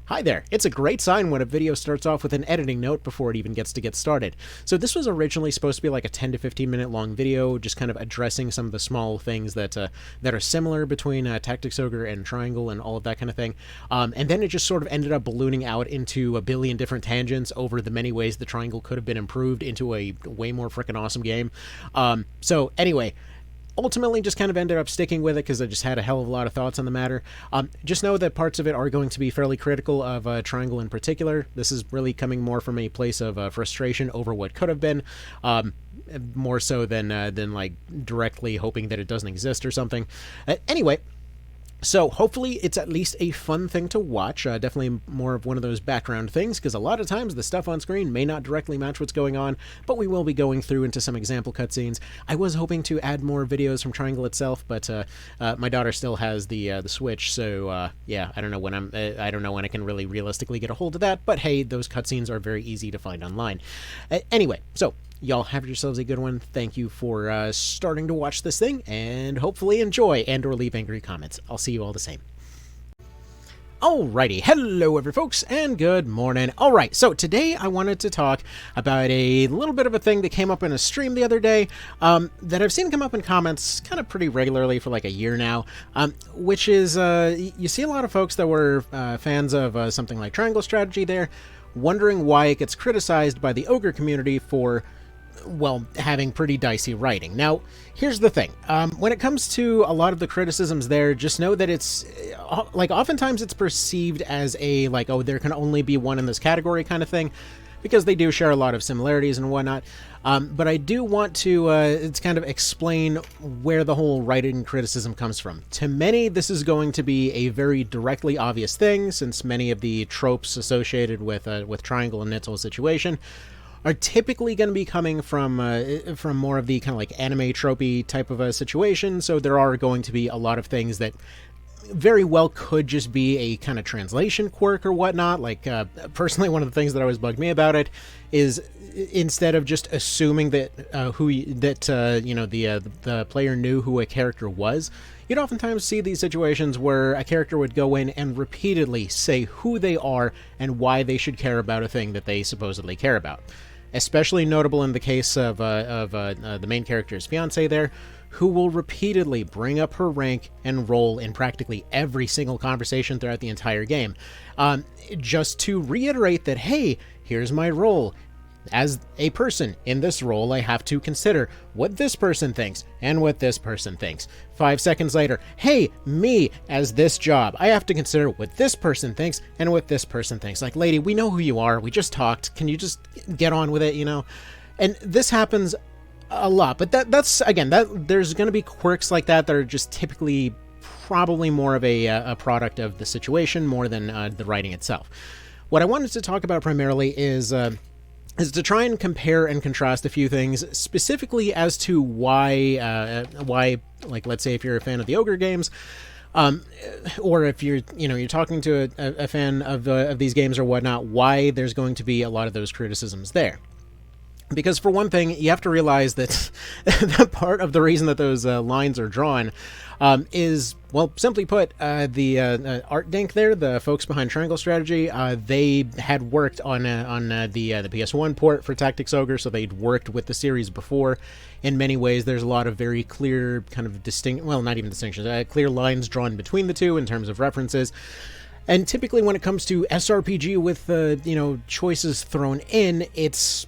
Hi there! It's a great sign when a video starts off with an editing note before it even gets to get started. So this was originally supposed to be like a 10 to 15 minute long video, just kind of addressing some of the small things that are similar between Tactics Ogre and Triangle and all of that kind of thing. And then it just sort of ended up ballooning out into a billion different tangents over the many ways the Triangle could have been improved into a way more freaking awesome game. So anyway, ultimately just kind of ended up sticking with it because I just had a hell of a lot of thoughts on the matter. Just know that parts of it are going to be fairly critical of Triangle in particular. This is really coming more from a place of frustration over what could have been, more so than like directly hoping that it doesn't exist or something. Anyway, so hopefully it's at least a fun thing to watch, definitely more of one of those background things, because a lot of times the stuff on screen may not directly match what's going on, but we will be going through into some example cutscenes. I was hoping to add more videos from Triangle itself, but my daughter still has the Switch, so yeah, I don't know when I can really realistically get a hold of that, but hey, those cutscenes are very easy to find online. Anyway, so y'all have yourselves a good one. Thank you for starting to watch this thing, and hopefully enjoy and or leave angry comments. I'll see you all the same. Alrighty, hello every folks, and good morning. Alright, so today I wanted to talk about a little bit of a thing that came up in a stream the other day, that I've seen come up in comments kind of pretty regularly for like a year now, which is, you see a lot of folks that were fans of something like Triangle Strategy there, wondering why it gets criticized by the Ogre community for, well, having pretty dicey writing. Now, here's the thing. When it comes to a lot of the criticisms there, just know that it's, like, oftentimes it's perceived as a, like, oh, there can only be one in this category kind of thing, because they do share a lot of similarities and whatnot. But I do want to it's kind of explain where the whole writing criticism comes from. To many, this is going to be a very directly obvious thing, since many of the tropes associated with Triangle and its whole situation are typically going to be coming from more of the kind of like anime tropey type of a situation, so there are going to be a lot of things that very well could just be a kind of translation quirk or whatnot. Like, personally, one of the things that always bugged me about it is instead of just assuming that the player knew who a character was, you'd oftentimes see these situations where a character would go in and repeatedly say who they are and why they should care about a thing that they supposedly care about. Especially notable in the case of the main character's fiancé there, who will repeatedly bring up her rank and role in practically every single conversation throughout the entire game, just to reiterate that, hey, here's my role. As a person in this role, I have to consider what this person thinks and what this person thinks. 5 seconds later, hey, me, as this job, I have to consider what this person thinks and what this person thinks. Like, lady, we know who you are. We just talked. Can you just get on with it, you know? And this happens a lot, but that's again, there's going to be quirks like that are just typically probably more of a product of the situation more than the writing itself. What I wanted to talk about primarily is to try and compare and contrast a few things, specifically as to why, like, let's say if you're a fan of the Ogre games, or if you're talking to a fan of these games or whatnot, why there's going to be a lot of those criticisms there. Because for one thing, you have to realize that that part of the reason that those lines are drawn is, well, simply put, the Art Dink there, the folks behind Triangle Strategy, they had worked on the PS1 port for Tactics Ogre, so they'd worked with the series before. In many ways, there's a lot of very clear kind of not even distinctions, clear lines drawn between the two in terms of references. And typically when it comes to SRPG with, choices thrown in, it's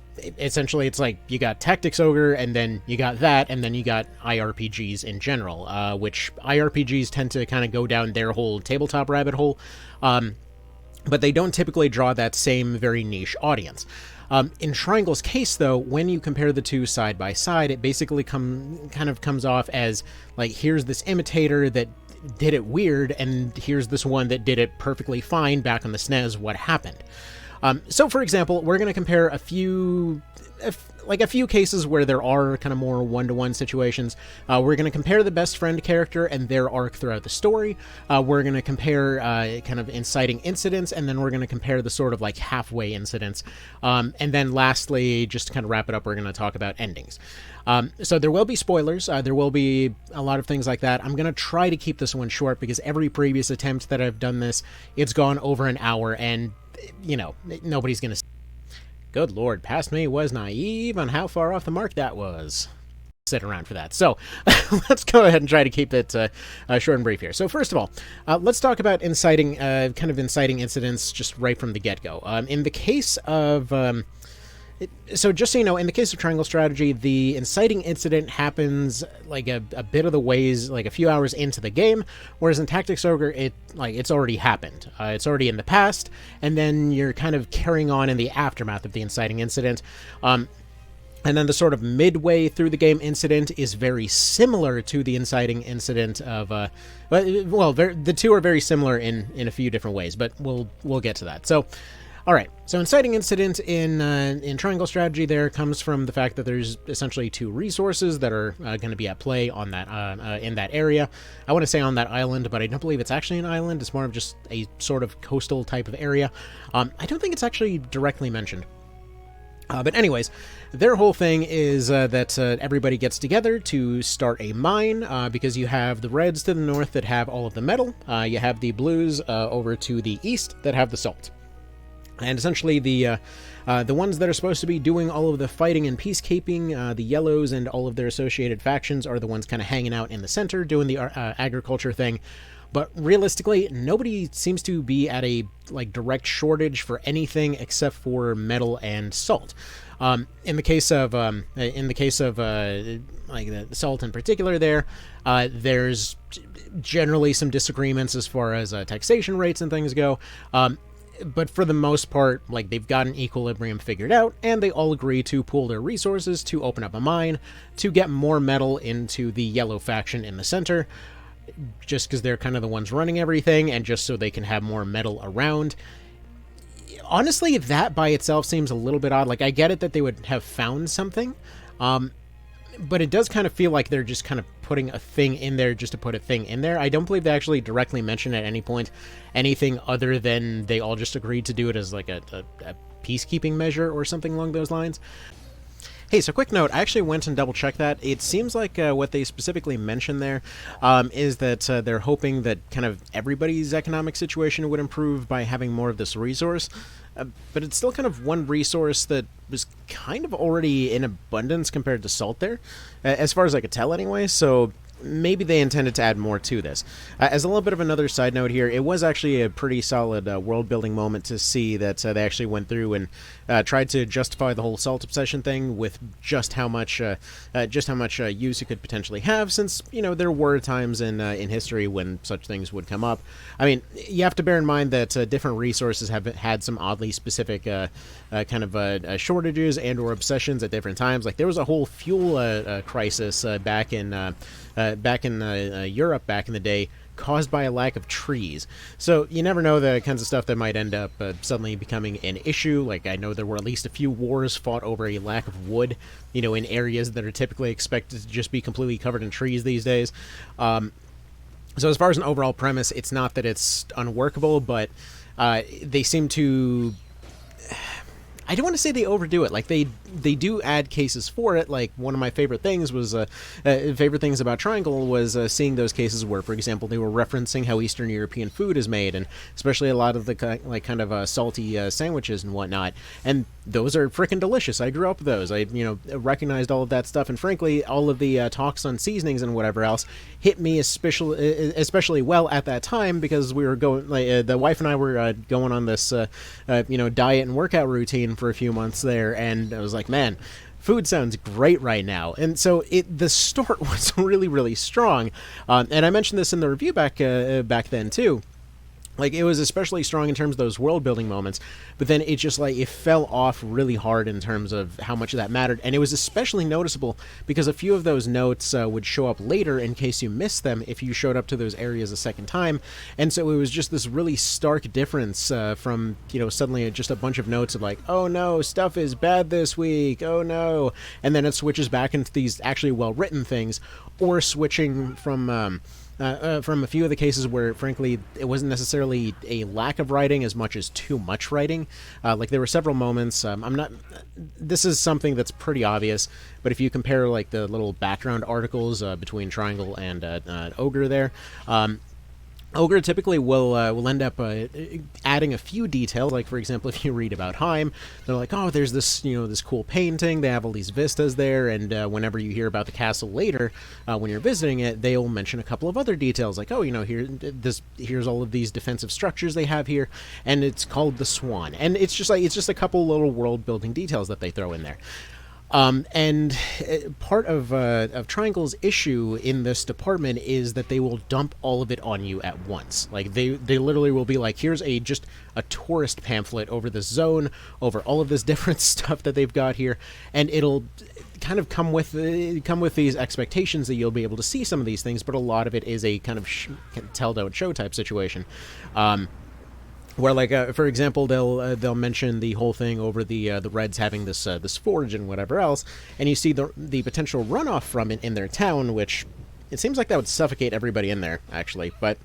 like you got Tactics Ogre, and then you got that, and then you got IRPGs in general, which IRPGs tend to kind of go down their whole tabletop rabbit hole, but they don't typically draw that same very niche audience. In Triangle's case, though, when you compare the two side by side, it basically kind of comes off as, like, here's this imitator that did it weird, and here's this one that did it perfectly fine back on the SNES. What happened? So, for example, we're going to compare a few like a few cases where there are kind of more one-to-one situations. We're going to compare the best friend character and their arc throughout the story. We're going to compare kind of inciting incidents, and then we're going to compare the sort of like halfway incidents. And then lastly, just to kind of wrap it up, we're going to talk about endings. So there will be spoilers. There will be a lot of things like that. I'm going to try to keep this one short because every previous attempt that I've done this, it's gone over an hour, and, you know, nobody's going to... Good lord, past me was naive on how far off the mark that was. Sit around for that. So let's go ahead and try to keep it short and brief here. So first of all, let's talk about inciting incidents just right from the get-go. In the case of... So just so you know, in the case of Triangle Strategy, the inciting incident happens like a bit of the ways, like a few hours into the game, whereas in Tactics Ogre, it's already happened. It's already in the past, and then you're kind of carrying on in the aftermath of the inciting incident. And then the sort of midway through the game incident is very similar to the inciting incident of, the two are very similar in a few different ways, but we'll get to that. So, all right, so inciting incident in Triangle Strategy there comes from the fact that there's essentially two resources that are going to be at play on that in that area. I want to say on that island, but I don't believe it's actually an island. It's more of just a sort of coastal type of area. I don't think it's actually directly mentioned. But anyways, their whole thing is that everybody gets together to start a mine, because you have the Reds to the north that have all of the metal. You have the Blues over to the east that have the salt. And essentially, the ones that are supposed to be doing all of the fighting and peacekeeping, the Yellows and all of their associated factions, are the ones kind of hanging out in the center, doing the agriculture thing. But realistically, nobody seems to be at a direct shortage for anything except for metal and salt. In the case of the salt in particular, there's generally some disagreements as far as taxation rates and things go. But for the most part, they've got an equilibrium figured out, and they all agree to pool their resources to open up a mine to get more metal into the Yellow faction in the center, just because they're kind of the ones running everything, and just so they can have more metal around. Honestly, that by itself seems a little bit odd. I get it that they would have found something, but it does kind of feel like they're just kind of putting a thing in there just to put a thing in there. I don't believe they actually directly mention at any point anything other than they all just agreed to do it as a peacekeeping measure or something along those lines. Hey, so quick note, I actually went and double-checked that. It seems like what they specifically mentioned there is that they're hoping that kind of everybody's economic situation would improve by having more of this resource. But it's still kind of one resource that was kind of already in abundance compared to salt there, as far as I could tell anyway, so maybe they intended to add more to this. As a little bit of another side note here, it was actually a pretty solid world-building moment to see that they actually went through and tried to justify the whole salt obsession thing with just how much use it could potentially have, since, there were times in history when such things would come up. I mean, you have to bear in mind that different resources have had some oddly specific shortages and or obsessions at different times. There was a whole fuel crisis back in Europe back in the day, caused by a lack of trees. So you never know the kinds of stuff that might end up suddenly becoming an issue. I know there were at least a few wars fought over a lack of wood, in areas that are typically expected to just be completely covered in trees these days. So as far as an overall premise, it's not that it's unworkable, but they seem to... I don't want to say they overdo it. They do add cases for it. One of my favorite things was about Triangle was seeing those cases where, for example, they were referencing how Eastern European food is made, and especially a lot of the salty sandwiches and whatnot. And those are freaking delicious. I grew up with those. I recognized all of that stuff, and frankly, all of the talks on seasonings and whatever else hit me especially well at that time, because we were going. The wife and I were going on this diet and workout routine for a few months there, and I was like, man, food sounds great right now. And so the start was really, really strong. And I mentioned this in the review back then too, Like, it was especially strong in terms of those world-building moments, but then it just, like, it fell off really hard in terms of how much that mattered, and it was especially noticeable because a few of those notes would show up later in case you missed them if you showed up to those areas a second time, and so it was just this really stark difference from, you know, suddenly just a bunch of notes of, like, oh no, stuff is bad this week, oh no, and then it switches back into these actually well-written things, or switching from a few of the cases where, frankly, it wasn't necessarily a lack of writing as much as too much writing. Like, there were several moments. This is something that's pretty obvious, but if you compare, like, the little background articles between Triangle and Ogre there, Ogre typically will end up adding a few details. Like, for example, if you read about Heim, they're like, oh, there's this, you know, this cool painting. They have all these vistas there, and whenever you hear about the castle later, when you're visiting it, they'll mention a couple of other details, like, oh, you know, here's all of these defensive structures they have here, and it's called the Swan. And it's just a couple little world building details that they throw in there. And part of Triangle's issue in this department is that they will dump all of it on you at once. Like, they literally will be like, here's just a tourist pamphlet over this zone, over all of this different stuff that they've got here, and it'll kind of come with these expectations that you'll be able to see some of these things, but a lot of it is a kind of tell don't show type situation. Where, like, for example, they'll mention the whole thing over the Reds having this forge and whatever else, and you see the potential runoff from it in their town, which it seems like that would suffocate everybody in there, actually. But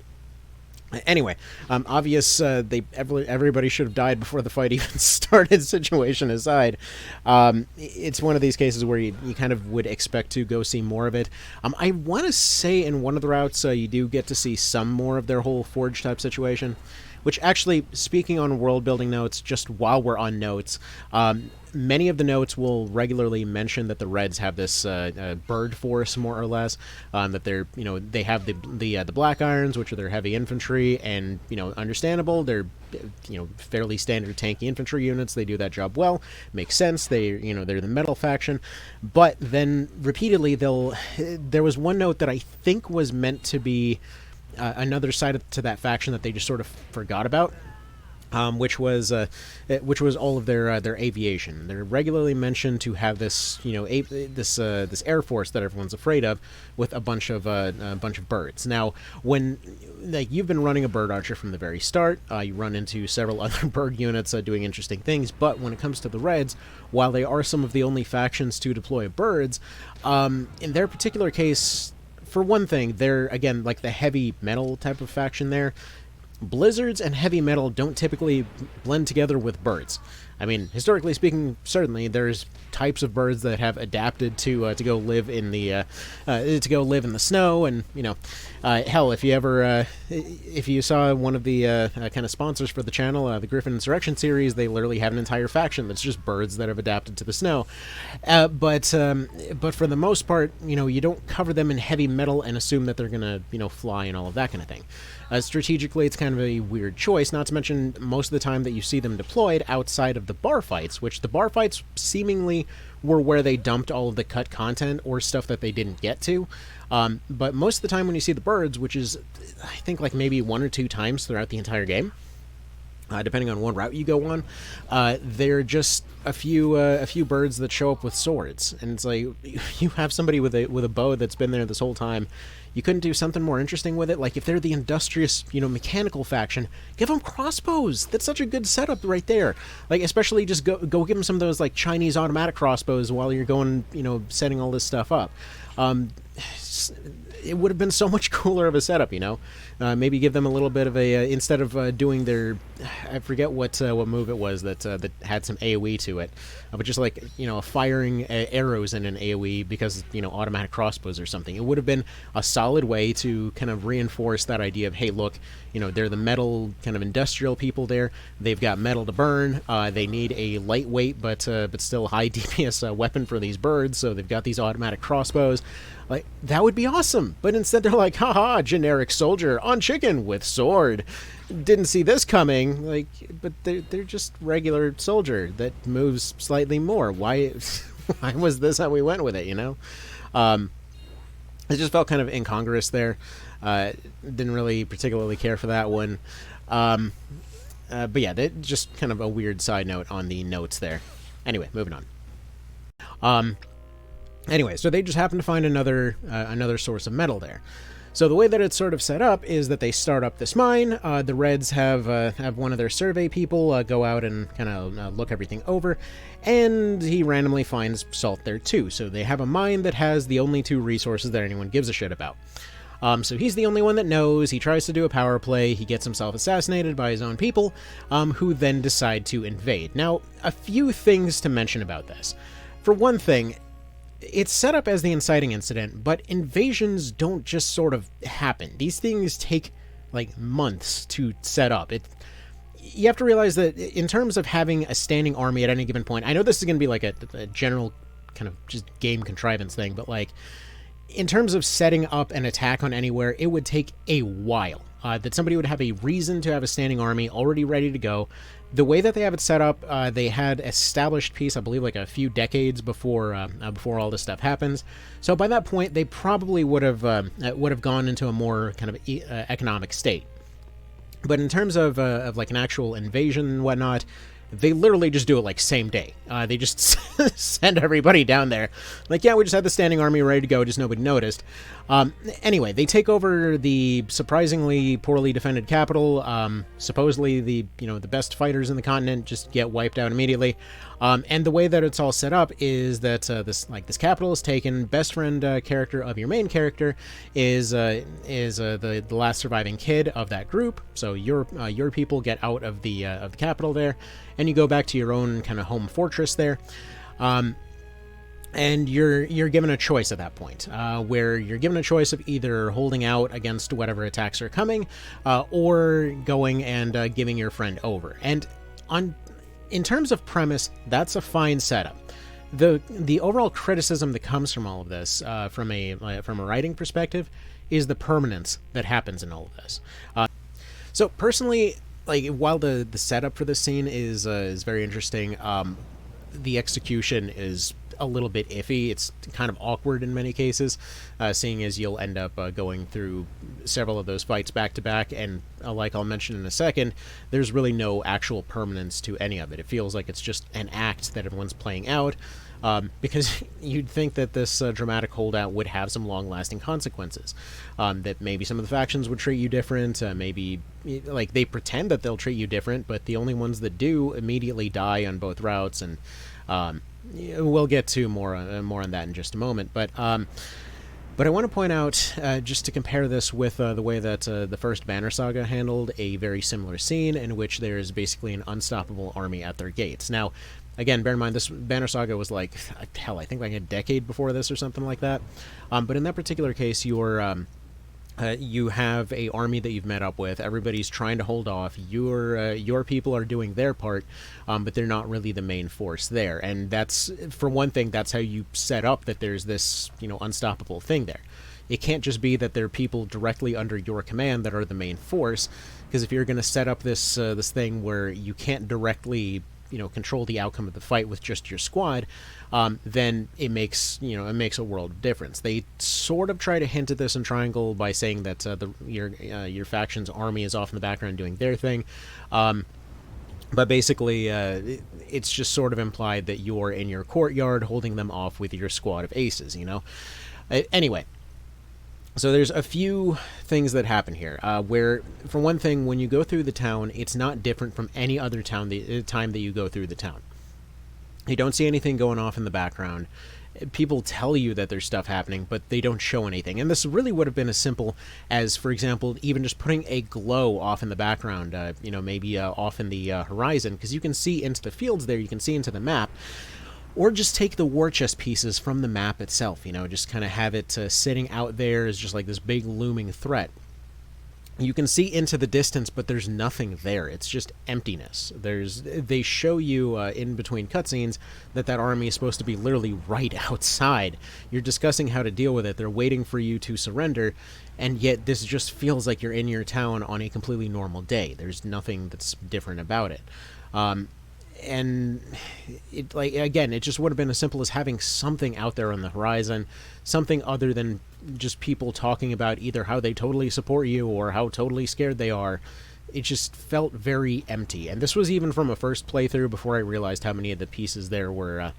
anyway, obvious everybody should have died before the fight even started. Situation aside, it's one of these cases where you kind of would expect to go see more of it. I want to say in one of the routes you do get to see some more of their whole forge type situation. Which actually, speaking on world-building notes, just while we're on notes, many of the notes will regularly mention that the Reds have this bird force, more or less. That they're, you know, they have the Black Irons, which are their heavy infantry, and, you know, understandable. They're, you know, fairly standard tanky infantry units. They do that job well. Makes sense. They're the metal faction. But then repeatedly, there was one note that I think was meant to be another side to that faction that they just sort of forgot about, which was all of their aviation. They're regularly mentioned to have this, you know, this air force that everyone's afraid of, with a bunch of birds. Now, when, like, you've been running a bird archer from the very start, you run into several other bird units doing interesting things. But when it comes to the Reds, while they are some of the only factions to deploy birds, in their particular case, for one thing, they're, again, like the heavy metal type of faction there. Blizzards and heavy metal don't typically blend together with birds. I mean, historically speaking, certainly there's types of birds that have adapted to go live in the snow, and, you know, hell, if you saw one of the kind of sponsors for the channel, the Griffin Insurrection series, they literally have an entire faction that's just birds that have adapted to the snow. But for the most part, you know, you don't cover them in heavy metal and assume that they're gonna, you know, fly and all of that kind of thing. Strategically, it's kind of a weird choice, not to mention most of the time that you see them deployed outside of the bar fights, which the bar fights seemingly were where they dumped all of the cut content or stuff that they didn't get to. But most of the time when you see the birds, which is, I think, like maybe one or two times throughout the entire game, depending on what route you go on, they're just a few birds that show up with swords, and it's like, you have somebody with a bow that's been there this whole time. You couldn't do something more interesting with it? Like, if they're the industrious, you know, mechanical faction, give them crossbows. That's such a good setup right there. Like, especially just go give them some of those, like, Chinese automatic crossbows while you're going, you know, setting all this stuff up. It would have been so much cooler of a setup, you know. Maybe give them a little bit of a instead of doing their, I forget what move it was that had some AOE to it, but just, like, you know, firing arrows in an AOE because, you know, automatic crossbows or something. It would have been a solid way to kind of reinforce that idea of, hey, look, you know, they're the metal kind of industrial people there. They've got metal to burn. They need a lightweight but still high DPS weapon for these birds, so they've got these automatic crossbows. Like, that would be awesome. But instead they're like, haha, generic soldier on chicken with sword. Didn't see this coming. Like, but they're just regular soldier that moves slightly more. Why was this how we went with it, you know? It just felt kind of incongruous there. Didn't really particularly care for that one. But yeah, that just kind of a weird side note on the notes there. Anyway, moving on. Anyway, so they just happen to find another source of metal there. So the way that it's sort of set up is that they start up this mine. The Reds have one of their survey people go out and kind of look everything over, and he randomly finds salt there too. So they have a mine that has the only 2 resources that anyone gives a shit about. So he's the only one that knows. He tries to do a power play. He gets himself assassinated by his own people, who then decide to invade. Now, a few things to mention about this. For one thing, it's set up as the inciting incident, but invasions don't just sort of happen. These things take, like, months to set up. You have to realize that in terms of having a standing army at any given point, I know this is going to be like a general kind of just game contrivance thing, but, like, in terms of setting up an attack on anywhere, it would take a while. That somebody would have a reason to have a standing army already ready to go. The way that they have it set up, they had established peace, I believe, like a few decades before all this stuff happens. So by that point, they probably would have gone into a more kind of economic state. But in terms of like an actual invasion and whatnot, they literally just do it like same day. They just send everybody down there. Like, yeah, we just had the standing army ready to go, just nobody noticed. Anyway, they take over the surprisingly poorly defended capital. Supposedly the best fighters in the continent just get wiped out immediately. And the way that it's all set up is that this capital is taken. Best friend character of your main character is the last surviving kid of that group. So your people get out of the capital there, and you go back to your own kind of home fortress there. And you're given a choice at that point, where you're given a choice of either holding out against whatever attacks are coming, or going and giving your friend over. And in terms of premise, that's a fine setup. The overall criticism that comes from all of this, from a writing perspective, is the permanence that happens in all of this. So personally, like, while the setup for this scene is very interesting, the execution is a little bit iffy. It's kind of awkward in many cases, seeing as you'll end up going through several of those fights back to back, and like I'll mention in a second, there's really no actual permanence to any of it. It feels like it's just an act that everyone's playing out, because you'd think that this dramatic holdout would have some long-lasting consequences, that maybe some of the factions would treat you different, maybe like they pretend that they'll treat you different, but the only ones that do immediately die on both routes. And we'll get to more on that in just a moment. But I want to point out, just to compare this with the way that the first Banner Saga handled a very similar scene, in which there is basically an unstoppable army at their gates. Now, again, bear in mind, this Banner Saga was like, hell, I think like a decade before this or something like that. But in that particular case, you have a army that you've met up with. Everybody's trying to hold off. Your people are doing their part, but they're not really the main force there. And that's, for one thing, that's how you set up that there's this, unstoppable thing there. It can't just be that there are people directly under your command that are the main force, because if you're going to set up this thing where you can't directly control the outcome of the fight with just your squad, then it makes a world of difference. They sort of try to hint at this in Triangle by saying that your faction's army is off in the background doing their thing, but basically it's just sort of implied that you're in your courtyard holding them off with your squad of aces. Anyway. So there's a few things that happen here, where, for one thing, when you go through the town, it's not different from any other time that you go through the town. You don't see anything going off in the background. People tell you that there's stuff happening, but they don't show anything. And this really would have been as simple as, for example, even just putting a glow off in the background, maybe off in the horizon, because you can see into the fields there, you can see into the map. Or just take the war chest pieces from the map itself, just kind of have it sitting out there as just like this big looming threat. You can see into the distance, but there's nothing there. It's just emptiness. They show you in between cutscenes that army is supposed to be literally right outside. You're discussing how to deal with it. They're waiting for you to surrender, and yet this just feels like you're in your town on a completely normal day. There's nothing that's different about it. And it, again, it just would have been as simple as having something out there on the horizon, something other than just people talking about either how they totally support you or how totally scared they are. it just felt very empty. And this was even from a first playthrough before I realized how many of the pieces there were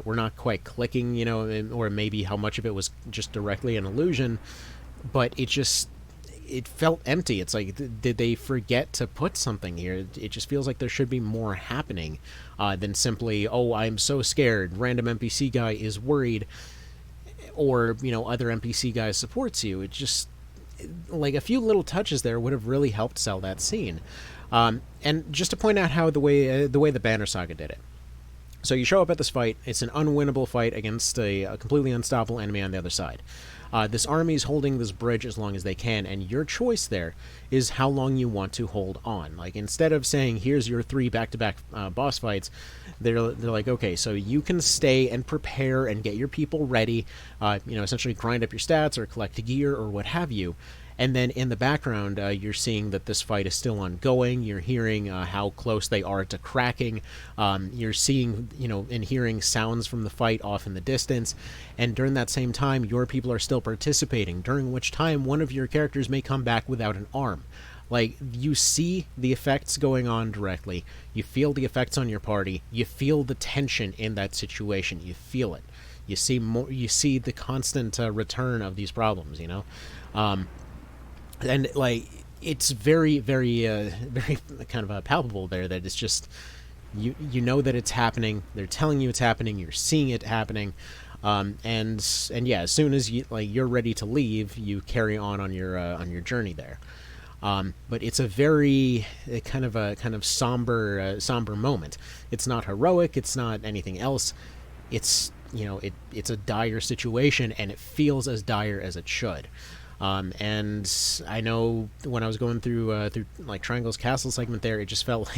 not quite clicking, you know, or maybe how much of it was just directly an illusion. But it felt empty. It's like, did they forget to put something here? It just feels like there should be more happening than simply, oh, I'm so scared, random NPC guy is worried, or, you know, other NPC guy supports you. It just, like, a few little touches there would have really helped sell that scene. And just to point out how the way the Banner Saga did it. So you show up at this fight, it's an unwinnable fight against a completely unstoppable enemy on the other side. This army is holding this bridge as long as they can, and your choice there is how long you want to hold on. Like, instead of saying, here's your 3 back-to-back boss fights, they're like, okay, so you can stay and prepare and get your people ready, you know, essentially grind up your stats or collect gear or what have you. And then in the background, you're seeing that this fight is still ongoing. You're hearing how close they are to cracking. You're seeing, you know, and hearing sounds from the fight off in the distance. And during that same time, your people are still participating, during which time one of your characters may come back without an arm. Like, you see the effects going on directly. You feel the effects on your party. You feel the tension in that situation. You feel it. You see more. You see the constant return of these problems, you know? And, like, it's very, very, very kind of palpable there that it's just, you know that it's happening. They're telling you it's happening. You're seeing it happening. And yeah, as soon as you're ready to leave, you carry on your journey there. But it's a very kind of somber moment. It's not heroic. It's not anything else. It's, you know, it's a dire situation, and it feels as dire as it should. And I know when I was going through like Triangle's Castle segment there, it just felt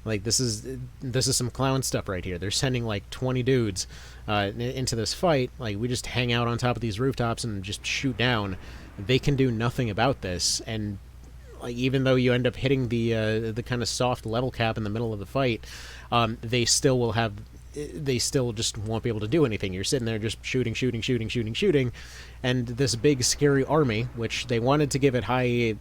like this is some clown stuff right here. They're sending like 20 dudes into this fight. Like, we just hang out on top of these rooftops and just shoot down. They can do nothing about this, and like, even though you end up hitting the kind of soft level cap in the middle of the fight, they still just won't be able to do anything. You're sitting there just shooting, and this big scary army, which they wanted to give it higher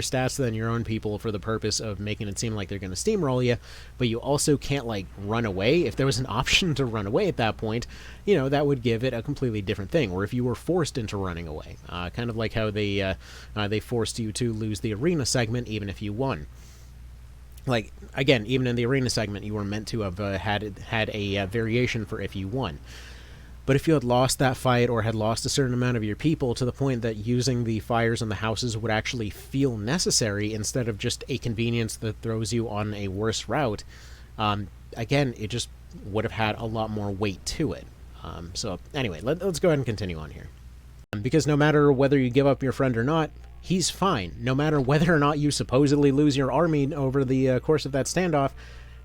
stats than your own people for the purpose of making it seem like they're going to steamroll you, but you also can't, like, run away. If there was an option to run away at that point, you know, that would give it a completely different thing. Or if you were forced into running away, kind of like how they forced you to lose the arena segment even if you won. Like, again, even in the arena segment, you were meant to have had a variation for if you won. But if you had lost that fight, or had lost a certain amount of your people to the point that using the fires on the houses would actually feel necessary instead of just a convenience that throws you on a worse route, again, it just would have had a lot more weight to it. So anyway, let's go ahead and continue on here. Because no matter whether you give up your friend or not, he's fine. No matter whether or not you supposedly lose your army over the course of that standoff,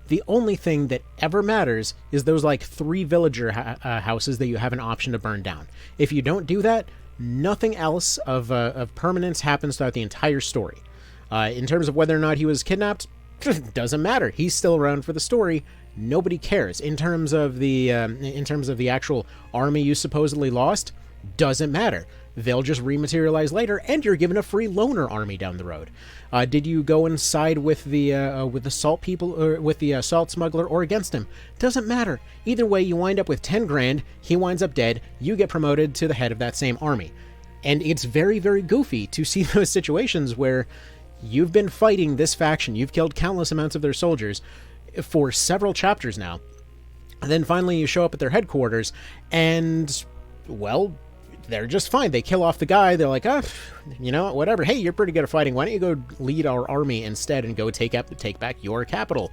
the only thing that ever matters is those, like, 3 villager houses that you have an option to burn down. If you don't do that, nothing else of permanence happens throughout the entire story. In terms of whether or not he was kidnapped, doesn't matter. He's still around for the story. Nobody cares. In terms of the actual army you supposedly lost, doesn't matter. They'll just rematerialize later, and you're given a free loner army down the road. Did you go inside with the salt people, or with the salt smuggler, or against him? Doesn't matter. Either way, you wind up with 10 grand. He winds up dead. You get promoted to the head of that same army, and it's very, very goofy to see those situations where you've been fighting this faction. You've killed countless amounts of their soldiers for several chapters now, and then finally you show up at their headquarters, and, well, they're just fine. They kill off the guy. They're like, you know, whatever. Hey, you're pretty good at fighting. Why don't you go lead our army instead and go take back your capital?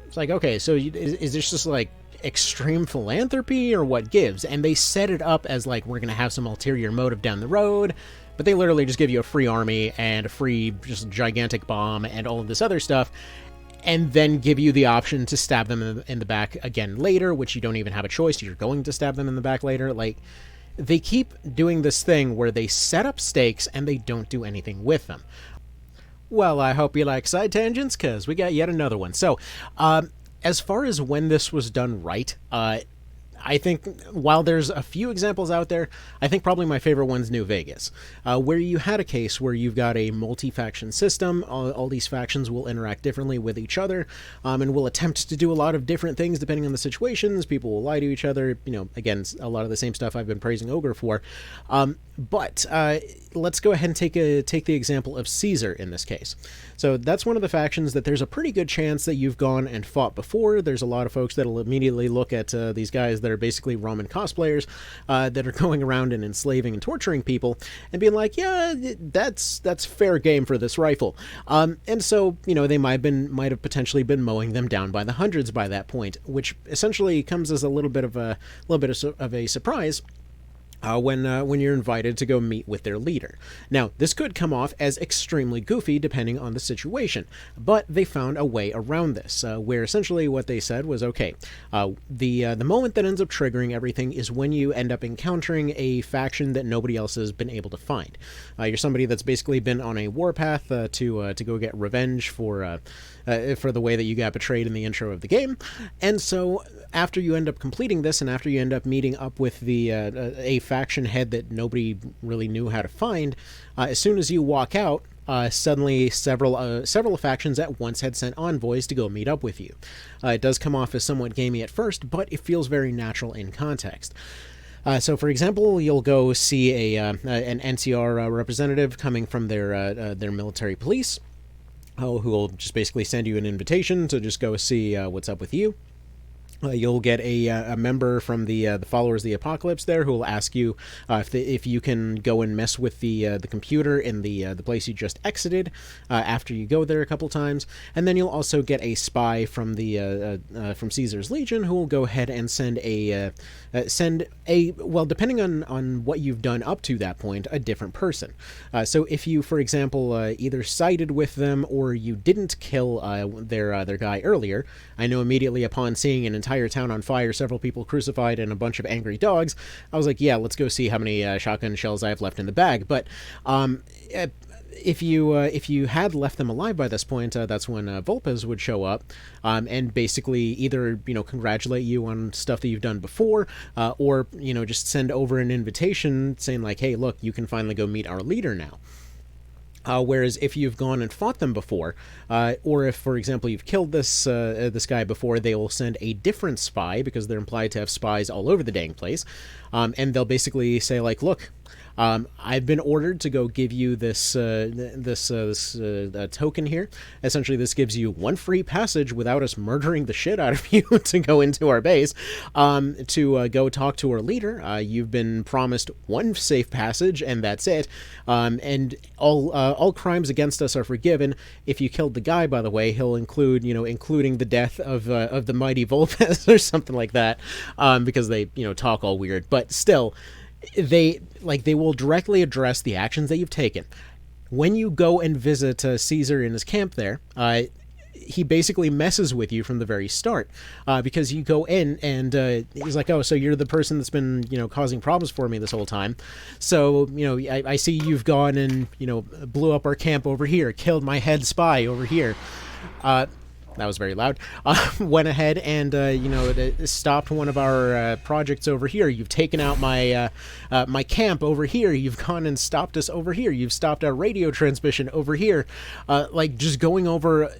It's like, okay, so is this just like extreme philanthropy, or what gives? And they set it up as like, we're going to have some ulterior motive down the road, but they literally just give you a free army and a free just gigantic bomb and all of this other stuff, and then give you the option to stab them in the back again later, which you don't even have a choice. You're going to stab them in the back later. Like, they keep doing this thing where they set up stakes and they don't do anything with them. Well, I hope you like side tangents, because we got yet another one. So, as far as when this was done right, I think while there's a few examples out there, I think probably my favorite one's New Vegas, where you had a case where you've got a multi-faction system. All these factions will interact differently with each other, and will attempt to do a lot of different things depending on the situations. People will lie to each other. Again, a lot of the same stuff I've been praising Ogre for. But let's go ahead and take the example of Caesar in this case. So that's one of the factions that there's a pretty good chance that you've gone and fought before. There's a lot of folks that'll immediately look at these guys that are basically Roman cosplayers that are going around and enslaving and torturing people and being like, yeah, that's fair game for this rifle. And so, they might have potentially been mowing them down by the hundreds by that point, which essentially comes as a little bit of a surprise. When you're invited to go meet with their leader. Now, this could come off as extremely goofy depending on the situation, but they found a way around this, where essentially what they said was, okay, the moment that ends up triggering everything is when you end up encountering a faction that nobody else has been able to find. You're somebody that's basically been on a warpath to go get revenge for the way that you got betrayed in the intro of the game, and so after you end up completing this, and after you end up meeting up with a faction head that nobody really knew how to find, as soon as you walk out, suddenly several factions at once had sent envoys to go meet up with you. It does come off as somewhat gamey at first, but it feels very natural in context. So, for example, you'll go see an NCR representative coming from their military police, who will just basically send you an invitation to just go see what's up with you. You'll get a member from the followers of the apocalypse there who will ask you if you can go and mess with the computer in the place you just exited after you go there a couple times, and then you'll also get a spy from from Caesar's Legion who will go ahead and send well, depending on what you've done up to that point, a different person. So if you, for example, either sided with them or you didn't kill their guy earlier, I know immediately upon seeing an entire town on fire, several people crucified, and a bunch of angry dogs, I was like, yeah, let's go see how many shotgun shells I have left in the bag. But if you had left them alive by this point, that's when Volpes would show up and basically either congratulate you on stuff that you've done before, or just send over an invitation saying like, hey, look, you can finally go meet our leader now. Whereas if you've gone and fought them before, or if, for example, you've killed this guy before, they will send a different spy, because they're implied to have spies all over the dang place, and they'll basically say, like, look, I've been ordered to go give you this token here. Essentially, this gives you one free passage without us murdering the shit out of you to go into our base, to go talk to our leader. You've been promised one safe passage, and that's it. And all crimes against us are forgiven. If you killed the guy, by the way, he'll include, including the death of the mighty Volpes or something like that, because they, talk all weird. But still, they will directly address the actions that you've taken. When you go and visit Caesar in his camp there, he basically messes with you from the very start, because you go in and he's like, oh, so you're the person that's been causing problems for me this whole time. So I see you've gone and blew up our camp over here, killed my head spy over here. That was very loud. Went ahead and, stopped one of our projects over here. You've taken out my my camp over here. You've gone and stopped us over here. You've stopped our radio transmission over here. Just going over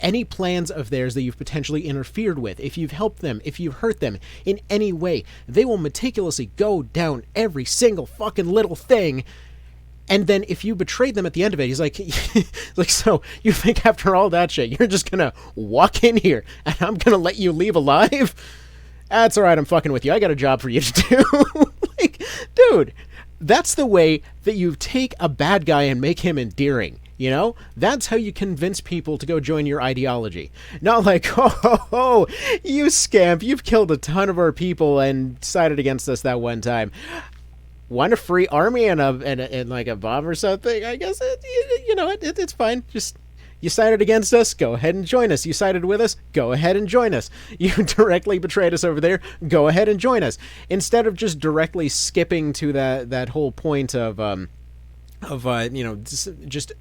any plans of theirs that you've potentially interfered with. If you've helped them, if you've hurt them in any way, they will meticulously go down every single fucking little thing. And then if you betrayed them at the end of it, he's like, so you think after all that shit, you're just going to walk in here and I'm going to let you leave alive? That's all right, I'm fucking with you. I got a job for you to do. Dude, that's the way that you take a bad guy and make him endearing. That's how you convince people to go join your ideology. Not like, oh, you scamp, you've killed a ton of our people and sided against us that one time. Want a free army and like a bomb or something? I guess it's fine. Just, you sided against us, go ahead and join us. You sided with us, go ahead and join us. You directly betrayed us over there, go ahead and join us. Instead of just directly skipping to that whole point of just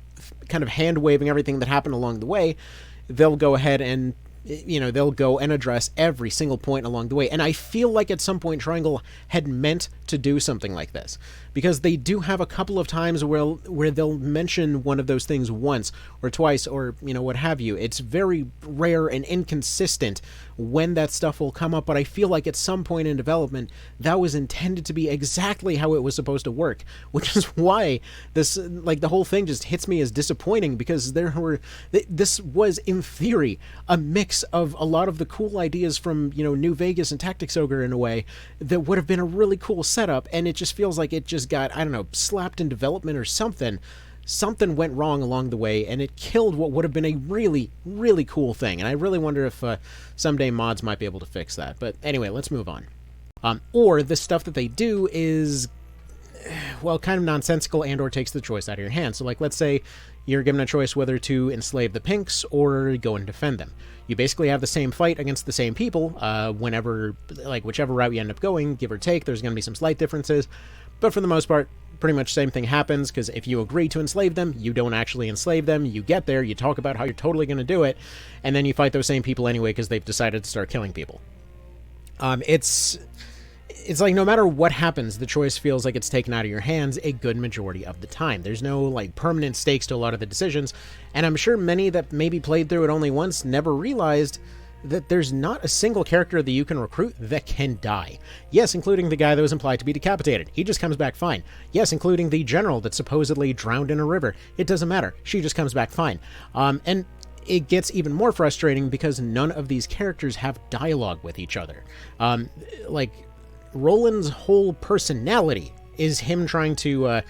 kind of hand waving everything that happened along the way, they'll go ahead and they'll go and address every single point along the way. And I feel like at some point Triangle had meant to do something like this, because they do have a couple of times where they'll mention one of those things once or twice, or what have you. It's very rare and inconsistent when that stuff will come up, but I feel like at some point in development that was intended to be exactly how it was supposed to work, which is why this, the whole thing just hits me as disappointing, because this was in theory a mix of a lot of the cool ideas from New Vegas and Tactics Ogre in a way that would have been a really cool setup, and it just feels like it just got, I don't know, slapped in development or something. Something went wrong along the way, and it killed what would have been a really, really cool thing. And I really wonder if someday mods might be able to fix that. But anyway, let's move on. Or the stuff that they do is, well, kind of nonsensical and or takes the choice out of your hands. So, let's say you're given a choice whether to enslave the Pinks or go and defend them. You basically have the same fight against the same people whenever, whichever route you end up going, give or take. There's going to be some slight differences. But for the most part, pretty much same thing happens, because if you agree to enslave them, you don't actually enslave them. You get there, you talk about how you're totally going to do it, and then you fight those same people anyway because they've decided to start killing people. It's like no matter what happens, the choice feels like it's taken out of your hands a good majority of the time. There's no permanent stakes to a lot of the decisions, and I'm sure many that maybe played through it only once never realized that there's not a single character that you can recruit that can die. Yes, including the guy that was implied to be decapitated. He just comes back fine. Yes, including the general that supposedly drowned in a river. It doesn't matter. She just comes back fine. And it gets even more frustrating because none of these characters have dialogue with each other. Roland's whole personality is him trying to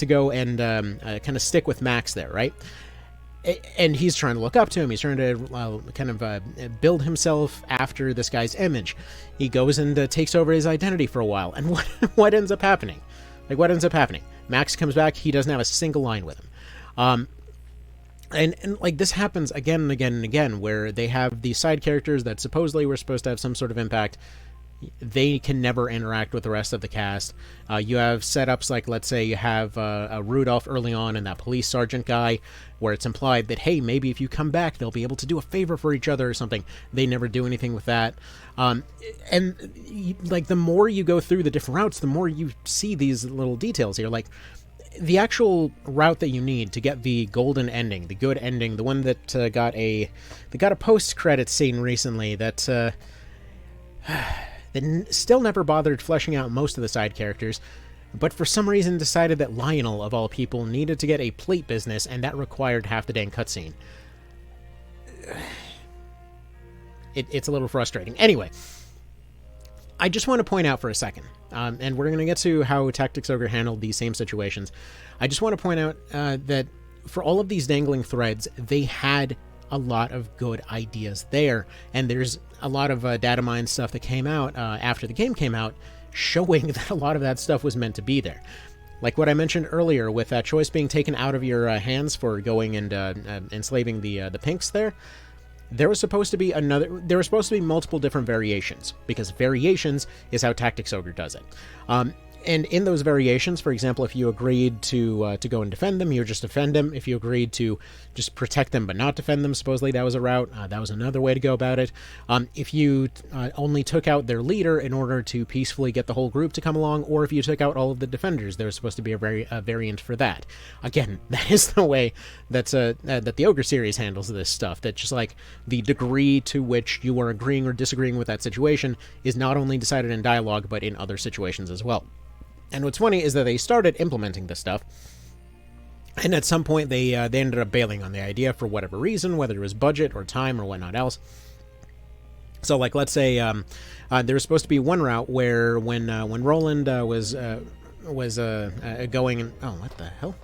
go and kind of stick with Max there, right? And he's trying to look up to him. He's trying to build himself after this guy's image. He goes and takes over his identity for a while. And what ends up happening? What ends up happening? Max comes back. He doesn't have a single line with him. And this happens again and again and again, where they have these side characters that supposedly were supposed to have some sort of impact. They can never interact with the rest of the cast. You have setups let's say you have a Rudolph early on and that police sergeant guy, where it's implied that, hey, maybe if you come back, they'll be able to do a favor for each other or something. They never do anything with that. And the more you go through the different routes, the more you see these little details here. The actual route that you need to get the golden ending, the good ending, the one that got a post-credit scene recently that still never bothered fleshing out most of the side characters, but for some reason decided that Lionel, of all people, needed to get a plate business, and that required half the dang cutscene. It's a little frustrating. Anyway, I just want to point out for a second, and we're going to get to how Tactics Ogre handled these same situations. I just want to point out that for all of these dangling threads, they had a lot of good ideas there, and there's a lot of data mine stuff that came out after the game came out, showing that a lot of that stuff was meant to be there. Like what I mentioned earlier, with that choice being taken out of your hands for going and enslaving the Pinks there was supposed to be multiple different variations, because variations is how Tactics Ogre does it. And in those variations, for example, if you agreed to go and defend them, you would just defend them. If you agreed to just protect them but not defend them, supposedly that was a route. That was another way to go about it. If you only took out their leader in order to peacefully get the whole group to come along, or if you took out all of the defenders, there was supposed to be a variant for that. Again, that is the way that the Ogre series handles this stuff. That just the degree to which you are agreeing or disagreeing with that situation is not only decided in dialogue, but in other situations as well. And what's funny is that they started implementing this stuff, and at some point they ended up bailing on the idea for whatever reason, whether it was budget or time or whatnot else. So, let's say there was supposed to be one route where when Roland was going, oh, what the hell?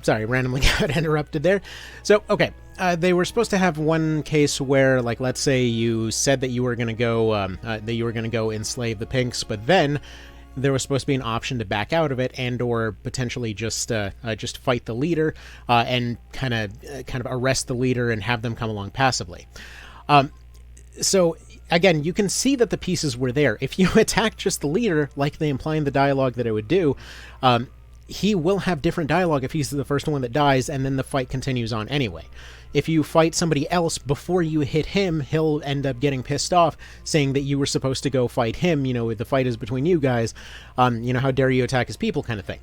Sorry, randomly got interrupted there. So, okay, they were supposed to have one case where, let's say you said that you were going to go enslave the Pinks, but then there was supposed to be an option to back out of it and or potentially just fight the leader and kind of arrest the leader and have them come along passively. So again, you can see that the pieces were there. If you attack just the leader, like they imply in the dialogue that it would do, he will have different dialogue if he's the first one that dies, and then the fight continues on anyway. if you fight somebody else before you hit him, he'll end up getting pissed off, saying that you were supposed to go fight him, you know, the fight is between you guys, you know, how dare you attack his people kind of thing.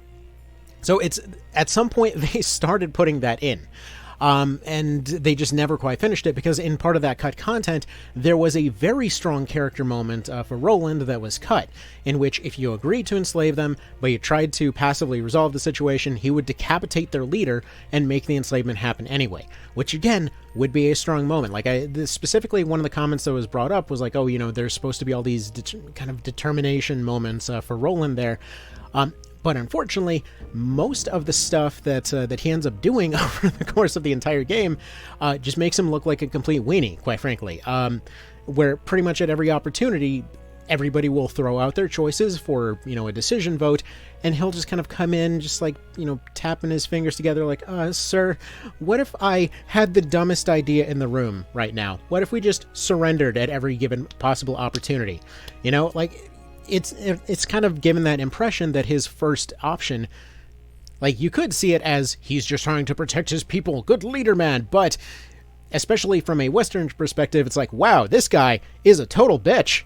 So it's, at some point, they started putting that in. And they just never quite finished it, because in part of that cut content, there was a very strong character moment for Roland that was cut, in which if you agreed to enslave them, but you tried to passively resolve the situation, he would decapitate their leader and make the enslavement happen anyway, which again would be a strong moment. Like, specifically one of the comments that was brought up was like, oh, you know, there's supposed to be all these kind of determination moments for Roland there. But unfortunately, most of the stuff that he ends up doing over the course of the entire game just makes him look like a complete weenie, quite frankly. Where pretty much at every opportunity, everybody will throw out their choices for, you know, a decision vote, and he'll just kind of come in, just like, you know, tapping his fingers together like, sir, what if I had the dumbest idea in the room right now? What if we just surrendered at every given possible opportunity? You know, like... It's kind of given that impression that his first option, like, you could see it as he's just trying to protect his people, good leader man, but especially from a Western perspective, it's like, wow, this guy is a total bitch.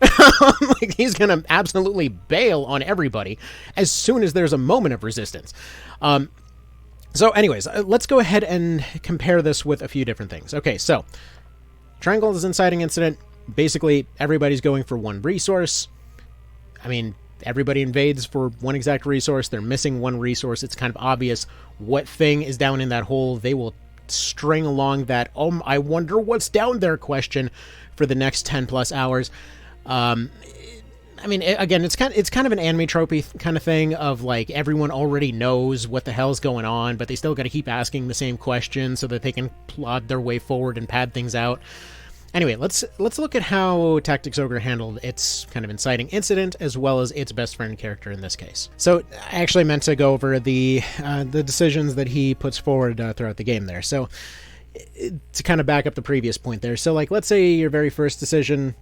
Like, he's gonna absolutely bail on everybody as soon as there's a moment of resistance. So anyways, let's go ahead and compare this with a few different things. Okay, so Triangle is Inciting Incident. Basically, everybody's going for one resource. I mean, everybody invades for one exact resource. They're missing one resource. It's kind of obvious what thing is down in that hole. They will string along that, oh, I wonder what's down there question for the next 10 plus hours. I mean, again, it's kind of an anime tropey kind of thing of, like, everyone already knows what the hell's going on, but they still got to keep asking the same question so that they can plod their way forward and pad things out. Anyway, let's look at how Tactics Ogre handled its kind of inciting incident, as well as its best friend character in this case. So I actually meant to go over the decisions that he puts forward throughout the game there. So to kind of back up the previous point there. So, like, let's say your very first decision,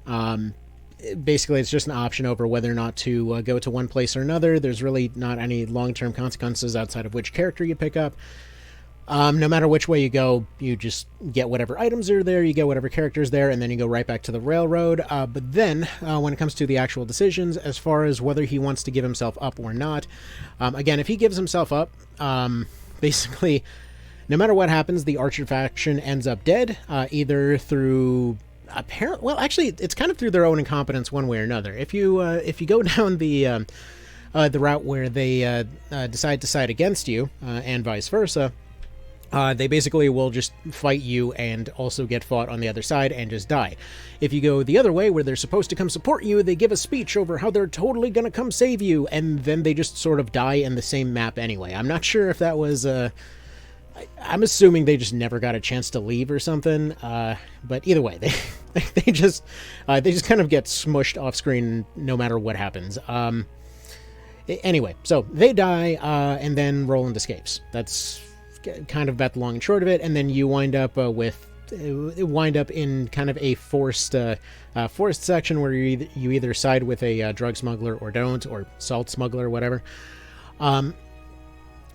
basically it's just an option over whether or not to go to one place or another. There's really not any long-term consequences outside of which character you pick up. No matter which way you go, you just get whatever items are there, you get whatever characters there, and then you go right back to the railroad. But then, when it comes to the actual decisions, as far as whether he wants to give himself up or not, again, if he gives himself up, basically, no matter what happens, the Archer faction ends up dead, either through... well, actually, it's kind of through their own incompetence one way or another. If you go down the route where they decide to side against you, and vice versa, they basically will just fight you and also get fought on the other side and just die. If you go the other way, where they're supposed to come support you, they give a speech over how they're totally gonna come save you, and then they just sort of die in the same map anyway. I'm not sure if that was... I'm assuming they just never got a chance to leave or something, but either way, they just kind of get smushed off screen no matter what happens. Anyway, so they die, and then Roland escapes. That's kind of about the long and short of it, and then you wind up in kind of a forced section where you either side with a drug smuggler or don't, or salt smuggler or whatever.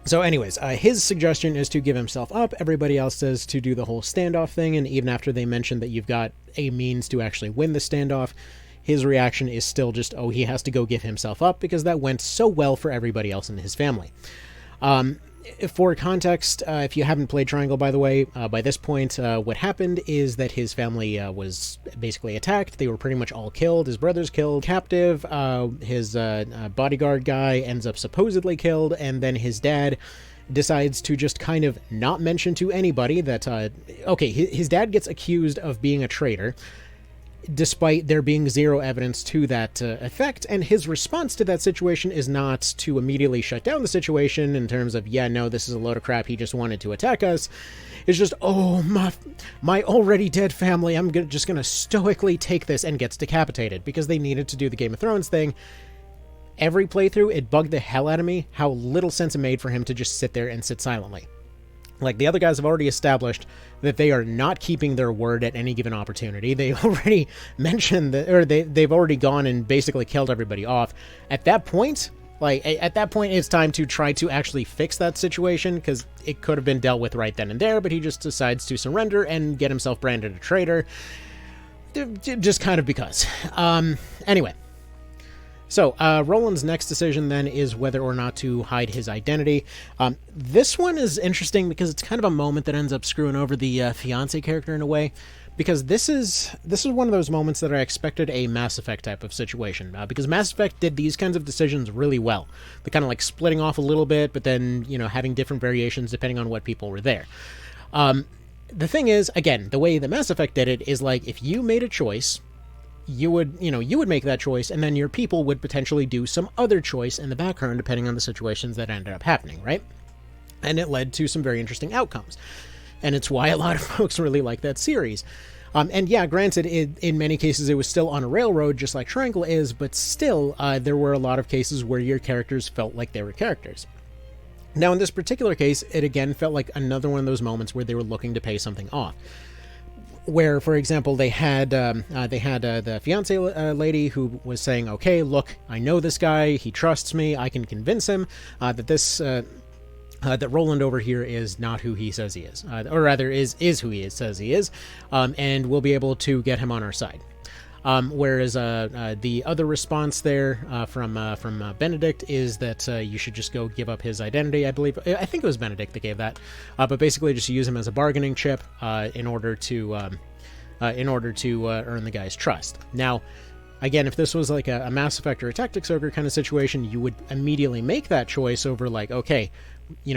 So anyways, his suggestion is to give himself up. Everybody else says to do the whole standoff thing, and even after they mention that you've got a means to actually win the standoff, his reaction is still just, oh, he has to go give himself up because that went so well for everybody else in his family. For context, if you haven't played Triangle, by the way, by this point, what happened is that his family was basically attacked. They were pretty much all killed. His brother's killed, captive, his bodyguard guy ends up supposedly killed, and then his dad decides to just kind of not mention to anybody that, okay, his dad gets accused of being a traitor, despite there being zero evidence to that effect, and his response to that situation is not to immediately shut down the situation in terms of, yeah, no, this is a load of crap, he just wanted to attack us. It's just, oh, my already dead family, I'm just gonna stoically take this, and gets decapitated, because they needed to do the Game of Thrones thing. Every playthrough, it bugged the hell out of me how little sense it made for him to just sit there and sit silently. Like, the other guys have already established that they are not keeping their word at any given opportunity. They already mentioned that, or they've already gone and basically killed everybody off. At that point, Like, at that point, it's time to try to actually fix that situation, because it could have been dealt with right then and there, but he just decides to surrender and get himself branded a traitor. Just kind of because. Anyway. So, Roland's next decision then is whether or not to hide his identity. This one is interesting because it's kind of a moment that ends up screwing over the fiancé character in a way. Because this is one of those moments that I expected a Mass Effect type of situation. Because Mass Effect did these kinds of decisions really well. They're kind of like splitting off a little bit, but then, having different variations depending on what people were there. The thing is, again, the way the Mass Effect did it is like, if you made a choice, you would make that choice, and then your people would potentially do some other choice in the background depending on the situations that ended up happening, right? And it led to some very interesting outcomes. And it's why a lot of folks really like that series. And yeah, granted, in many cases it was still on a railroad, just like Triangle is, but still, there were a lot of cases where your characters felt like they were characters. Now, in this particular case, it again felt like another one of those moments where they were looking to pay something off. Where, for example, they had the fiancé lady who was saying, okay, look, I know this guy, he trusts me, I can convince him that this... that Roland over here is not who he says he is, or rather is who he says he is, and we'll be able to get him on our side. Whereas the other response there from Benedict is that you should just go give up his identity. I think it was Benedict that gave that, but basically just use him as a bargaining chip in order to earn the guy's trust. Now, again, if this was like a Mass Effect or a Tactics Ogre kind of situation, you would immediately make that choice over like, okay,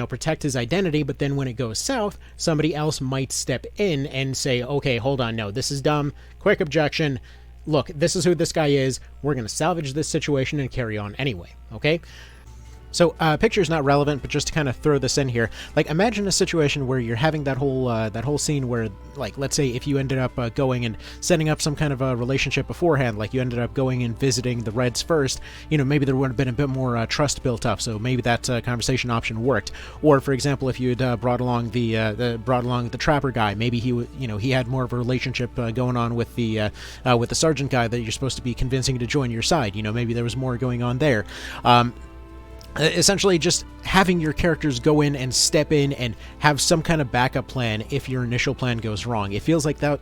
protect his identity, but then when it goes south, somebody else might step in and say, okay, hold on, no, this is dumb, quick objection, look, this is who this guy is, we're going to salvage this situation and carry on anyway, okay? So, picture's not relevant, but just to kind of throw this in here, like, imagine a situation where you're having that whole scene where, like, let's say if you ended up going and setting up some kind of a relationship beforehand, like you ended up going and visiting the Reds first, maybe there would have been a bit more trust built up, so maybe that conversation option worked. Or, for example, if you had brought along the trapper guy, maybe he had more of a relationship going on with the sergeant guy that you're supposed to be convincing to join your side. Maybe there was more going on there. Essentially just having your characters go in and step in and have some kind of backup plan if your initial plan goes wrong. It feels like that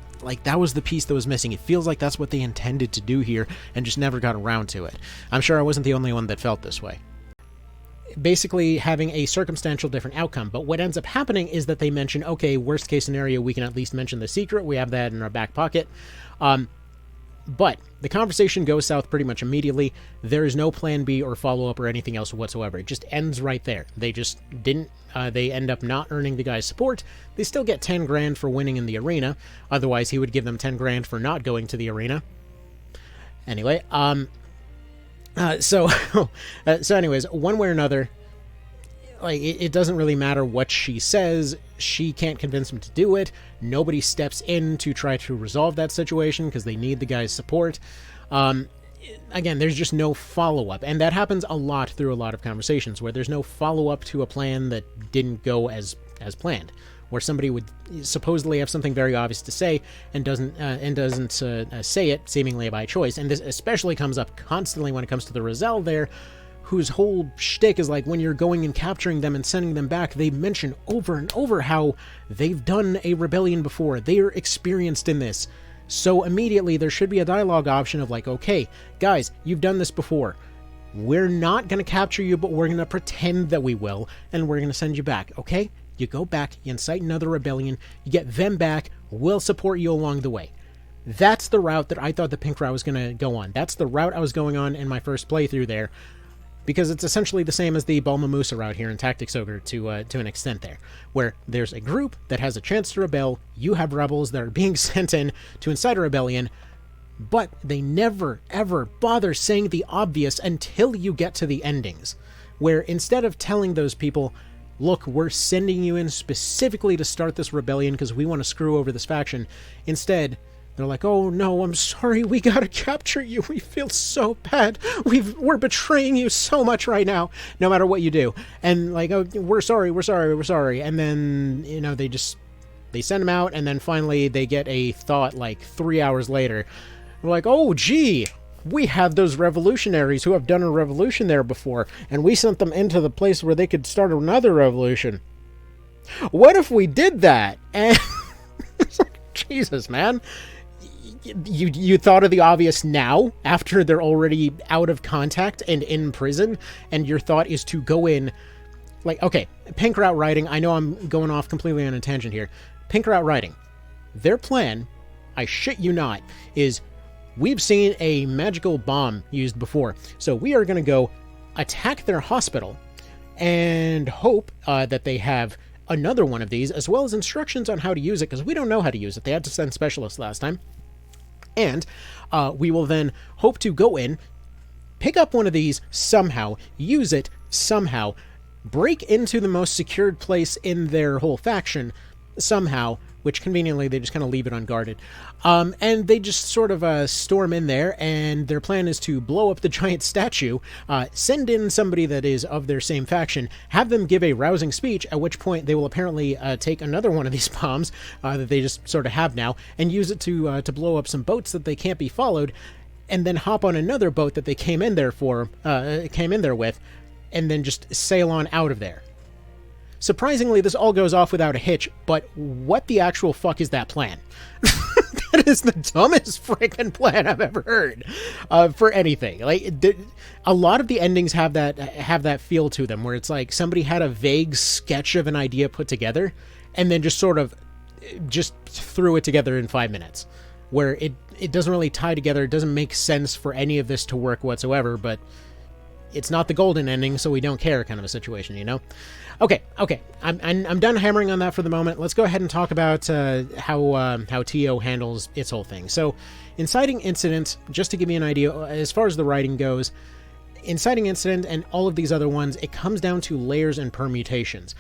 was the piece that was missing. It feels like that's what they intended to do here and just never got around to it. I'm sure I wasn't the only one that felt this way. Basically having a circumstantial different outcome, but what ends up happening is that they mention, okay, worst case scenario, we can at least mention the secret, we have that in our back pocket. But the conversation goes south pretty much immediately. There is no plan B or follow-up or anything else whatsoever. It just ends right there. They just didn't, they end up not earning the guy's support. They still get 10 grand for winning in the arena. Otherwise, he would give them 10 grand for not going to the arena. Anyway, so anyways, one way or another, like, it doesn't really matter what she says. She can't convince him to do it. Nobody steps in to try to resolve that situation because they need the guy's support. Again, there's just no follow-up. And that happens a lot through a lot of conversations where there's no follow-up to a plan that didn't go as planned. Where somebody would supposedly have something very obvious to say and doesn't say it, seemingly by choice. And this especially comes up constantly when it comes to the Roselle there, whose whole shtick is like when you're going and capturing them and sending them back, they mention over and over how they've done a rebellion before. They are experienced in this. So immediately there should be a dialogue option of like, okay, guys, you've done this before. We're not going to capture you, but we're going to pretend that we will, and we're going to send you back, okay? You go back, you incite another rebellion, you get them back, we'll support you along the way. That's the route that I thought the Pink Route was going to go on. That's the route I was going on in my first playthrough there. Because it's essentially the same as the Balma Musa route here in Tactics Ogre to an extent there, where there's a group that has a chance to rebel, you have rebels that are being sent in to incite a rebellion, but they never, ever bother saying the obvious until you get to the endings, where instead of telling those people, look, we're sending you in specifically to start this rebellion because we want to screw over this faction, instead they're like, oh no, I'm sorry, we gotta capture you, we feel so bad, we're betraying you so much right now, no matter what you do, and like, oh, we're sorry, and then, they send them out, and then finally they get a thought like 3 hours later, they're like, oh gee, we had those revolutionaries who have done a revolution there before, and we sent them into the place where they could start another revolution. What if we did that? And it's like, Jesus, man. You thought of the obvious now, after they're already out of contact and in prison, and your thought is to go in, like, okay, Pink Route Writing, I know I'm going off completely on a tangent here. Pink Route Writing, their plan, I shit you not, is we've seen a magical bomb used before, so we are going to go attack their hospital and hope that they have another one of these, as well as instructions on how to use it, because we don't know how to use it. They had to send specialists last time. And we will then hope to go in, pick up one of these somehow, use it somehow, break into the most secured place in their whole faction somehow, which conveniently they just kind of leave it unguarded. And they just sort of storm in there, and their plan is to blow up the giant statue, send in somebody that is of their same faction, have them give a rousing speech, at which point they will apparently take another one of these bombs that they just sort of have now, and use it to blow up some boats that they can't be followed, and then hop on another boat that they came in there with, and then just sail on out of there. Surprisingly, this all goes off without a hitch, but what the actual fuck is that plan? That is the dumbest freaking plan I've ever heard for anything. Like, a lot of the endings have that feel to them, where it's like somebody had a vague sketch of an idea put together, and then just sort of just threw it together in 5 minutes, where it doesn't really tie together. It doesn't make sense for any of this to work whatsoever, but it's not the golden ending, so we don't care kind of a situation, you know? Okay. I'm done hammering on that for the moment. Let's go ahead and talk about how TO handles its whole thing. So, Inciting Incident, just to give you an idea, as far as the writing goes, Inciting Incident and all of these other ones, it comes down to layers and permutations,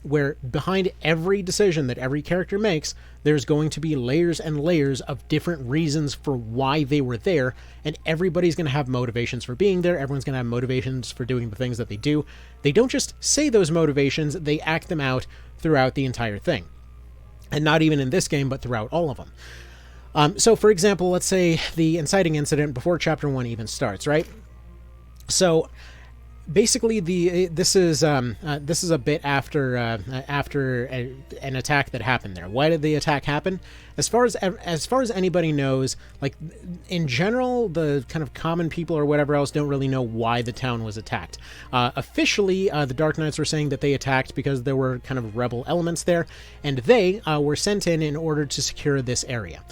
where behind every decision that every character makes, there's going to be layers and layers of different reasons for why they were there, and everybody's going to have motivations for being there. Everyone's going to have motivations for doing the things that they do. They don't just say those motivations, they act them out throughout the entire thing. And not even in this game, but throughout all of them. So, for example, let's say the Inciting Incident before Chapter 1 even starts, right? So, basically, this is a bit after an attack that happened there. Why did the attack happen? As far as anybody knows, like, in general, the kind of common people or whatever else don't really know why the town was attacked. Officially, the Dark Knights were saying that they attacked because there were kind of rebel elements there, and they were sent in order to secure this area.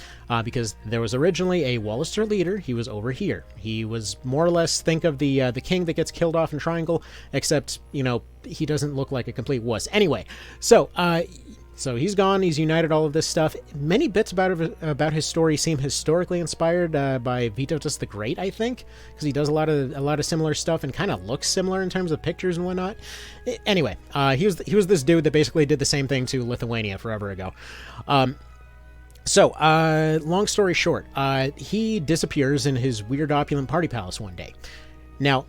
Because there was originally a Wallister leader. He was over here. He was more or less, think of the king that gets killed off in Triangle, except, you know, he doesn't look like a complete wuss. Anyway, so he's gone. He's united all of this stuff. Many bits about his story seem historically inspired by Vitotus the Great, I think, because he does a lot of similar stuff and kind of looks similar in terms of pictures and whatnot. Anyway, he was this dude that basically did the same thing to Lithuania forever ago. So, long story short, he disappears in his weird opulent party palace one day. Now,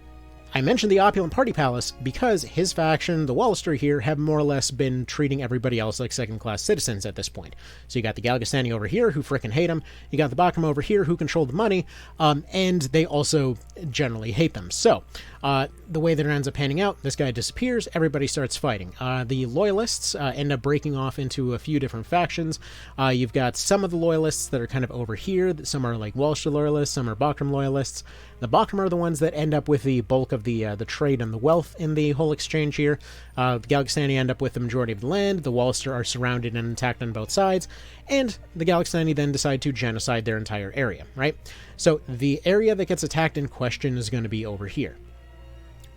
I mentioned the opulent party palace because his faction, the Wallister here, have more or less been treating everybody else like second-class citizens at this point. So you got the Galgastani over here who frickin' hate him, you got the Bakram over here who control the money, and they also generally hate them. So, the way that it ends up panning out, this guy disappears, everybody starts fighting. The Loyalists end up breaking off into a few different factions. You've got some of the Loyalists that are kind of over here, some are like Wallister Loyalists, some are Bakram Loyalists. The Bakram are the ones that end up with the bulk of the trade and the wealth in the whole exchange here. The Galgastani end up with the majority of the land, the Wallister are surrounded and attacked on both sides, and the Galgastani then decide to genocide their entire area, right? So the area that gets attacked in question is going to be over here.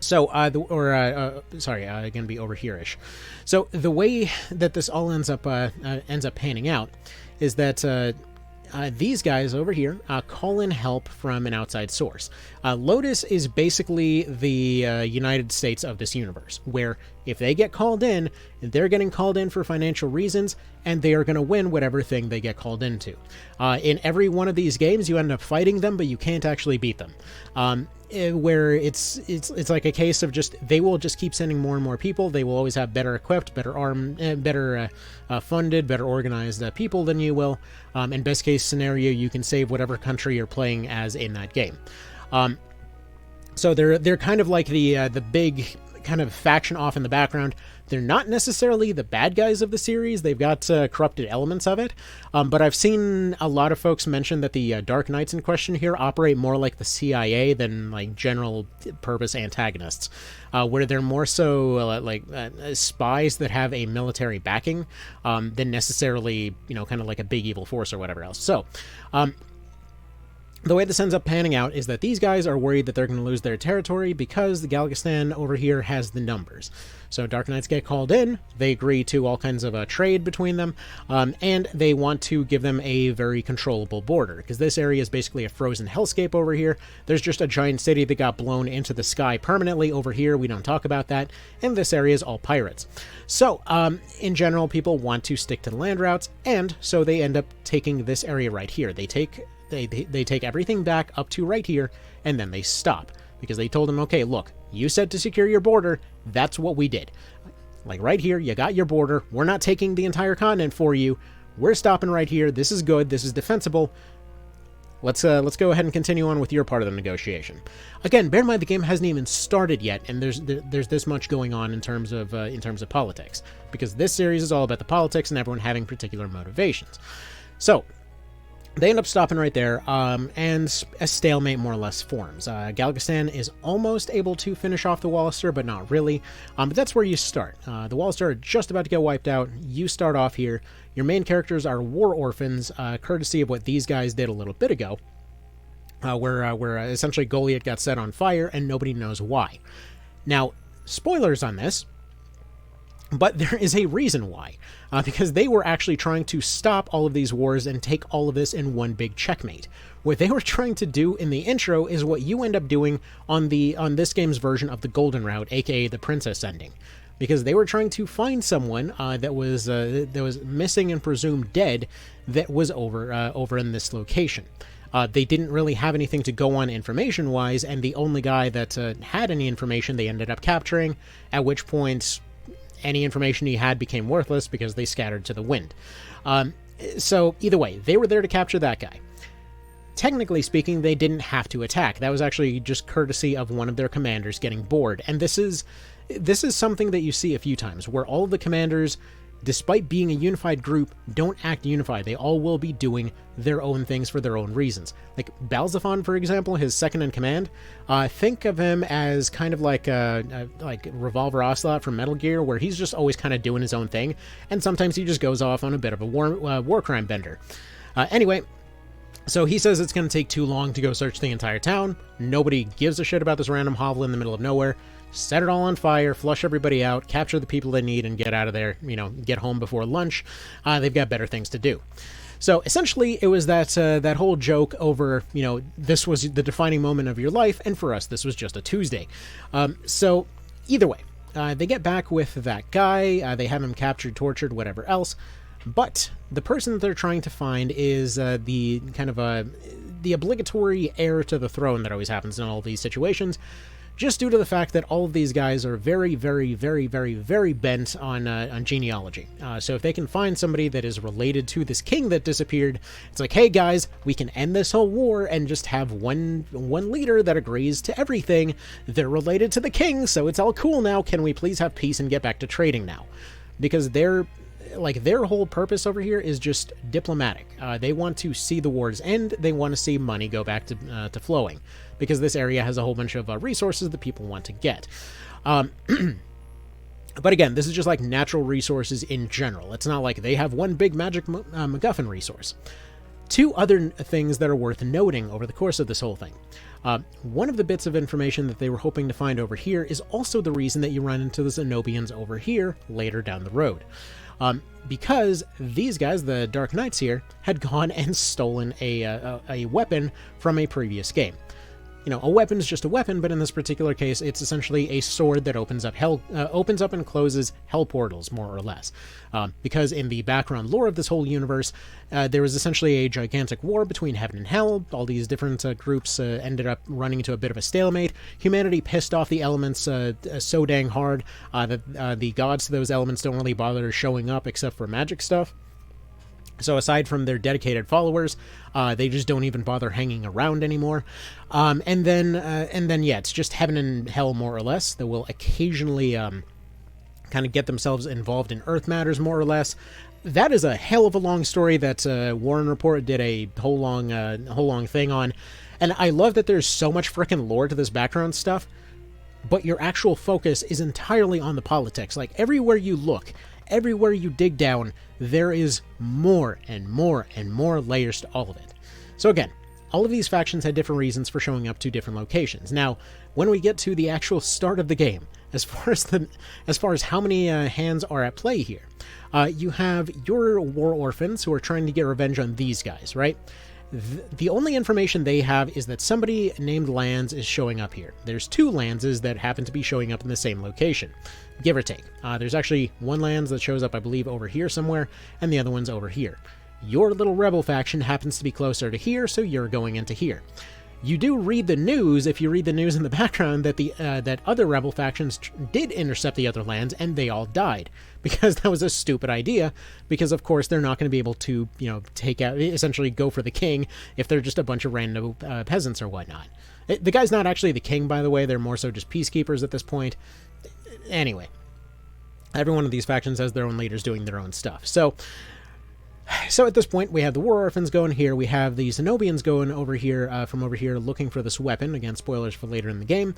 So, going to be over here-ish. So the way that this all ends up panning out is that these guys over here call in help from an outside source. Lotus is basically the United States of this universe, where if they get called in, they're getting called in for financial reasons, and they are going to win whatever thing they get called into. In every one of these games, you end up fighting them, but you can't actually beat them. where it's like a case of just they will just keep sending more and more people. They will always have better equipped, better armed, better funded, better organized people than you will. In best case scenario, you can save whatever country you're playing as in that game. So they're kind of like the big kind of faction off in the background. They're not necessarily the bad guys of the series. They've got corrupted elements of it. But I've seen a lot of folks mention that the Dark Knights in question here operate more like the CIA than like general purpose antagonists, where they're more so spies that have a military backing than necessarily, kind of like a big evil force or whatever else. So, the way this ends up panning out is that these guys are worried that they're going to lose their territory because the Galgistan over here has the numbers. So Dark Knights get called in, they agree to all kinds of trade between them, and they want to give them a very controllable border, because this area is basically a frozen hellscape over here. There's just a giant city that got blown into the sky permanently over here. We don't talk about that, and this area is all pirates. So, in general, people want to stick to the land routes, and so they end up taking this area right here. They take everything back up to right here, and then they stop. Because they told them, okay, look, you said to secure your border, that's what we did. Like right here, you got your border, we're not taking the entire continent for you, we're stopping right here, this is good, this is defensible, let's go ahead and continue on with your part of the negotiation. Again, bear in mind the game hasn't even started yet, and there's this much going on in terms of politics. Because this series is all about the politics and everyone having particular motivations. So, they end up stopping right there, and a stalemate more or less forms. Galgistan is almost able to finish off the Wallister, but not really. But that's where you start. The Wallister are just about to get wiped out. You start off here. Your main characters are war orphans, courtesy of what these guys did a little bit ago, where essentially Goliath got set on fire, and nobody knows why. Now, spoilers on this, but there is a reason why, because they were actually trying to stop all of these wars and take all of this in one big checkmate. What they were trying to do in the intro is what you end up doing on this game's version of the Golden Route, aka the Princess Ending, because they were trying to find someone that was missing and presumed dead that was over in this location. They didn't really have anything to go on information-wise, and the only guy that had any information they ended up capturing, at which point any information he had became worthless because they scattered to the wind. So either way, they were there to capture that guy. Technically speaking, they didn't have to attack. That was actually just courtesy of one of their commanders getting bored. And this is something that you see a few times, where all of the commanders, despite being a unified group, don't act unified. They all will be doing their own things for their own reasons. Like Balzaphon, for example, his second in command, think of him as kind of like Revolver Ocelot from Metal Gear, where he's just always kind of doing his own thing, and sometimes he just goes off on a bit of a war crime bender. Anyway, so he says it's going to take too long to go search the entire town. Nobody gives a shit about this random hovel in the middle of nowhere. Set it all on fire, flush everybody out, capture the people they need, and get out of there, get home before lunch. They've got better things to do. So essentially, it was that whole joke over, this was the defining moment of your life, and for us, this was just a Tuesday. So either way, they get back with that guy, they have him captured, tortured, whatever else, but the person that they're trying to find is the kind of the obligatory heir to the throne that always happens in all these situations, just due to the fact that all of these guys are very, very, very, very, very bent on genealogy. So if they can find somebody that is related to this king that disappeared, it's like, hey guys, we can end this whole war and just have one leader that agrees to everything. They're related to the king, so it's all cool now. Can we please have peace and get back to trading now? Because their whole purpose over here is just diplomatic. They want to see the wars end. They want to see money go back to flowing, because this area has a whole bunch of resources that people want to get. But again, this is just like natural resources in general. It's not like they have one big magic MacGuffin resource. Two other things that are worth noting over the course of this whole thing. One of the bits of information that they were hoping to find over here is also the reason that you run into the Zenobians over here later down the road. Because these guys, the Dark Knights here, had gone and stolen a weapon from a previous game. you know, a weapon's just a weapon, but in this particular case, it's essentially a sword that opens up and closes hell portals, more or less. Because in the background lore of this whole universe, there was essentially a gigantic war between heaven and hell. All these different groups ended up running into a bit of a stalemate. Humanity pissed off the elements so dang hard that the gods to those elements don't really bother showing up except for magic stuff. So aside from their dedicated followers, they just don't even bother hanging around anymore. And then, yeah, it's just heaven and hell, more or less, that will occasionally kind of get themselves involved in Earth matters, more or less. That is a hell of a long story that Warren Report did a whole long thing on. And I love that there's so much frickin' lore to this background stuff, but your actual focus is entirely on the politics. Like, everywhere you look, everywhere you dig down, there is more and more and more layers to all of it. So again, all of these factions had different reasons for showing up to different locations. Now, when we get to the actual start of the game, as far as how many hands are at play here, you have your war orphans who are trying to get revenge on these guys, right? The only information they have is that somebody named Lands is showing up here. There's two Landses that happen to be showing up in the same location, give or take. There's actually one Lands that shows up, I believe, over here somewhere, and the other one's over here. Your little rebel faction happens to be closer to here, so you're going into here. You do read the news, if you read the news in the background, that that other rebel factions did intercept the other lands, and they all died. Because that was a stupid idea, because of course they're not going to be able to, you know, take out, essentially go for the king, if they're just a bunch of random peasants or whatnot. The guy's not actually the king, by the way, they're more so just peacekeepers at this point. Anyway, every one of these factions has their own leaders doing their own stuff. So at this point, we have the War Orphans going here, we have the Zenobians going over here, from over here, looking for this weapon. Again, spoilers for later in the game,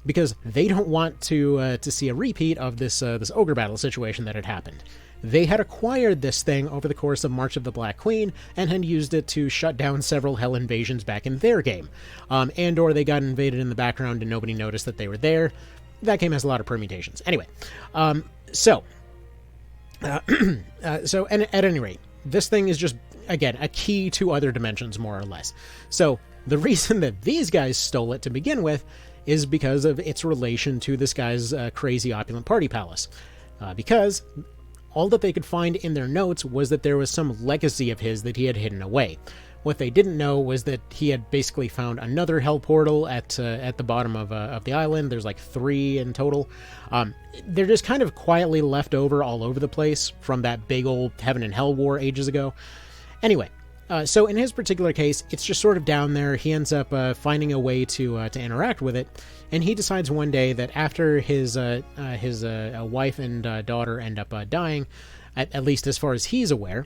because they don't want to see a repeat of this Ogre battle situation that had happened. They had acquired this thing over the course of March of the Black Queen, and had used it to shut down several hell invasions back in their game. And/or they got invaded in the background and nobody noticed that they were there. That game has a lot of permutations. Anyway, so at any rate, this thing is just, again, a key to other dimensions, more or less. So the reason that these guys stole it to begin with is because of its relation to this guy's crazy opulent party palace. Because all that they could find in their notes was that there was some legacy of his that he had hidden away. What they didn't know was that he had basically found another hell portal at the bottom of the island. There's like 3 in total. They're just kind of quietly left over all over the place from that big old heaven and hell war ages ago. Anyway, so in his particular case, it's just sort of down there. He ends up finding a way to interact with it, and he decides one day that after his wife and daughter end up dying, at least as far as he's aware.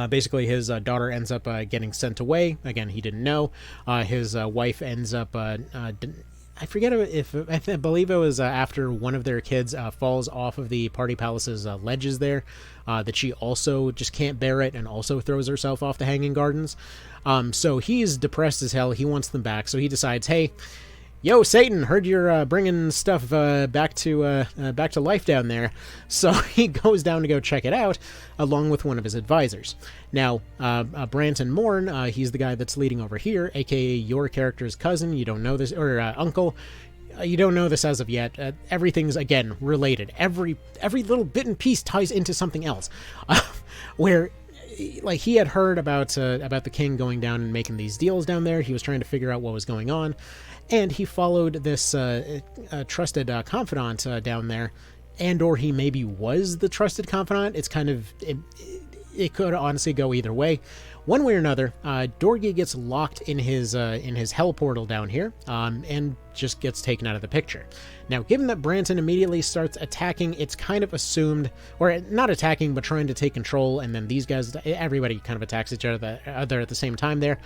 Basically, his daughter ends up getting sent away. Again, he didn't know. His wife ends up... I forget I believe it was after one of their kids falls off of the party palace's ledges there, that she also just can't bear it and also throws herself off the Hanging Gardens. So he's depressed as hell. He wants them back. So he decides, hey... Yo, Satan, heard you're bringing stuff back to life down there. So he goes down to go check it out, along with one of his advisors. Now, Branton Morn, he's the guy that's leading over here, aka your character's cousin. You don't know this, or uncle. You don't know this as of yet. Everything's, again, related. Every little bit and piece ties into something else. Where... like, he had heard about the king going down and making these deals down there. He was trying to figure out what was going on, and he followed this trusted confidant down there, and/or he maybe was the trusted confidant. It's kind of it could honestly go either way. One way or another, Dorgy gets locked in his hell portal down here, and just gets taken out of the picture. Now, given that Branton immediately starts attacking, it's kind of assumed, or not attacking, but trying to take control, and then these guys, everybody kind of attacks each other at the same time there.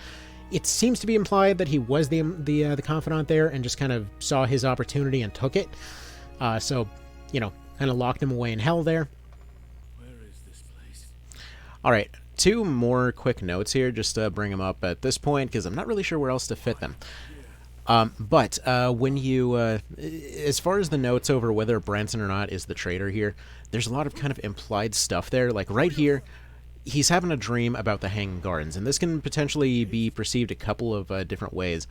It seems to be implied that he was the confidant there and just kind of saw his opportunity and took it. So, you know, kind of locked him away in hell there. Where is this place? All right. 2 more quick notes here, just to bring them up at this point, because I'm not really sure where else to fit them. But when you, as far as the notes over whether Branson or not is the traitor here, there's a lot of kind of implied stuff there. Like right here, he's having a dream about the Hanging Gardens, and this can potentially be perceived a couple of different ways.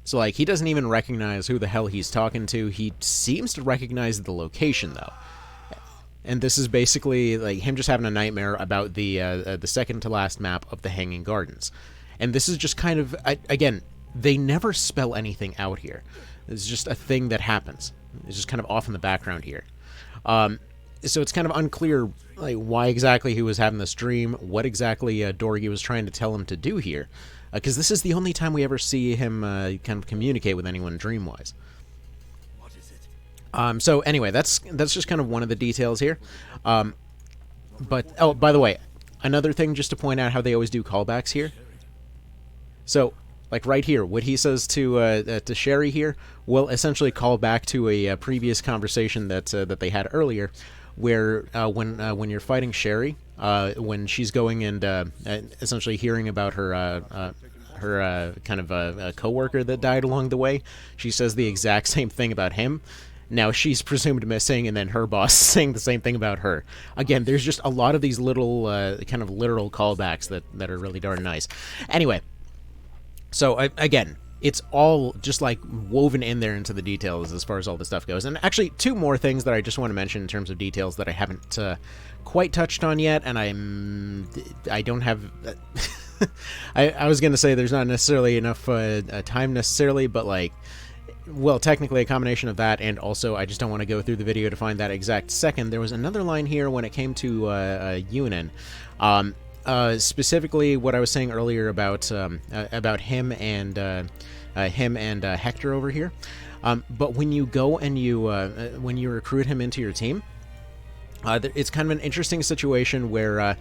So, like, he doesn't even recognize who the hell he's talking to. He seems to recognize the location, though. And this is basically, like, him just having a nightmare about the second-to-last map of the Hanging Gardens. And this is just kind of, again, they never spell anything out here. It's just a thing that happens. It's just kind of off in the background here. So it's kind of unclear, like, why exactly he was having this dream, what exactly Dorgy was trying to tell him to do here. Because this is the only time we ever see him kind of communicate with anyone dream-wise. What is it? So anyway, that's just kind of one of the details here. But, oh, by the way, another thing just to point out how they always do callbacks here. So, like right here, what he says to Sherry here will essentially call back to a previous conversation that they had earlier, where when you're fighting Sherry, when she's going and essentially hearing about her kind of a coworker that died along the way, she says the exact same thing about him. Now she's presumed missing, and then her boss saying the same thing about her. Again, there's just a lot of these little kind of literal callbacks that are really darn nice. Anyway, so again, it's all just like woven in there into the details as far as all this stuff goes. And actually, two more things that I just want to mention in terms of details that I haven't quite touched on yet, and I don't have. I was going to say there's not necessarily enough time necessarily, but like, well, technically a combination of that, and also I just don't want to go through the video to find that exact second. There was another line here when it came to Yunin. Specifically, what I was saying earlier about him and Hector over here. But when you go and when you recruit him into your team, it's kind of an interesting situation where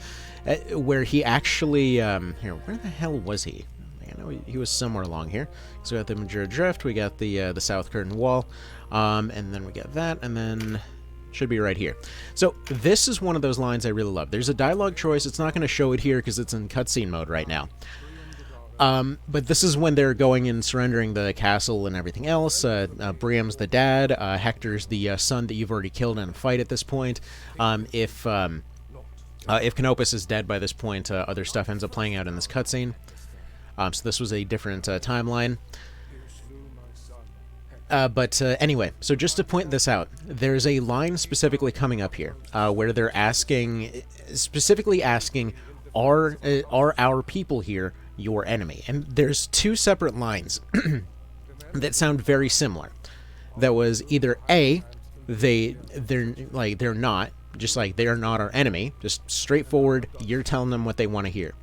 he actually here. Where the hell was he? I know he was somewhere along here. So we got the Majora Drift, we got the South Curtain Wall, and then we got that, and then. Should be right here. So this is one of those lines I really love. There's a dialogue choice. It's not going to show it here because it's in cutscene mode right now. But this is when they're going and surrendering the castle and everything else. Briam's the dad. Hector's the son that you've already killed in a fight at this point. If Canopus is dead by this point, other stuff ends up playing out in this cutscene. So this was a different timeline. But anyway, so just to point this out, there's a line specifically coming up here where they're specifically asking, are our people here your enemy? And there's two separate lines that sound very similar. That was either A, they're not, just like they are not our enemy, just straightforward, you're telling them what they want to hear.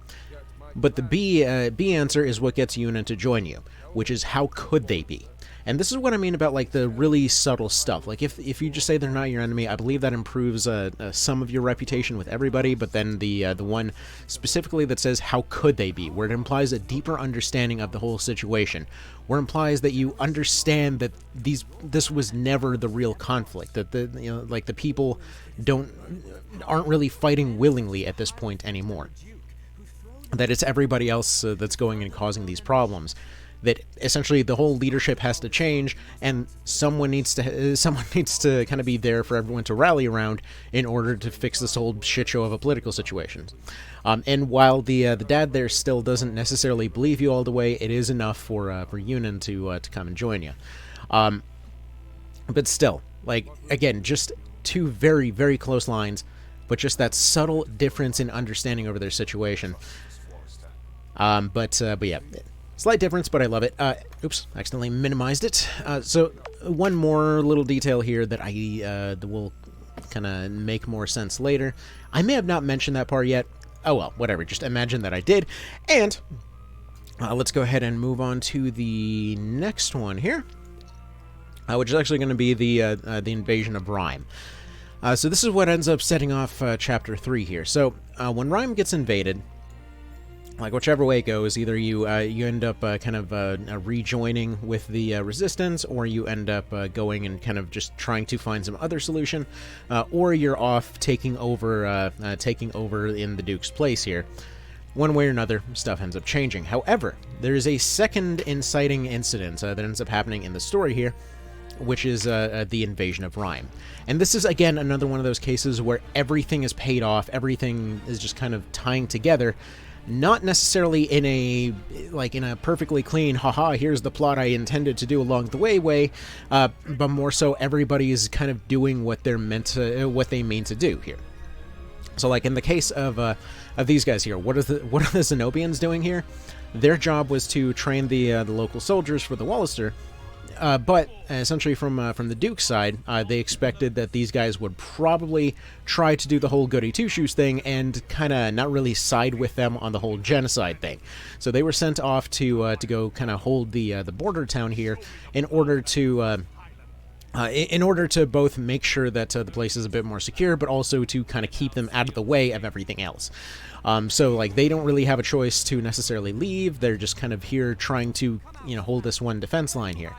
But the B answer is what gets Yunin to join you, which is how could they be? And this is what I mean about, like, the really subtle stuff. Like, if you just say they're not your enemy, I believe that improves some of your reputation with everybody, but then the one specifically that says, how could they be, where it implies a deeper understanding of the whole situation, where it implies that you understand that this was never the real conflict, that the people aren't really fighting willingly at this point anymore, that it's everybody else that's going and causing these problems. That essentially the whole leadership has to change, and someone needs to kind of be there for everyone to rally around in order to fix this whole shit show of a political situation. And while the dad there still doesn't necessarily believe you all the way, it is enough for Yunin to come and join you. But still, like, again, just two very, very close lines, but just that subtle difference in understanding over their situation. But yeah. Slight difference, but I love it. Oops, accidentally minimized it. So one more little detail here that that will kind of make more sense later. I may have not mentioned that part yet. Oh well, whatever. Just imagine that I did. And let's go ahead and move on to the next one here, which is actually going to be the invasion of Rhyme. So this is what ends up setting off Chapter 3 here. So when Rhyme gets invaded, like, whichever way it goes, either you end up kind of rejoining with the resistance, or you end up going and kind of just trying to find some other solution, or you're off taking over in the Duke's place here. One way or another, stuff ends up changing. However, there is a second inciting incident that ends up happening in the story here, which is the invasion of Rhyme. And this is, again, another one of those cases where everything is paid off, everything is just kind of tying together, not necessarily in a perfectly clean, haha, here's the plot I intended to do along the way, but more so everybody is kind of doing what they mean to do here. So, like, in the case of these guys here, what are the Zenobians doing here? Their job was to train the local soldiers for the Wallister, but essentially from the Duke's side, they expected that these guys would probably try to do the whole goody two-shoes thing and kind of not really side with them on the whole genocide thing. So they were sent off to go kind of hold the border town here in order to both make sure that the place is a bit more secure, but also to kind of keep them out of the way of everything else. So, like, they don't really have a choice to necessarily leave. They're just kind of here trying to, hold this one defense line here.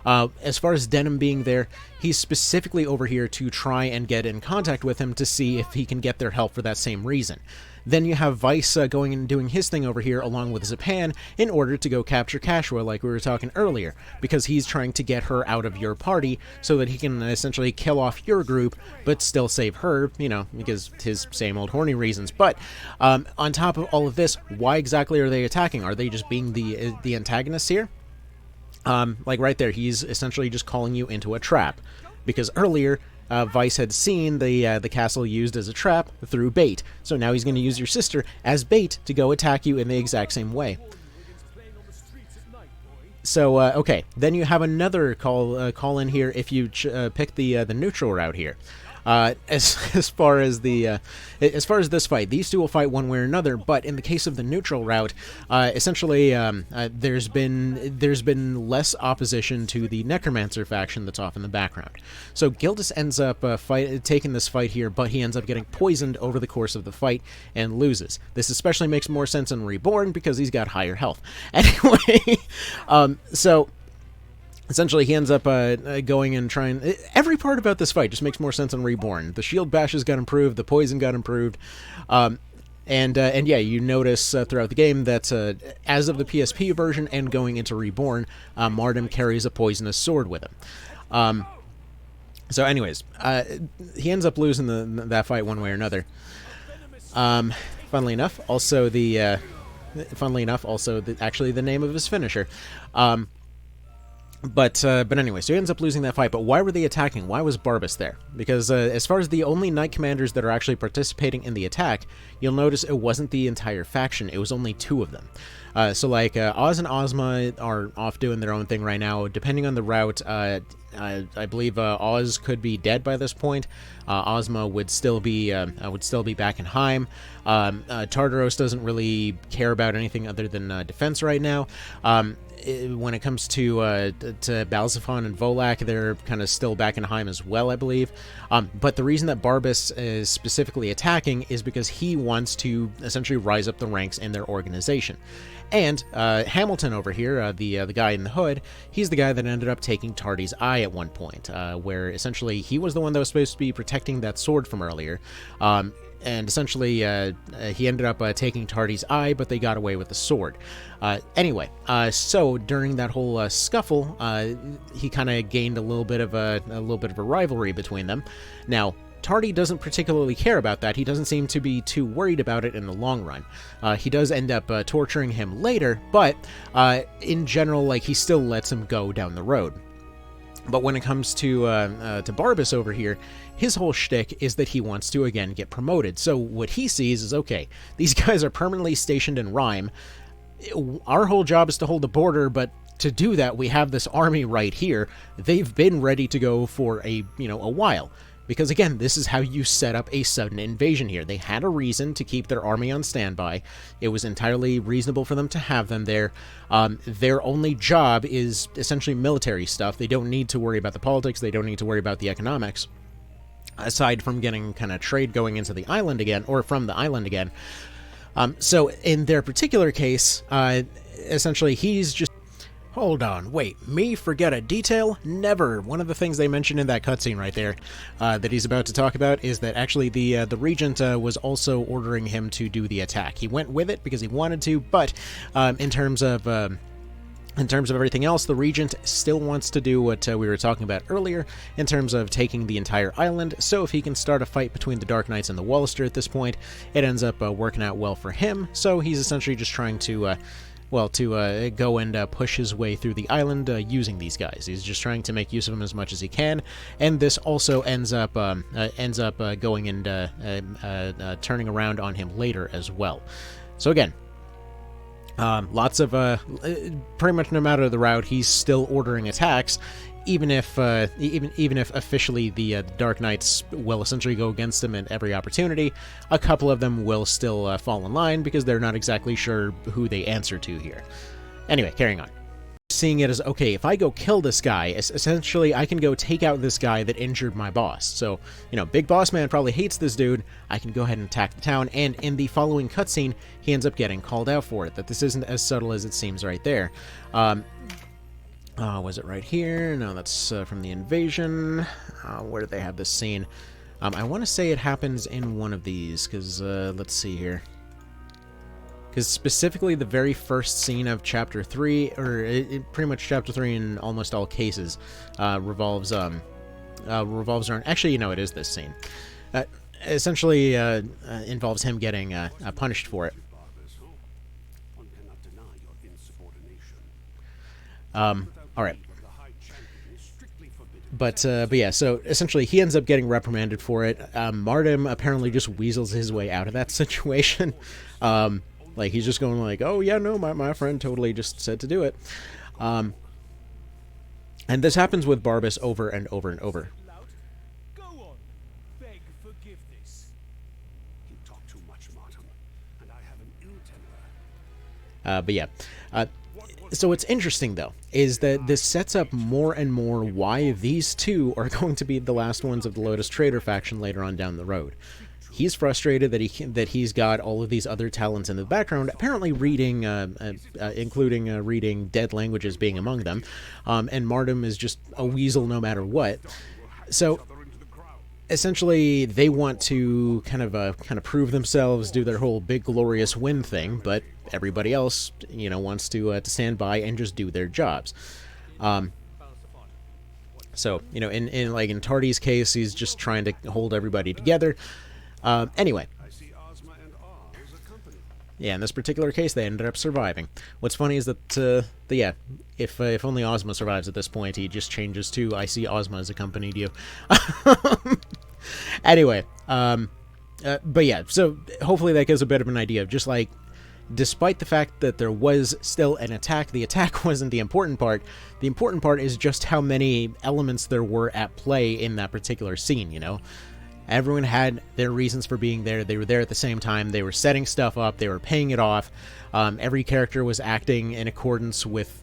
As far as Denham being there, he's specifically over here to try and get in contact with him to see if he can get their help for that same reason. Then you have Vice going and doing his thing over here along with Zapan in order to go capture Kashua, like we were talking earlier, because he's trying to get her out of your party so that he can essentially kill off your group, but still save her, because his same old horny reasons. But on top of all of this, why exactly are they attacking? Are they just being the antagonists here? Like right there, he's essentially just calling you into a trap, because earlier Vice had seen the castle used as a trap through bait, so now he's going to use your sister as bait to go attack you in the exact same way. So okay, then you have another call in here if you pick the neutral route here. As far as this fight, these two will fight one way or another. But in the case of the neutral route, essentially, there's been less opposition to the Necromancer faction that's off in the background. So Gildas ends up taking this fight here, but he ends up getting poisoned over the course of the fight and loses. This especially makes more sense in Reborn because he's got higher health. Anyway, so. Essentially, he ends up going and trying... Every part about this fight just makes more sense in Reborn. The shield bashes got improved, the poison got improved, and yeah, you notice throughout the game that as of the PSP version and going into Reborn, Mardum carries a poisonous sword with him. So anyways, he ends up losing that fight one way or another. Funnily enough, also actually the name of his finisher. But anyway, so he ends up losing that fight. But why were they attacking? Why was Barbas there? Because as far as the only knight commanders that are actually participating in the attack, you'll notice it wasn't the entire faction. It was only two of them. So like Oz and Ozma are off doing their own thing right now. Depending on the route, I believe Oz could be dead by this point. Ozma would still be back in Heim. Tartaros doesn't really care about anything other than defense right now. When it comes to Balzaphon and Volak, they're kind of still back in Heim as well, I believe. But the reason that Barbas is specifically attacking is because he wants to essentially rise up the ranks in their organization. And Hamilton over here, the guy in the hood, he's the guy that ended up taking Tardy's eye at one point, where essentially he was the one that was supposed to be protecting that sword from earlier. And essentially, he ended up taking Tardy's eye, but they got away with the sword. Anyway, so during that whole scuffle, he kind of gained a little bit of a rivalry between them. Now, Tardy doesn't particularly care about that. He doesn't seem to be too worried about it in the long run. He does end up torturing him later, but in general, like, he still lets him go down the road. But when it comes to Barbas over here, his whole shtick is that he wants to, again, get promoted. So what he sees is, okay, these guys are permanently stationed in Rhyme. Our whole job is to hold the border, but to do that, we have this army right here. They've been ready to go for a while. Because, again, this is how you set up a sudden invasion here. They had a reason to keep their army on standby. It was entirely reasonable for them to have them there. Their only job is essentially military stuff. They don't need to worry about the politics. They don't need to worry about the economics. Aside from getting kind of trade going into the island again, or from the island again. So, in their particular case, essentially, he's just... Hold on, wait, me forget a detail? Never! One of the things they mentioned in that cutscene right there that he's about to talk about is that actually the Regent was also ordering him to do the attack. He went with it because he wanted to, but in terms of In terms of everything else, the Regent still wants to do what we were talking about earlier in terms of taking the entire island, so if he can start a fight between the Dark Knights and the Wallister at this point, it ends up working out well for him, so he's essentially just trying to go and push his way through the island using these guys. He's just trying to make use of them as much as he can, and this also ends up going and turning around on him later as well. So again, lots of pretty much no matter the route, he's still ordering attacks, even if officially the Dark Knights will essentially go against him at every opportunity. A couple of them will still fall in line because they're not exactly sure who they answer to here. Anyway, carrying on. Seeing it as, okay, if I go kill this guy, essentially I can go take out this guy that injured my boss. So, Big Boss Man probably hates this dude. I can go ahead and attack the town, and in the following cutscene, he ends up getting called out for it, that this isn't as subtle as it seems right there. Was it right here? No, that's from the invasion. Where did they have this scene? I want to say it happens in one of these, because, let's see here. Because specifically the very first scene of Chapter 3, or pretty much Chapter 3 in almost all cases, revolves around... Actually, it is this scene. Essentially involves him getting punished for it. Alright. But yeah, so essentially he ends up getting reprimanded for it. Mardim apparently just weasels his way out of that situation. Like, he's just going like, oh, yeah, no, my friend totally just said to do it. And this happens with Barbas over and over and over. Go on, beg forgiveness. You talk too much, Martin, and I have an ill temper. But yeah. So what's interesting, though, is that this sets up more and more why these two are going to be the last ones of the Lotus Trader faction later on down the road. He's frustrated that he's got all of these other talents in the background, apparently reading, including reading dead languages being among them, and Mardim is just a weasel no matter what. So essentially, they want to kind of prove themselves, do their whole big glorious win thing, but everybody else, wants to stand by and just do their jobs. So in Tardy's case, he's just trying to hold everybody together. Anyway. Yeah, in this particular case, they ended up surviving. What's funny is that, yeah, if only Ozma survives at this point, he just changes to, I see Ozma has accompanied you. Anyway, but yeah, so hopefully that gives a bit of an idea of just like, despite the fact that there was still an attack, the attack wasn't the important part. The important part is just how many elements there were at play in that particular scene, Everyone had their reasons for being there. They were there at the same time. They were setting stuff up. They were paying it off. Every character was acting in accordance with,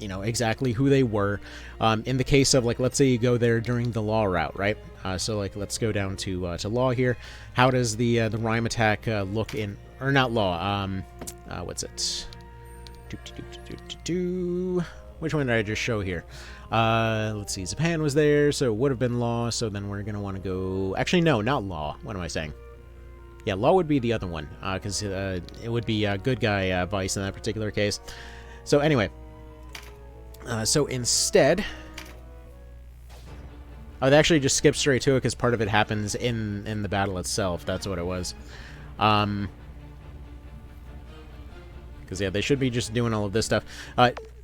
exactly who they were. In the case of, like, let's say you go there during the law route, right? So, like, let's go down to law here. How does the rhyme attack look in... Or not law. What's it? Which one did I just show here? Let's see, Zapan was there, so it would have been law, so then we're going to want to go... Actually, no, not law. What am I saying? Yeah, law would be the other one, because it would be good guy Vice in that particular case. So anyway, so instead... Oh, they actually just skipped straight to it, because part of it happens in the battle itself. That's what it was. Because, yeah, they should be just doing all of this stuff.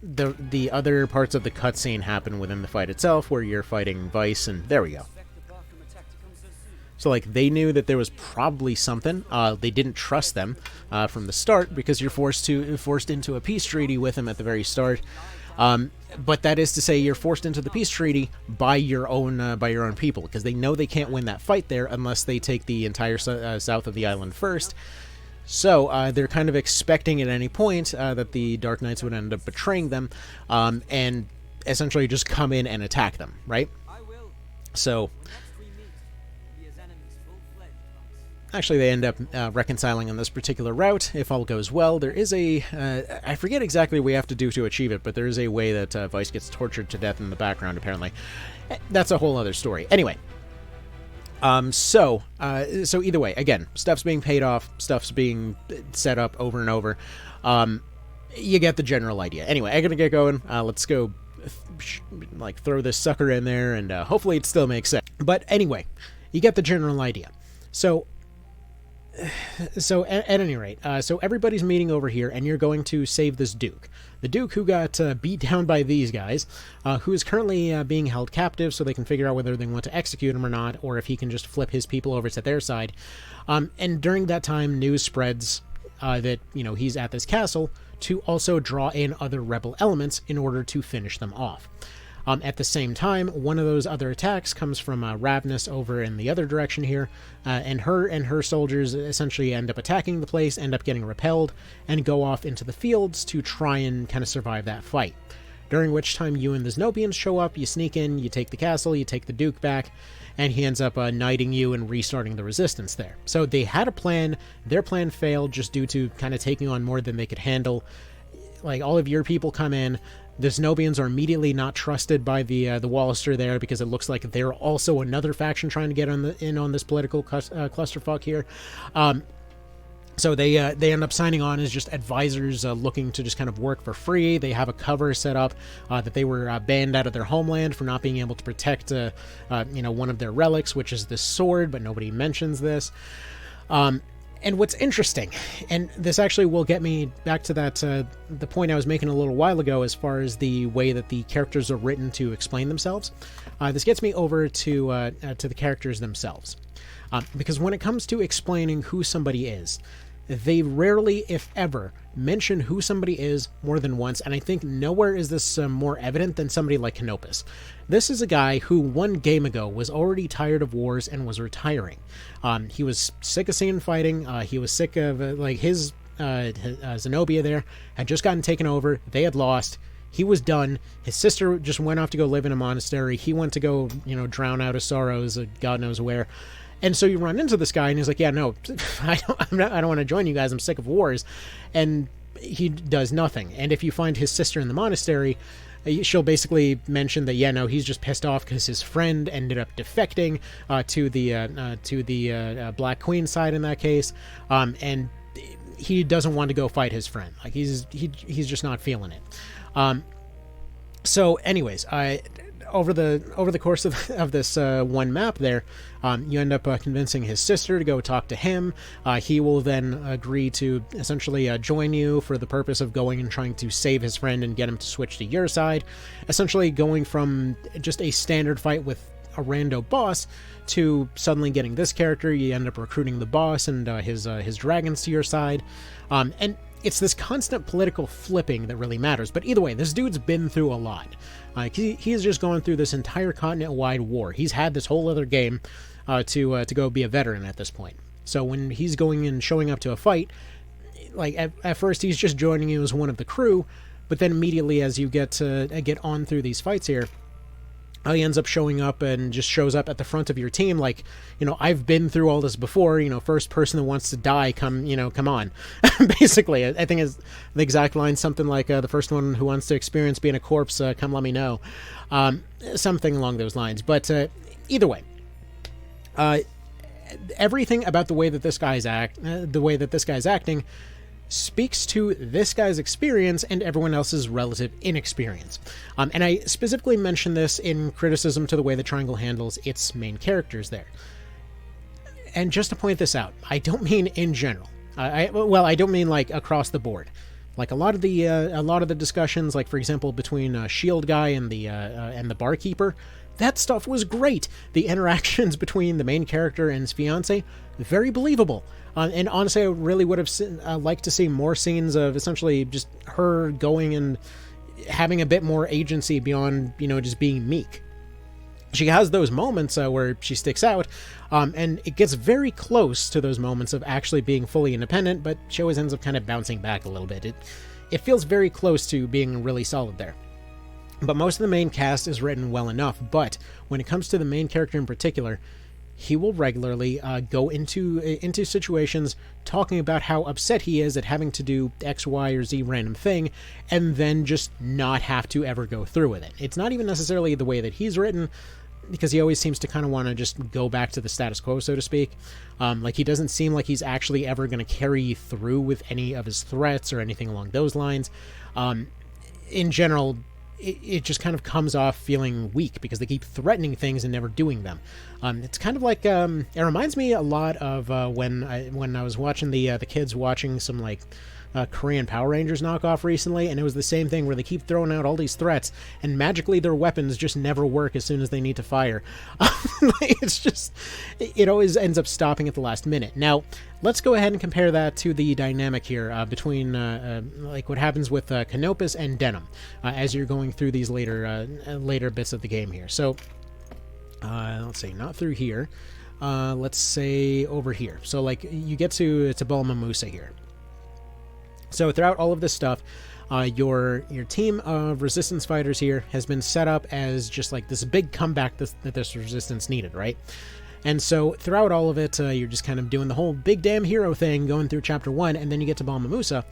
The other parts of the cutscene happen within the fight itself, where you're fighting Vice, and there we go. So, like, they knew that there was probably something. They didn't trust them from the start, because you're forced into a peace treaty with them at the very start. But that is to say, you're forced into the peace treaty by your own people, because they know they can't win that fight there unless they take the entire south of the island first. So they're kind of expecting at any point that the Dark Knights would end up betraying them and essentially just come in and attack them, right? So actually they end up reconciling on this particular route. If all goes well, there is a... I forget exactly what we have to do to achieve it, but there is a way that Vice gets tortured to death in the background, apparently. That's a whole other story. Anyway. So either way, again, stuff's being paid off, stuff's being set up over and over. you get the general idea. Anyway, I'm gonna get going. Let's go, like, throw this sucker in there, and hopefully it still makes sense. But anyway, you get the general idea. So at any rate, so everybody's meeting over here, and you're going to save this Duke. The Duke who got beat down by these guys, who is currently being held captive, so they can figure out whether they want to execute him or not, or if he can just flip his people over to their side. And during that time, news spreads that, he's at this castle to also draw in other rebel elements in order to finish them off. At the same time, one of those other attacks comes from Ravenous over in the other direction here, and her soldiers essentially end up attacking the place, end up getting repelled, and go off into the fields to try and kind of survive that fight. During which time you and the Zenobians show up, you sneak in, you take the castle, you take the Duke back, and he ends up knighting you and restarting the resistance there. So they had a plan, their plan failed just due to kind of taking on more than they could handle. Like, all of your people come in, the Zenobians are immediately not trusted by the Wallister there, because it looks like they're also another faction trying to get in on this political clusterfuck here. So they end up signing on as just advisors looking to just kind of work for free. They have a cover set up that they were banned out of their homeland for not being able to protect one of their relics, which is this sword, but nobody mentions this. And what's interesting, and this actually will get me back to that the point I was making a little while ago as far as the way that the characters are written to explain themselves. This gets me over to the characters themselves. Because when it comes to explaining who somebody is, they rarely, if ever, mention who somebody is more than once, and I think nowhere is this more evident than somebody like Canopus. This is a guy who 1 game ago was already tired of wars and was retiring. He was sick of seeing fighting. He was sick of his Zenobia there had just gotten taken over. They had lost. He was done. His sister just went off to go live in a monastery. He went to go, drown out his sorrows, God knows where. And so you run into this guy, and he's like, "Yeah, no, I don't want to join you guys. I'm sick of wars," and he does nothing. And if you find his sister in the monastery, she'll basically mention that, yeah, no, he's just pissed off because his friend ended up defecting to the Black Queen side in that case, and he doesn't want to go fight his friend. Like he's just not feeling it. So, anyways, over the course of this one map there, you end up convincing his sister to go talk to him. He will then agree to essentially join you for the purpose of going and trying to save his friend and get him to switch to your side. Essentially going from just a standard fight with a rando boss to suddenly getting this character. You end up recruiting the boss and his dragons to your side. And it's this constant political flipping that really matters. But either way, this dude's been through a lot. He has just gone through this entire continent-wide war. He's had this whole other game to go be a veteran at this point. So when he's going and showing up to a fight, like at first he's just joining you as one of the crew, but then immediately as you get on through these fights here, he ends up showing up and just shows up at the front of your team like, I've been through all this before, first person that wants to die, come on. Basically, I think is the exact line, something like, the first one who wants to experience being a corpse, come let me know. Something along those lines. But either way, everything about the way that this guy's acting speaks to this guy's experience and everyone else's relative inexperience. And I specifically mention this in criticism to the way the Triangle handles its main characters there. And just to point this out, I don't mean in general. I don't mean like across the board. Like a lot of the discussions, like for example between Shield Guy and the barkeeper, that stuff was great. The interactions between the main character and his fiance, very believable. And honestly, I really would have liked to see more scenes of essentially just her going and having a bit more agency beyond, just being meek. She has those moments where she sticks out, and it gets very close to those moments of actually being fully independent, but she always ends up kind of bouncing back a little bit. It feels very close to being really solid there. But most of the main cast is written well enough, but when it comes to the main character in particular, he will regularly go into situations talking about how upset he is at having to do X, Y, or Z random thing, and then just not have to ever go through with it. It's not even necessarily the way that he's written. because he always seems to kind of want to just go back to the status quo, so to speak. Like, he doesn't seem like he's actually ever going to carry through with any of his threats or anything along those lines. In general, it just kind of comes off feeling weak because they keep threatening things and never doing them. It's kind of like, it reminds me a lot of when I was watching the kids watching some, like, Korean Power Rangers knockoff recently, and it was the same thing where they keep throwing out all these threats, and magically their weapons just never work as soon as they need to fire. It's just, it always ends up stopping at the last minute. Now, let's go ahead and compare that to the dynamic here between, like, what happens with Canopus and Denim as you're going through these later bits of the game here. So, let's say, not through here. Let's say over here. So, like, you get to Balma Musa here. So throughout all of this stuff, your team of resistance fighters here has been set up as just like this big comeback that this resistance needed, right? And so throughout all of it, you're just kind of doing the whole big damn hero thing going through Chapter 1, and then you get to Balma Musa,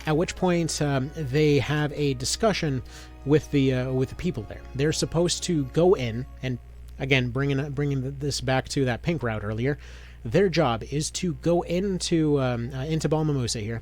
at which point they have a discussion with the people there. They're supposed to go in, and again, bringing this back to that pink route earlier, their job is to go into Balma Musa here,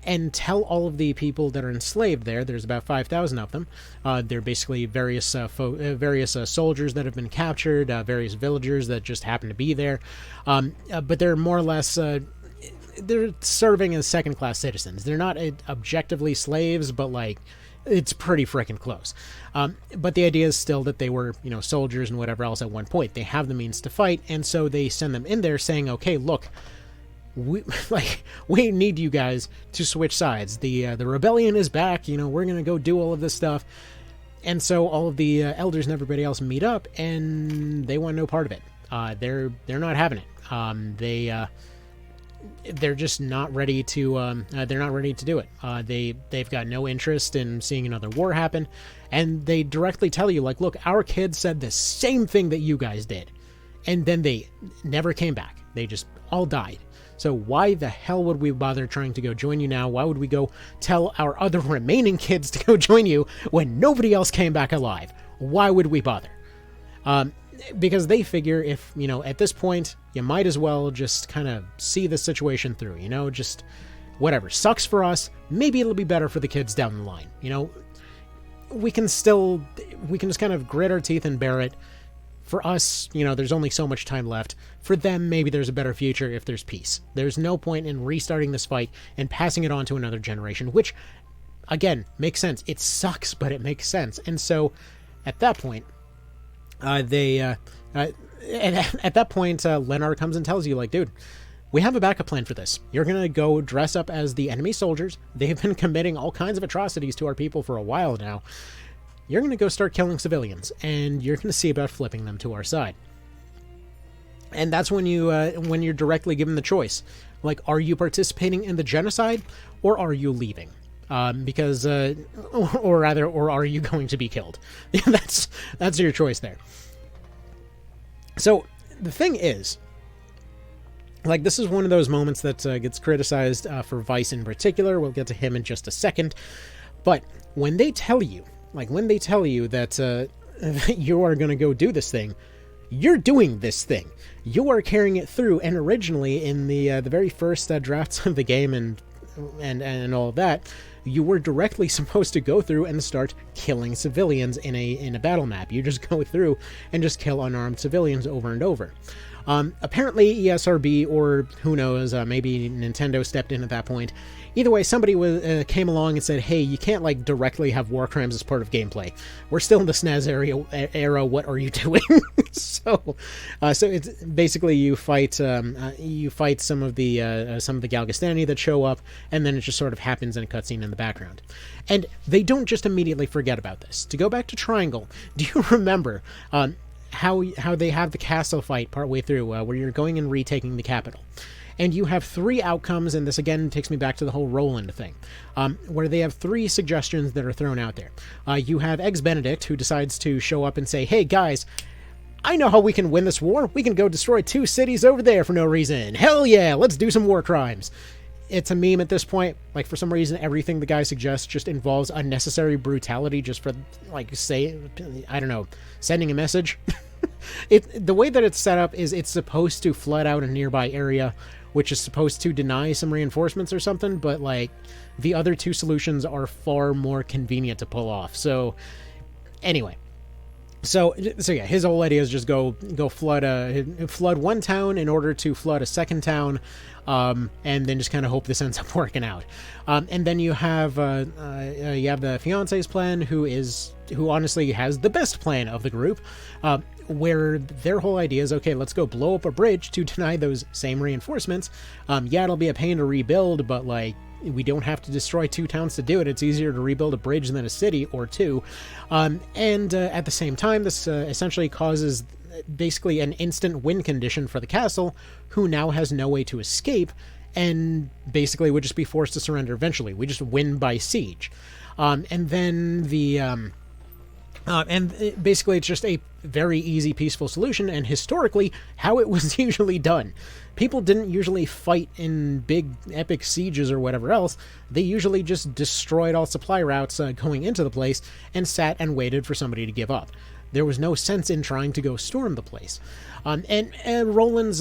and tell all of the people that are enslaved there. There's about 5,000 of them. They're basically various soldiers that have been captured, various villagers that just happen to be there. But they're more or less they're serving as second-class citizens. They're not objectively slaves, but like it's pretty freaking close. But the idea is still that they were, soldiers and whatever else at one point. They have the means to fight, and so they send them in there saying, "Okay, look. We need you guys to switch sides. The rebellion is back. We're gonna go do all of this stuff." And so all of the elders and everybody else meet up, and they want no part of it. They're not having it. They're just not ready to. They're not ready to do it. They've got no interest in seeing another war happen, and they directly tell you, like, look, our kids said the same thing that you guys did, and then they never came back. They just all died. So why the hell would we bother trying to go join you now? Why would we go tell our other remaining kids to go join you when nobody else came back alive? Why would we bother? Because they figure if, at this point, you might as well just kind of see the situation through, just whatever. Sucks for us. Maybe it'll be better for the kids down the line. We can just kind of grit our teeth and bear it. For us, there's only so much time left. For them, maybe there's a better future if there's peace. There's no point in restarting this fight and passing it on to another generation, which, again, makes sense. It sucks, but it makes sense. And so, at that point, Leonard comes and tells you, like, dude, we have a backup plan for this. You're going to go dress up as the enemy soldiers. They've been committing all kinds of atrocities to our people for a while now. You're going to go start killing civilians, and you're going to see about flipping them to our side. And that's when you're directly given the choice. Like, are you participating in the genocide, or are you leaving? Or are you going to be killed? That's your choice there. So, the thing is, like, this is one of those moments that gets criticized for Vice in particular. We'll get to him in just a second. But when they tell you that you are going to go do this thing, you're doing this thing. You are carrying it through. And originally, in the very first drafts of the game and all of that, you were directly supposed to go through and start killing civilians in a battle map. You just go through and just kill unarmed civilians over and over. Apparently ESRB, or who knows, maybe Nintendo stepped in at that point. Either way, somebody came along and said, hey, you can't like directly have war crimes as part of gameplay. We're still in the SNES era. What are you doing? So it's basically you fight some of the Galgastani that show up, and then it just sort of happens in a cutscene in the background. And they don't just immediately forget about this. To go back to Triangle, do you remember how they have the castle fight partway through, where you're going and retaking the capital? And you have three outcomes, and this again takes me back to the whole Roland thing, where they have three suggestions that are thrown out there. You have Eggs Benedict, who decides to show up and say, hey guys, I know how we can win this war. We can go destroy 2 cities over there for no reason. Hell yeah, let's do some war crimes. It's a meme at this point. Like, for some reason, everything the guy suggests just involves unnecessary brutality just for, like, say, I don't know, sending a message. the way that it's set up is it's supposed to flood out a nearby area, which is supposed to deny some reinforcements or something, but like the other two solutions are far more convenient to pull off. So anyway, so yeah, his whole idea is just go flood one town in order to flood a second town, and then just kind of hope this ends up working out. And then you have the fiance's plan, who honestly has the best plan of the group, where their whole idea is, okay, let's go blow up a bridge to deny those same reinforcements. Yeah, it'll be a pain to rebuild, but like, we don't have to destroy two towns to do it. It's easier to rebuild a bridge than a city or two. And at the same time, this essentially causes basically an instant win condition for the castle, who now has no way to escape and basically would just be forced to surrender eventually. We just win by siege. And then basically it's just a very easy, peaceful solution, and historically, how it was usually done. People didn't usually fight in big, epic sieges or whatever else. They usually just destroyed all supply routes going into the place and sat and waited for somebody to give up. There was no sense in trying to go storm the place. And Roland's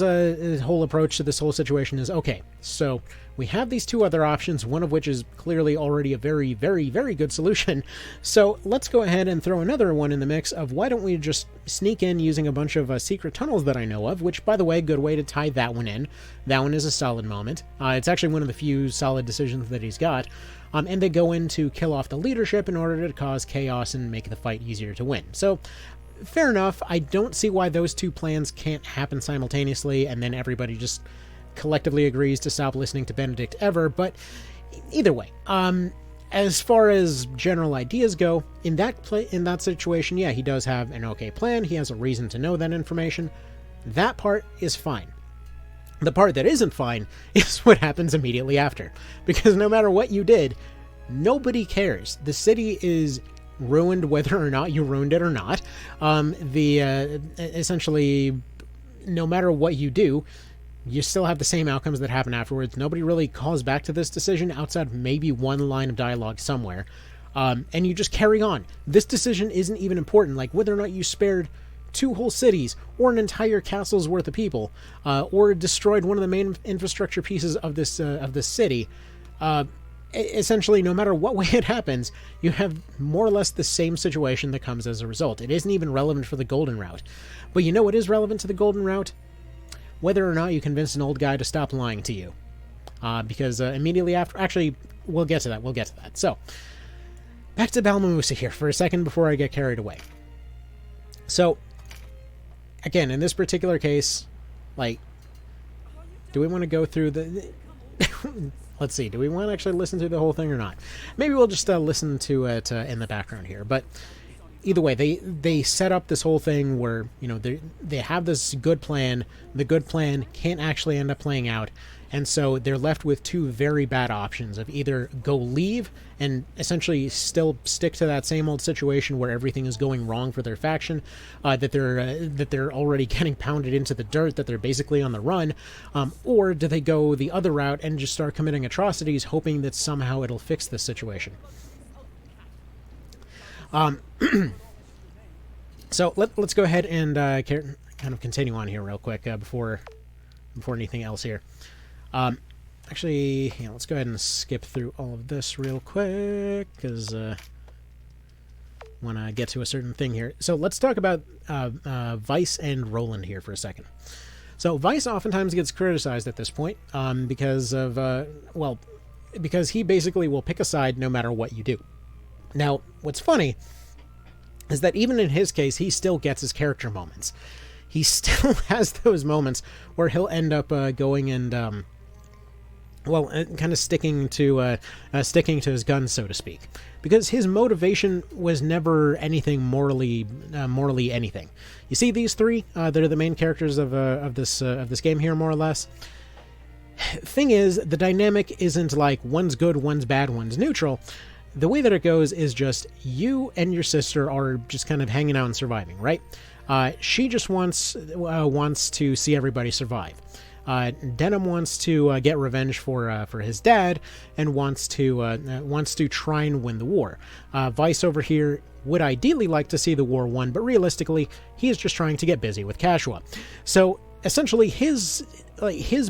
whole approach to this whole situation is, okay, so we have these two other options, one of which is clearly already a very, very, very good solution. So let's go ahead and throw another one in the mix of why don't we just sneak in using a bunch of secret tunnels that I know of, which, by the way, good way to tie that one in. That one is a solid moment. It's actually one of the few solid decisions that he's got. And they go in to kill off the leadership in order to cause chaos and make the fight easier to win. So, fair enough. I don't see why those two plans can't happen simultaneously, and then everybody just collectively agrees to stop listening to Benedict ever, but either way, as far as general ideas go, in that situation, yeah, he does have an okay plan. He has a reason to know that information. That part is fine. The part that isn't fine is what happens immediately after, because no matter what you did, nobody cares. The city is ruined whether or not you ruined it or not. Essentially, no matter what you do, you still have the same outcomes that happen afterwards. Nobody really calls back to this decision outside of maybe one line of dialogue somewhere. And you just carry on. This decision isn't even important, like whether or not you spared two whole cities or an entire castle's worth of people, or destroyed one of the main infrastructure pieces of this city. Essentially, no matter what way it happens, you have more or less the same situation that comes as a result. It isn't even relevant for the golden route. But you know what is relevant to the golden route? Whether or not you convince an old guy to stop lying to you. Because immediately after... Actually, we'll get to that. So, back to Balmamusa here for a second before I get carried away. So, again, in this particular case, like, do we want to go through the... Let's see, do we want to actually listen to the whole thing or not? Maybe we'll just listen to it in the background here. But either way, they set up this whole thing where, you know, they have this good plan. The good plan can't actually end up playing out. And so they're left with two very bad options of either go leave and essentially still stick to that same old situation where everything is going wrong for their faction, that they're already getting pounded into the dirt, that they're basically on the run, or do they go the other route and just start committing atrocities, hoping that somehow it'll fix this situation? So let's go ahead and kind of continue on here real quick before anything else here. Actually, yeah, let's go ahead and skip through all of this real quick, because I want to get to a certain thing here. So let's talk about Weiss and Roland here for a second. So Weiss oftentimes gets criticized at this point because he basically will pick a side no matter what you do. Now, what's funny is that even in his case, he still gets his character moments. He still has those moments where he'll end up going and... kind of sticking to his guns, so to speak, because his motivation was never anything morally anything. You see these three that are the main characters of this game here, more or less. Thing is, the dynamic isn't like one's good, one's bad, one's neutral. The way that it goes is just you and your sister are just kind of hanging out and surviving, right? She just wants to see everybody survive. Denim wants to get revenge for his dad and wants to try and win the war. Vice over here would ideally like to see the war won, but realistically, he is just trying to get busy with Kashua. So essentially, his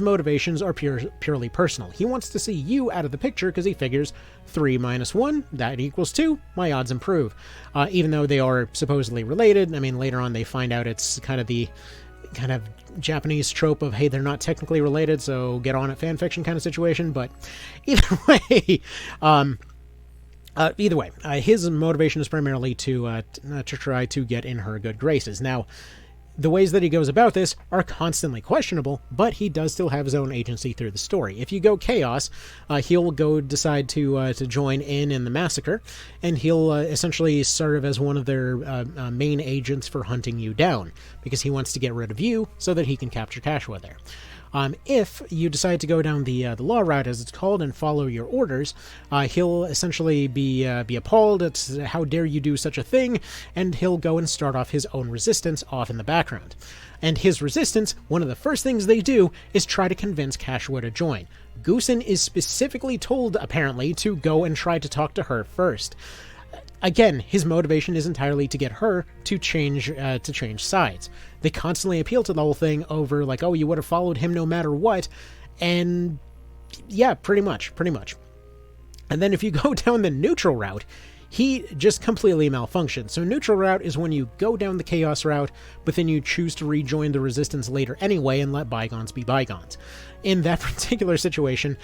motivations are purely personal. He wants to see you out of the picture because he figures 3 minus 1, that equals 2, my odds improve. Even though they are supposedly related, I mean, later on they find out it's kind of the Japanese trope of, hey, they're not technically related, so get on it fanfiction kind of situation, but either way, his motivation is primarily to try to get in her good graces. Now, the ways that he goes about this are constantly questionable, but he does still have his own agency through the story. If you go Chaos, he'll go decide to join in the massacre, and he'll essentially serve as one of their main agents for hunting you down, because he wants to get rid of you so that he can capture Kashua there. If you decide to go down the law route, as it's called, and follow your orders, he'll essentially be appalled at how dare you do such a thing, and he'll go and start off his own resistance off in the background. And his resistance, one of the first things they do is try to convince Kashua to join. Goosen is specifically told, apparently, to go and try to talk to her first. Again, his motivation is entirely to get her to change sides. They constantly appeal to the whole thing over, like, oh, you would have followed him no matter what, and yeah, pretty much. And then if you go down the neutral route, he just completely malfunctions. So neutral route is when you go down the chaos route, but then you choose to rejoin the resistance later anyway and let bygones be bygones. In that particular situation,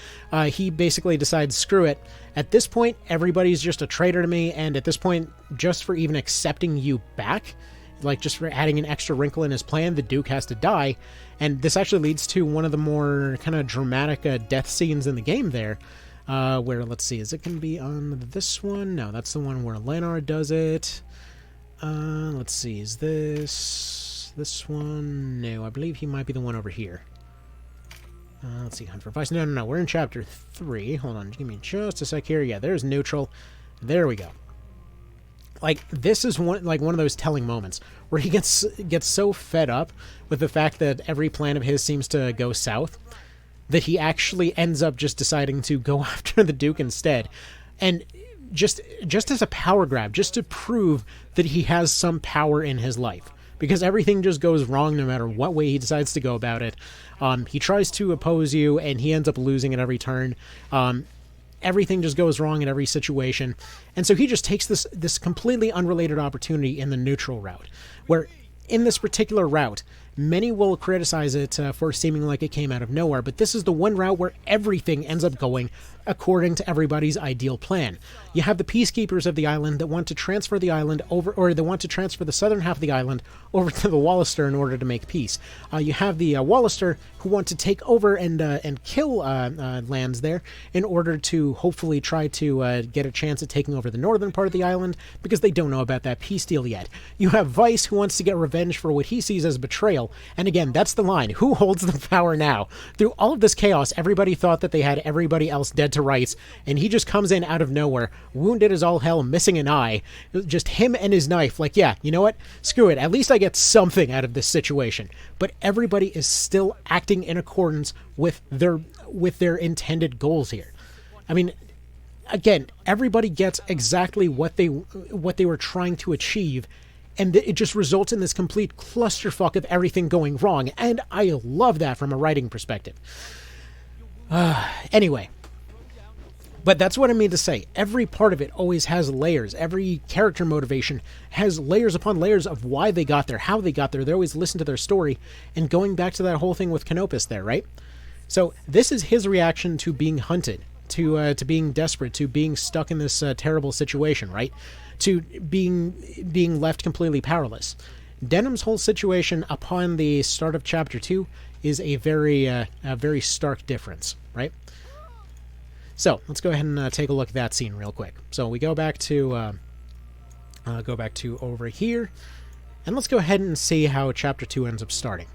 he basically decides, screw it. At this point, everybody's just a traitor to me, and at this point, just for even accepting you back, like just for adding an extra wrinkle in his plan, the Duke has to die. And this actually leads to one of the more kind of dramatic death scenes in the game there, where, let's see, is it going to be on this one? No, that's the one where Leonard does it. Let's see, is this one? No, I believe he might be the one over here. Let's see, Hunt for Vice. No, we're in chapter 3. Hold on, give me just a sec here. Yeah, there's neutral. There we go. Like, this is one of those telling moments where he gets so fed up with the fact that every plan of his seems to go south that he actually ends up just deciding to go after the Duke instead. And just as a power grab, just to prove that he has some power in his life. Because everything just goes wrong no matter what way he decides to go about it. He tries to oppose you, and he ends up losing at every turn. Everything just goes wrong in every situation. And so he just takes this completely unrelated opportunity in the neutral route, where in this particular route, many will criticize it for seeming like it came out of nowhere, but this is the one route where everything ends up going according to everybody's ideal plan. You have the peacekeepers of the island that want to transfer the island over, or they want to transfer the southern half of the island over to the Wallister in order to make peace. You have the Wallister who want to take over and kill lands there in order to hopefully try to get a chance at taking over the northern part of the island, because they don't know about that peace deal yet. You have Vice who wants to get revenge for what he sees as betrayal, and again, that's the line. Who holds the power now? Through all of this chaos, everybody thought that they had everybody else dead to rights, and he just comes in out of nowhere, wounded as all hell, missing an eye, just him and his knife, like, yeah, you know what? Screw it. At least I get something out of this situation. But everybody is still acting in accordance with their intended goals here. I mean, again, everybody gets exactly what they were trying to achieve, and it just results in this complete clusterfuck of everything going wrong, and I love that from a writing perspective. Anyway, but that's what I mean to say. Every part of it always has layers. Every character motivation has layers upon layers of why they got there, how they got there. They always listen to their story, and going back to that whole thing with Canopus there, right? So this is his reaction to being hunted, to being desperate, to being stuck in this terrible situation, right? To being left completely powerless. Denham's whole situation upon the start of chapter 2 is a very stark difference, right? So let's go ahead and take a look at that scene real quick. So we go back to over here, and let's go ahead and see how chapter 2 ends up starting.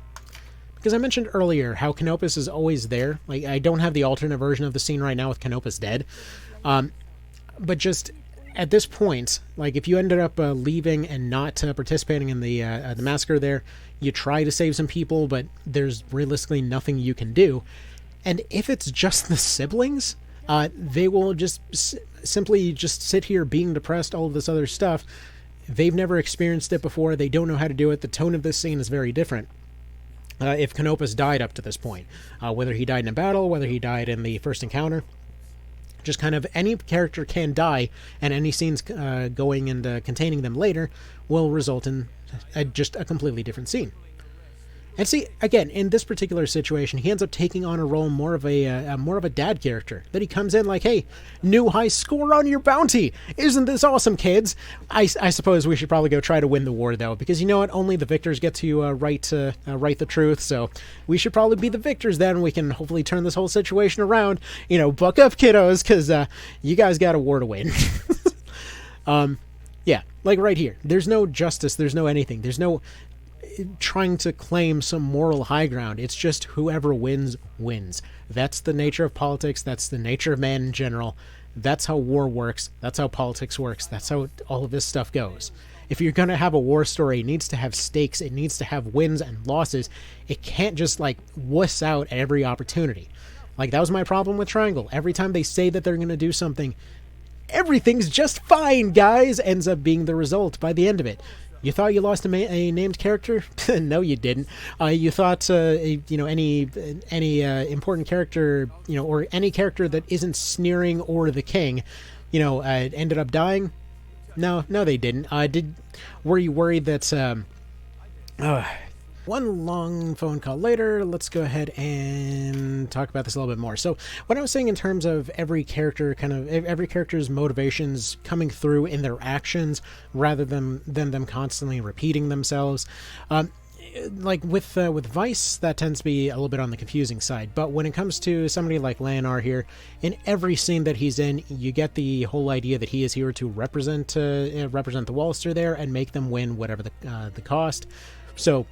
Because I mentioned earlier how Canopus is always there. Like, I don't have the alternate version of the scene right now with Canopus dead, but just at this point, like, if you ended up leaving and not participating in the massacre there, you try to save some people, but there's realistically nothing you can do. And if it's just the siblings, they will just simply just sit here being depressed, all of this other stuff. They've never experienced it before. They don't know how to do it. The tone of this scene is very different. If Canopus died up to this point, whether he died in a battle, whether he died in the first encounter, just kind of any character can die, and any scenes going and containing them later will result in just a completely different scene. And see, again, in this particular situation, he ends up taking on a role more of a dad character. That he comes in like, hey, new high score on your bounty! Isn't this awesome, kids? I suppose we should probably go try to win the war, though, because you know what? Only the victors get to write the truth, so we should probably be the victors then. We can hopefully turn this whole situation around. You know, buck up, kiddos, because you guys got a war to win. Yeah, like right here. There's no justice, there's no anything, there's no trying to claim some moral high ground. It's just whoever wins, wins. That's the nature of politics. That's the nature of man in general. That's how war works. That's how politics works. That's how all of this stuff goes. If you're going to have a war story, it needs to have stakes. It needs to have wins and losses. It can't just, like, wuss out at every opportunity. Like, that was my problem with Triangle. Every time they say that they're going to do something, everything's just fine, guys, ends up being the result by the end of it. You thought you lost a named character? No, you didn't. You thought, any important character, or any character that isn't Sneering or the King, ended up dying? No, they didn't. Were you worried that? One long phone call later, let's go ahead and talk about this a little bit more. So what I was saying in terms of every character's motivations coming through in their actions rather than them constantly repeating themselves. Like with Vice, that tends to be a little bit on the confusing side. But when it comes to somebody like Leonard here, in every scene that he's in, you get the whole idea that he is here to represent the Wallster there and make them win whatever the cost. So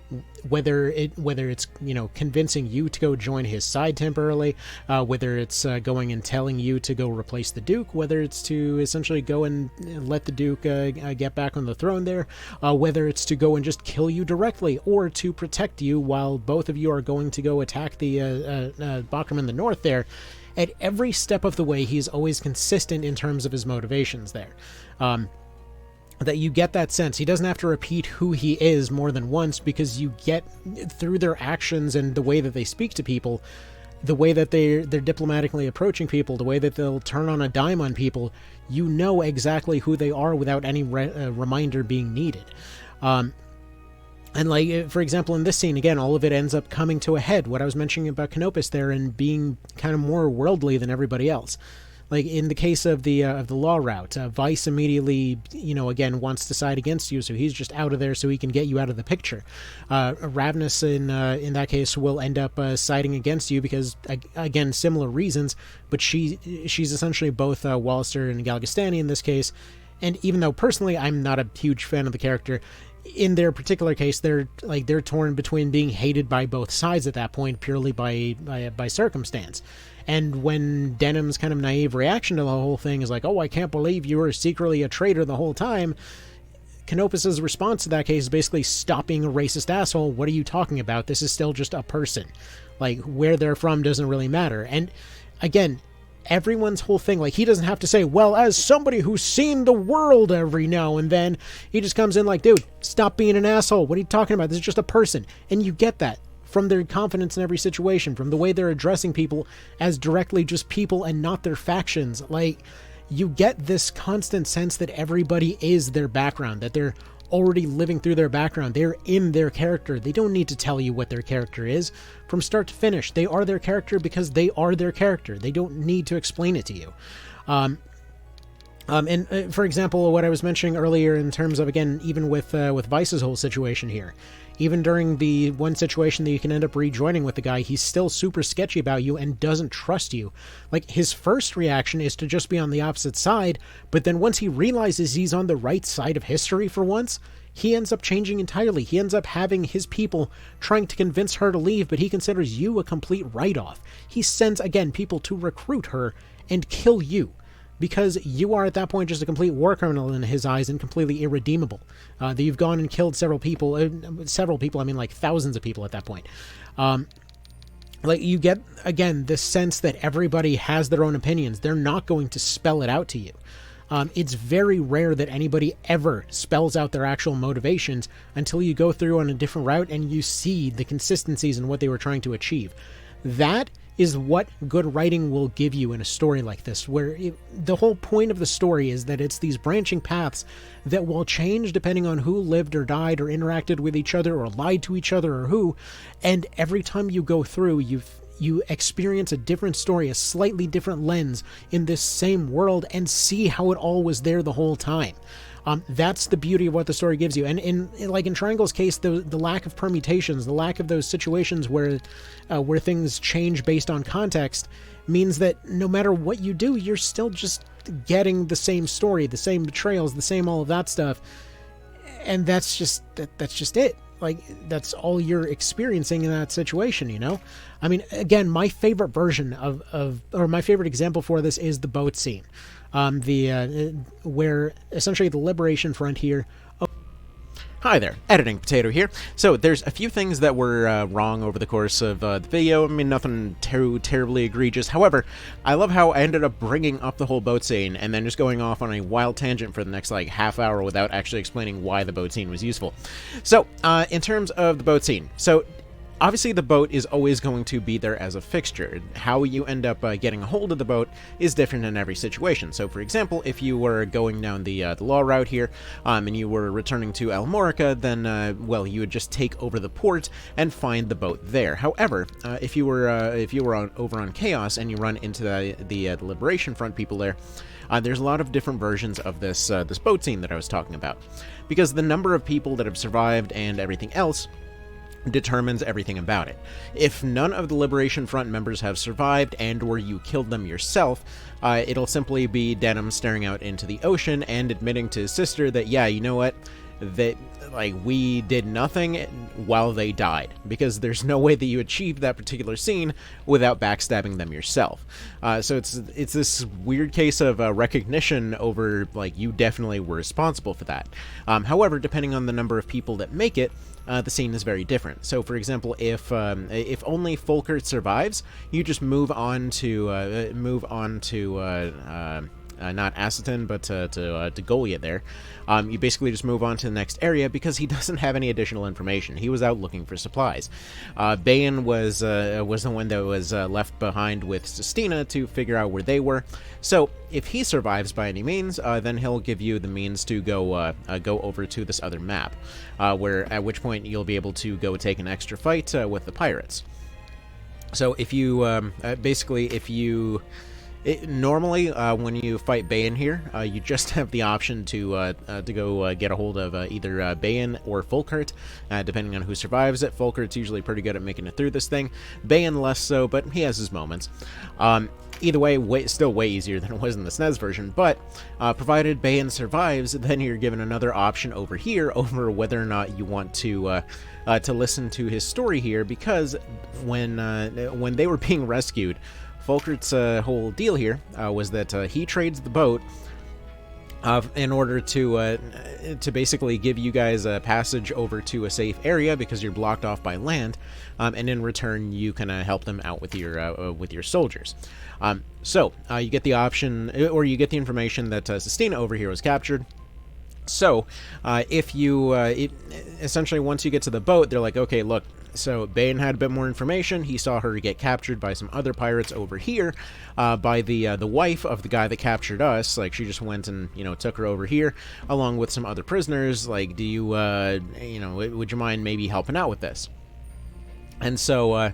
whether it's convincing you to go join his side temporarily, whether it's going and telling you to go replace the Duke, whether it's to essentially go and let the Duke get back on the throne there, whether it's to go and just kill you directly, or to protect you while both of you are going to go attack the Bakram in the north there. At every step of the way, he's always consistent in terms of his motivations there. That you get that sense. He doesn't have to repeat who he is more than once, because you get through their actions and the way that they speak to people, the way that they're diplomatically approaching people, the way that they'll turn on a dime on people, you know exactly who they are without any reminder being needed. And like, for example, in this scene, again, all of it ends up coming to a head. What I was mentioning about Canopus there and being kind of more worldly than everybody else. Like in the case of the law route, Vice immediately, again, wants to side against you, so he's just out of there so he can get you out of the picture. Ravnus, in that case, will end up siding against you because, again, similar reasons, but she's essentially both Wallster and Galgastani in this case. And even though personally I'm not a huge fan of the character, in their particular case, they're torn between being hated by both sides at that point purely by circumstance. And when Denham's kind of naive reaction to the whole thing is like, oh, I can't believe you were secretly a traitor the whole time, Canopus's response to that case is basically, stop being a racist asshole. What are you talking about? This is still just a person. Like, where they're from doesn't really matter. And again, everyone's whole thing, like, he doesn't have to say, well, as somebody who's seen the world every now and then, he just comes in like, dude, stop being an asshole. What are you talking about? This is just a person. And you get that from their confidence in every situation, from the way they're addressing people as directly just people and not their factions. Like, you get this constant sense that everybody is their background, that they're already living through their background. They're in their character. They don't need to tell you what their character is from start to finish. They are their character because they are their character. They don't need to explain it to you. And for example, what I was mentioning earlier in terms of, again, even with Vice's whole situation here, even during the one situation that you can end up rejoining with the guy, he's still super sketchy about you and doesn't trust you. Like, his first reaction is to just be on the opposite side, but then once he realizes he's on the right side of history for once, he ends up changing entirely. He ends up having his people trying to convince her to leave, but he considers you a complete write-off. He sends, again, people to recruit her and kill you. because you are at that point just a complete war criminal in his eyes and completely irredeemable. That you've gone and killed several people, I mean like thousands of people at that point. Like, you get, again, this sense that everybody has their own opinions. They're not going to spell it out to you. It's very rare that anybody ever spells out their actual motivations until you go through on a different route and you see the consistencies in what they were trying to achieve. That is what good writing will give you in a story like this, where the whole point of the story is that it's these branching paths that will change depending on who lived or died or interacted with each other or lied to each other or who, and every time you go through, you experience a different story, a slightly different lens in this same world, and see how it all was there the whole time. That's the beauty of what the story gives you. And in Triangle's case, the lack of permutations, the lack of those situations where things change based on context, means that no matter what you do, you're still just getting the same story, the same betrayals, the same all of that stuff. And that's just it. Like, that's all you're experiencing in that situation, you know? I mean, again, my favorite version or my favorite example for this is the boat scene. Where essentially the Liberation Front here... Hi there, Editing Potato here. So, there's a few things that were wrong over the course of the video. I mean, nothing terribly egregious. However, I love how I ended up bringing up the whole boat scene and then just going off on a wild tangent for the next, like, half hour without actually explaining why the boat scene was useful. So, in terms of the boat scene, so... obviously, the boat is always going to be there as a fixture. How you end up getting a hold of the boat is different in every situation. So, for example, if you were going down the law route here, and you were returning to Almorica, then, well, you would just take over the port and find the boat there. However, if you were over on Chaos and you run into the Liberation Front people there, there's a lot of different versions of this boat scene that I was talking about, because the number of people that have survived and everything else determines everything about it. If none of the Liberation Front members have survived and/or you killed them yourself, it'll simply be Denim staring out into the ocean and admitting to his sister that, yeah, you know what, that, like, we did nothing while they died, because there's no way that you achieved that particular scene without backstabbing them yourself. So it's this weird case of recognition over, like, you definitely were responsible for that. However, depending on the number of people that make it, the scene is very different. So, for example, if only Folkert survives, you just move on to not Aceton, but to Goliath there. You basically just move on to the next area because he doesn't have any additional information. He was out looking for supplies. Bayan was the one that was left behind with Sistina to figure out where they were. So if he survives by any means, then he'll give you the means to go over to this other map, at which point you'll be able to go take an extra fight with the pirates. So if you normally, when you fight Bayan here, you just have the option to go get a hold of either Bayan or Folkert, depending on who survives it. Folkert's usually pretty good at making it through this thing. Bayan less so, but he has his moments. Either way, still way easier than it was in the SNES version, but provided Bayan survives, then you're given another option over here over whether or not you want to listen to his story here, because when they were being rescued, Folkert's whole deal here was that he trades the boat in order to basically give you guys a passage over to a safe area because you're blocked off by land, and in return you can help them out with your soldiers. So you get the option, or you get the information that Sistina over here was captured. So if you essentially, once you get to the boat, they're like, okay, look. So Bayan had a bit more information. He saw her get captured by some other pirates over here, by the wife of the guy that captured us. Like, she just went and, took her over here, along with some other prisoners. Like, do you, would you mind maybe helping out with this? And so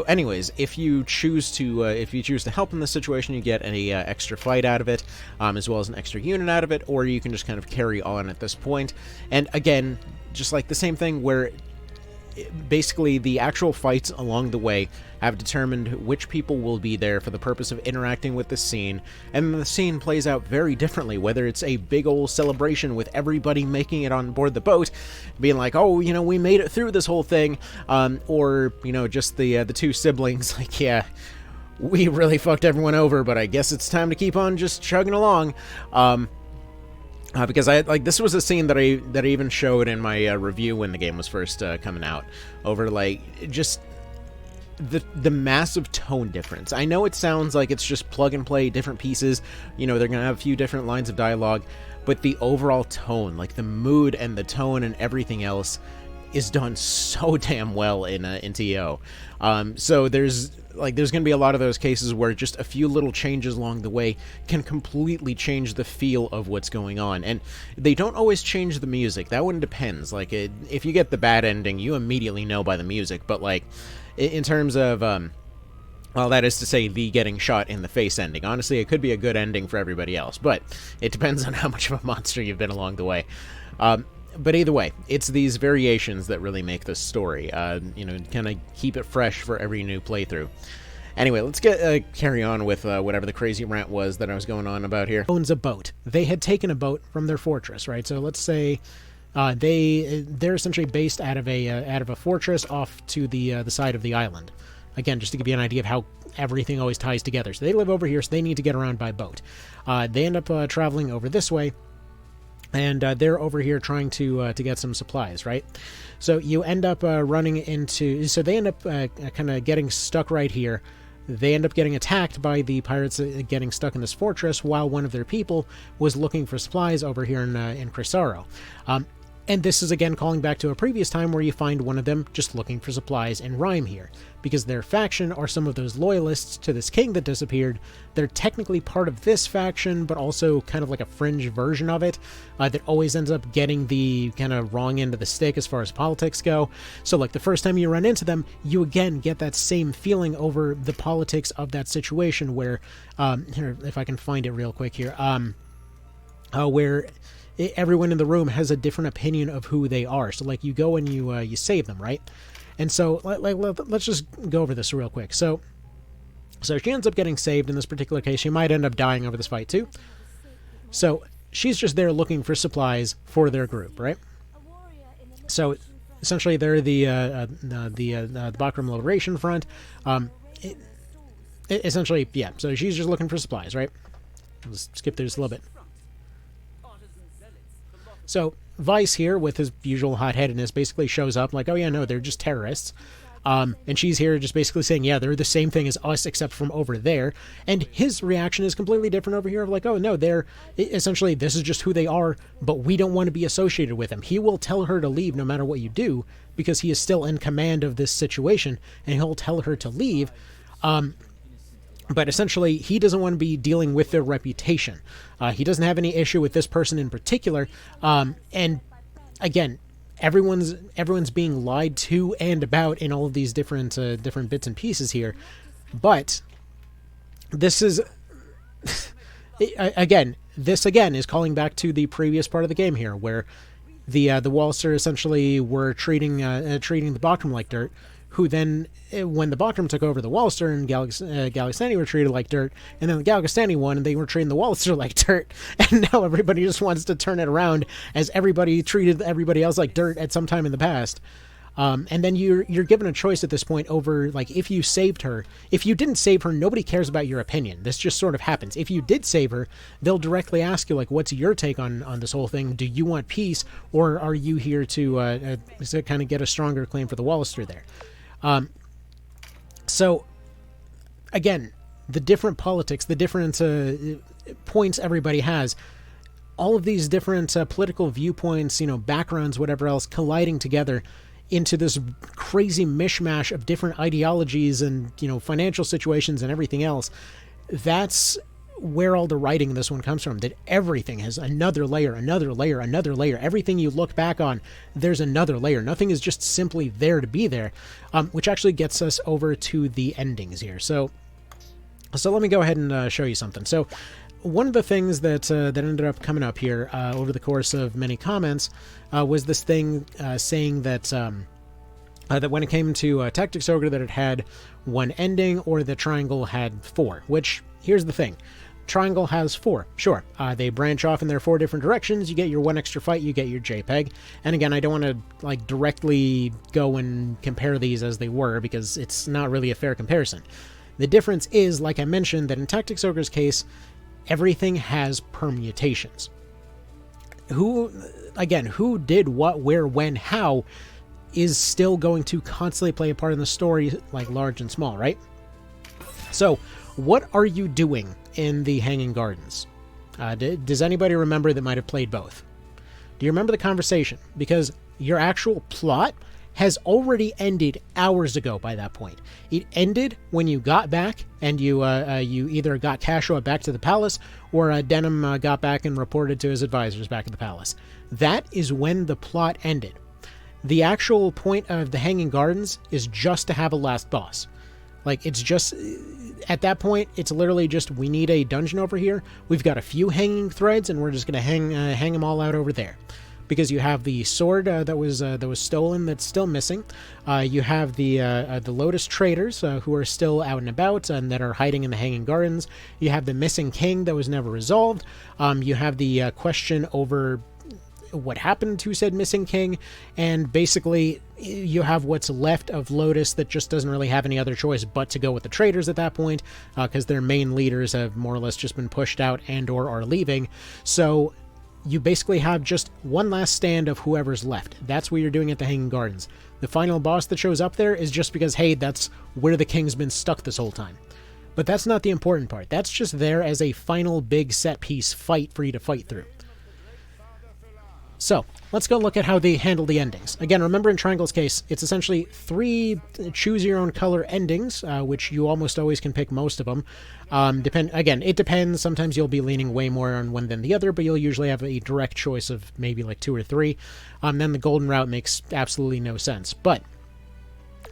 anyways, if you choose to help in this situation, you get an extra fight out of it, as well as an extra unit out of it, or you can just kind of carry on at this point. And again, just like the same thing where basically the actual fights along the way have determined which people will be there for the purpose of interacting with the scene, and the scene plays out very differently, whether it's a big old celebration with everybody making it on board the boat, being like, oh, we made it through this whole thing, or, just the two siblings, like, yeah, we really fucked everyone over, but I guess it's time to keep on just chugging along. Because this was a scene that I even showed in my review when the game was first coming out, over just the massive tone difference. I know it sounds like it's just plug and play different pieces, they're gonna have a few different lines of dialogue, but the overall tone, the mood and the tone and everything else, is done so damn well in TO. So there's gonna be a lot of those cases where just a few little changes along the way can completely change the feel of what's going on, and they don't always change the music. That one depends. If you get the bad ending, you immediately know by the music, but in terms of well, that is to say, the getting shot in the face ending. Honestly, it could be a good ending for everybody else, but it depends on how much of a monster you've been along the way. But either way, it's these variations that really make this story, kind of keep it fresh for every new playthrough. Anyway, let's carry on with whatever the crazy rant was that I was going on about here. Owns a boat. They had taken a boat from their fortress, right? So let's say they're essentially based out of a fortress off to the side of the island. Again, just to give you an idea of how everything always ties together. So they live over here, so they need to get around by boat. They end up traveling over this way, and they're over here trying to get some supplies, right? So you end up running into... So they end up kind of getting stuck right here. They end up getting attacked by the pirates getting stuck in this fortress, while one of their people was looking for supplies over here in Crisaro. And this is again calling back to a previous time where you find one of them just looking for supplies in Rhyme here, because their faction are some of those loyalists to this king that disappeared. They're technically part of this faction, but also kind of like a fringe version of it that always ends up getting the kind of wrong end of the stick as far as politics go. So the first time you run into them, you again get that same feeling over the politics of that situation where, here, if I can find it real quick here, where everyone in the room has a different opinion of who they are. So you go and you save them, right? And so let's just go over this real quick. So she ends up getting saved in this particular case. She might end up dying over this fight too. So she's just there looking for supplies for their group, right? So essentially they're the Bakram Liberation Front. Essentially, yeah. So she's just looking for supplies, right? Let's skip through this a little bit. So Vice here, with his usual hot-headedness, basically shows up oh yeah, no, they're just terrorists. And she's here just basically saying, yeah, they're the same thing as us except from over there. And his reaction is completely different over here of oh no, they're essentially, this is just who they are, but we don't want to be associated with them. He will tell her to leave no matter what you do, because he is still in command of this situation, and he'll tell her to leave. But essentially, he doesn't want to be dealing with their reputation. He doesn't have any issue with this person in particular. And again, everyone's being lied to and about in all of these different bits and pieces here. But this is this is calling back to the previous part of the game here, where the Walster essentially were treating the Bakram like dirt, who then, when the Bakram took over the Walster and Galistani were treated like dirt, and then the Galistani won and they were treating the Walster like dirt, and now everybody just wants to turn it around as everybody treated everybody else like dirt at some time in the past. And then you're given a choice at this point over, if you saved her. If you didn't save her, nobody cares about your opinion. This just sort of happens. If you did save her, they'll directly ask you, what's your take on this whole thing? Do you want peace, or are you here to kind of get a stronger claim for the Wallister there? So, again, the different politics, the different points everybody has, all of these different political viewpoints, backgrounds, whatever else, colliding together into this crazy mishmash of different ideologies and, financial situations and everything else. That's where all the writing in this one comes from, that everything has another layer, another layer, another layer. Everything you look back on, there's another layer. Nothing is just simply there to be there, which actually gets us over to the endings here. So let me go ahead and show you something. So one of the things that ended up coming up here over the course of many comments was this thing saying that that when it came to Tactics Ogre, that it had one ending, or the triangle had 4, which, here's the thing. Triangle has 4, sure. They branch off in their 4 different directions. You get your 1 extra fight, you get your JPEG. And again, I don't want to directly go and compare these as they were, because it's not really a fair comparison. The difference is, like I mentioned, that in Tactics Ogre's case, everything has permutations. Who did what, where, when, how is still going to constantly play a part in the story, like large and small, right? So, what are you doing in the Hanging Gardens? Does anybody remember that might have played both? Do you remember the conversation? Because your actual plot has already ended hours ago by that point. It ended when you got back and you either got Cashua back to the palace or Denham got back and reported to his advisors back at the palace. That is when the plot ended. The actual point of the Hanging Gardens is just to have a last boss. Like, it's just, at that point, it's literally just, we need a dungeon over here. We've got a few hanging threads, and we're just going to hang them all out over there. Because you have the sword that was stolen that's still missing. You have the Lotus traders who are still out and about and that are hiding in the Hanging Gardens. You have the missing king that was never resolved. You have the question over what happened to said missing king, and basically you have what's left of Lotus that just doesn't really have any other choice but to go with the traders at that point, because their main leaders have more or less just been pushed out and or are leaving. So you basically have just one last stand of whoever's left. That's what you're doing at the Hanging Gardens. The final boss that shows up there is just because, hey, that's where the king's been stuck this whole time. But that's not the important part. That's just there as a final big set piece fight for you to fight through. So, let's go look at how they handle the endings. Again, remember in Triangle's case, it's essentially 3 choose-your-own-color endings, which you almost always can pick most of them. Again, it depends. Sometimes you'll be leaning way more on one than the other, but you'll usually have a direct choice of maybe like 2 or 3. Then the golden route makes absolutely no sense. But,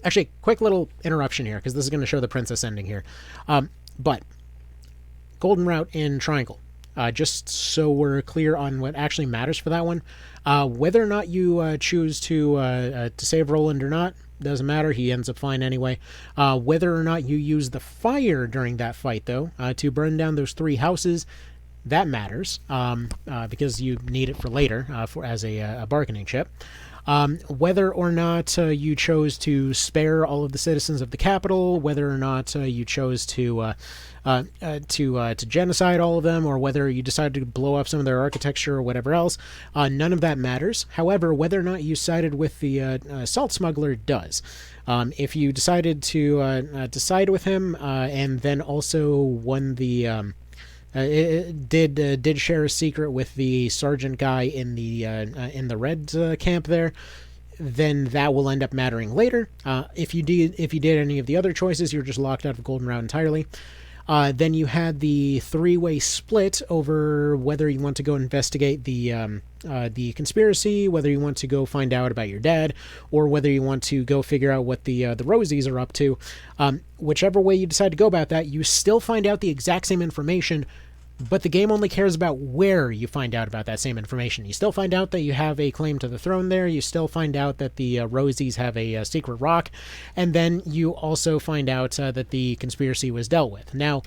actually, quick little interruption here, because this is going to show the princess ending here. But, golden route in Triangle. Just so we're clear on what actually matters for that one. Whether or not you choose to save Roland or not, doesn't matter. He ends up fine anyway. Whether or not you use the fire during that fight, though, to burn down those 3 houses, that matters, because you need it for later, as a bargaining chip. Whether or not you chose to spare all of the citizens of the capital, whether or not you chose to genocide all of them, or whether you decided to blow up some of their architecture or whatever else, none of that matters. However, whether or not you sided with the salt smuggler does. If you decided to side with him and then also won the did share a secret with the sergeant guy in the red camp there, then that will end up mattering later. If you did any of the other choices, you're just locked out of Golden Route entirely. Then you had the 3-way split over whether you want to go investigate the conspiracy, whether you want to go find out about your dad, or whether you want to go figure out what the Rosies are up to. Whichever way you decide to go about that, you still find out the exact same information, but the game only cares about where you find out about that same information. You still find out that you have a claim to the throne there, you still find out that the Rosies have a secret rock, and then you also find out that the conspiracy was dealt with. Now,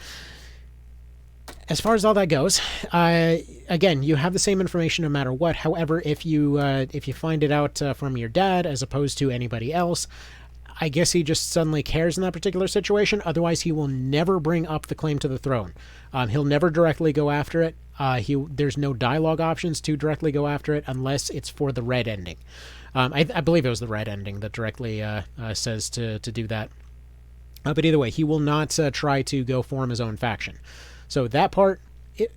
as far as all that goes, again, you have the same information no matter what. However, if you find it out from your dad as opposed to anybody else, I guess he just suddenly cares in that particular situation. Otherwise, he will never bring up the claim to the throne. He'll never directly go after it. There's no dialogue options to directly go after it unless it's for the red ending. I believe it was the red ending that directly says to do that. But either way, he will not try to go form his own faction. So that part,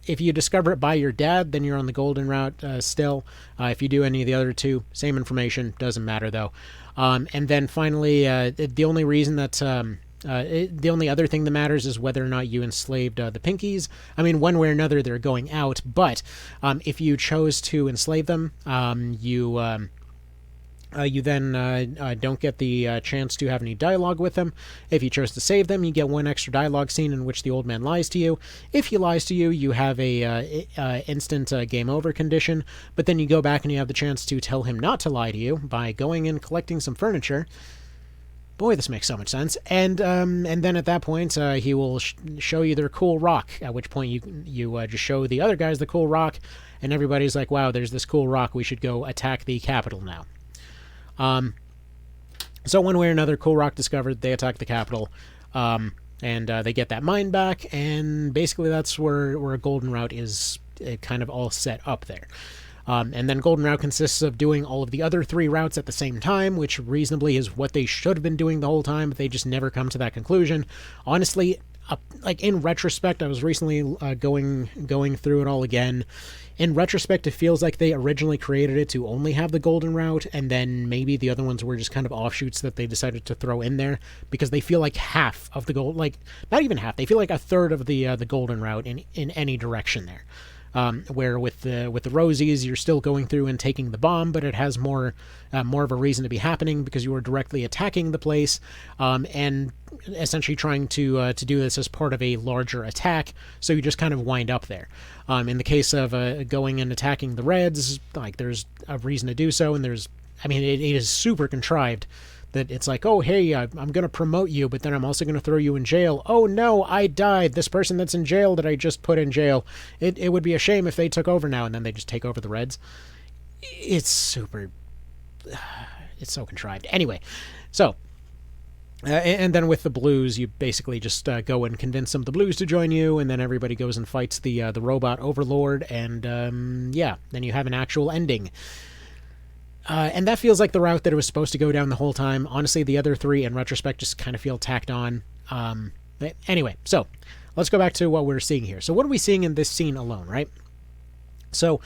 if you discover it by your dad, then you're on the golden route still. If you do any of the other 2, same information, doesn't matter though. And then finally, the only reason that the only other thing that matters is whether or not you enslaved the Pinkies. I mean, one way or another, they're going out. But if you chose to enslave them, you then don't get the chance to have any dialogue with them. If you chose to save them, you get 1 extra dialogue scene in which the old man lies to you. If he lies to you, you have a instant game over condition, but then you go back and you have the chance to tell him not to lie to you by going and collecting some furniture. Boy, this makes so much sense. And then at that point, he will show you their cool rock, at which point you just show the other guys the cool rock, and everybody's like, wow, there's this cool rock, we should go attack the capital now. So one way or another, cool rock discovered, they attack the capital. and they get that mine back, and basically that's where a golden route is kind of all set up there. And then golden route consists of doing all of the other 3 routes at the same time, which reasonably is what they should have been doing the whole time, but they just never come to that conclusion. Honestly, like in retrospect, I was recently going through it all again. In retrospect, it feels like they originally created it to only have the golden route, and then maybe the other ones were just kind of offshoots that they decided to throw in there, because they feel like half of the gold, like not even half, they feel like a third of the golden route in any direction there. Where with the Rosies, you're still going through and taking the bomb, but it has more of a reason to be happening because you are directly attacking the place, and essentially trying to do this as part of a larger attack. So you just kind of wind up there. In the case of going and attacking the Reds, like there's a reason to do so, and it is super contrived. That it's like, oh, hey, I'm going to promote you, but then I'm also going to throw you in jail. Oh, no, I died. This person that's in jail that I just put in jail. It would be a shame if they took over now, and then they just take over the Reds. It's super... It's so contrived. Anyway, so... and then with the Blues, you basically just go and convince some of the Blues to join you, and then everybody goes and fights the robot overlord, and, then you have an actual ending. And that feels like the route that it was supposed to go down the whole time. Honestly, the other 3, in retrospect, just kind of feel tacked on. Anyway, so let's go back to what we're seeing here. So what are we seeing in this scene alone, right? So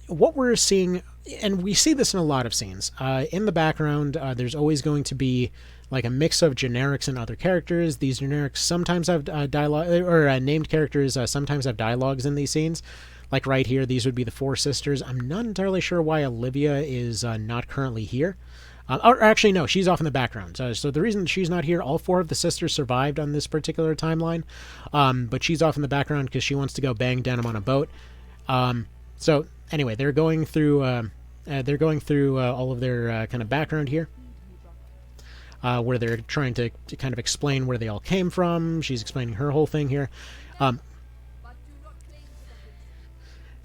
what we're seeing, and we see this in a lot of scenes, in the background, there's always going to be like a mix of generics and other characters. These generics sometimes have dialogue, or named characters sometimes have dialogues in these scenes. Like right here, these would be the 4 sisters. I'm not entirely sure why Olivia is not currently here. Or actually, no, she's off in the background. So the reason she's not here, all 4 of the sisters survived on this particular timeline. But she's off in the background because she wants to go bang denim on a boat. So anyway, they're going through all of their kind of background here. Where they're trying to kind of explain where they all came from. She's explaining her whole thing here.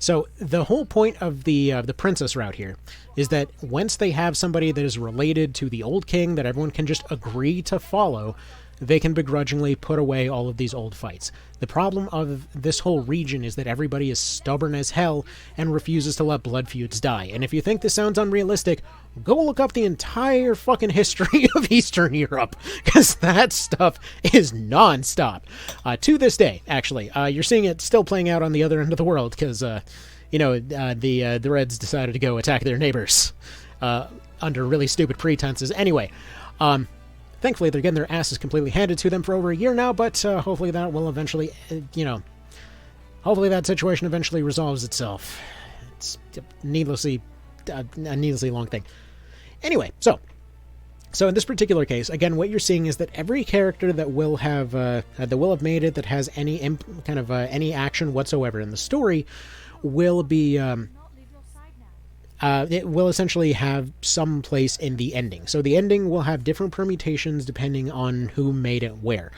So the whole point of the princess route here is that once they have somebody that is related to the old king that everyone can just agree to follow, they can begrudgingly put away all of these old fights. The problem of this whole region is that everybody is stubborn as hell and refuses to let blood feuds die. And if you think this sounds unrealistic, go look up the entire fucking history of Eastern Europe, because that stuff is non-stop. To this day, actually. You're seeing it still playing out on the other end of the world, because, the Reds decided to go attack their neighbors under really stupid pretenses. Anyway, thankfully, they're getting their asses completely handed to them for over a year now, but hopefully that will eventually, hopefully that situation eventually resolves itself. It's a needlessly long thing. Anyway, so in this particular case, again, what you're seeing is that every character that will have made it, that has any any action whatsoever in the story, will be it will essentially have some place in the ending. So the ending will have different permutations depending on who made it where.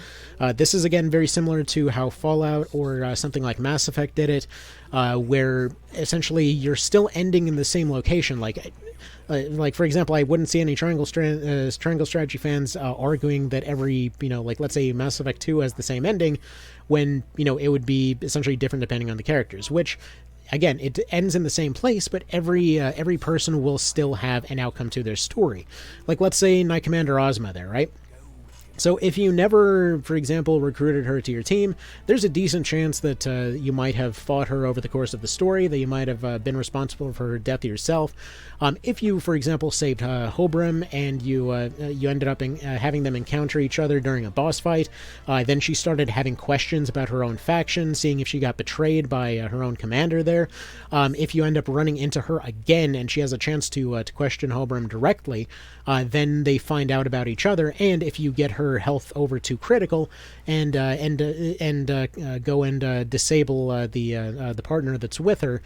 This is, again, very similar to how Fallout or something like Mass Effect did it, where essentially you're still ending in the same location. Like for example, I wouldn't see any Triangle Strategy fans arguing that every, let's say Mass Effect 2 has the same ending, when, it would be essentially different depending on the characters, which... Again, it ends in the same place, but every person will still have an outcome to their story. Like, let's say Knight Commander Ozma there, right? So if you never, for example, recruited her to your team, there's a decent chance that you might have fought her over the course of the story, that you might have been responsible for her death yourself. If you, for example, saved Hobram and you ended up having them encounter each other during a boss fight, then she started having questions about her own faction, seeing if she got betrayed by her own commander there. If you end up running into her again and she has a chance to question Hobram directly, then they find out about each other, and if you get her health over to critical and go and disable the partner that's with her,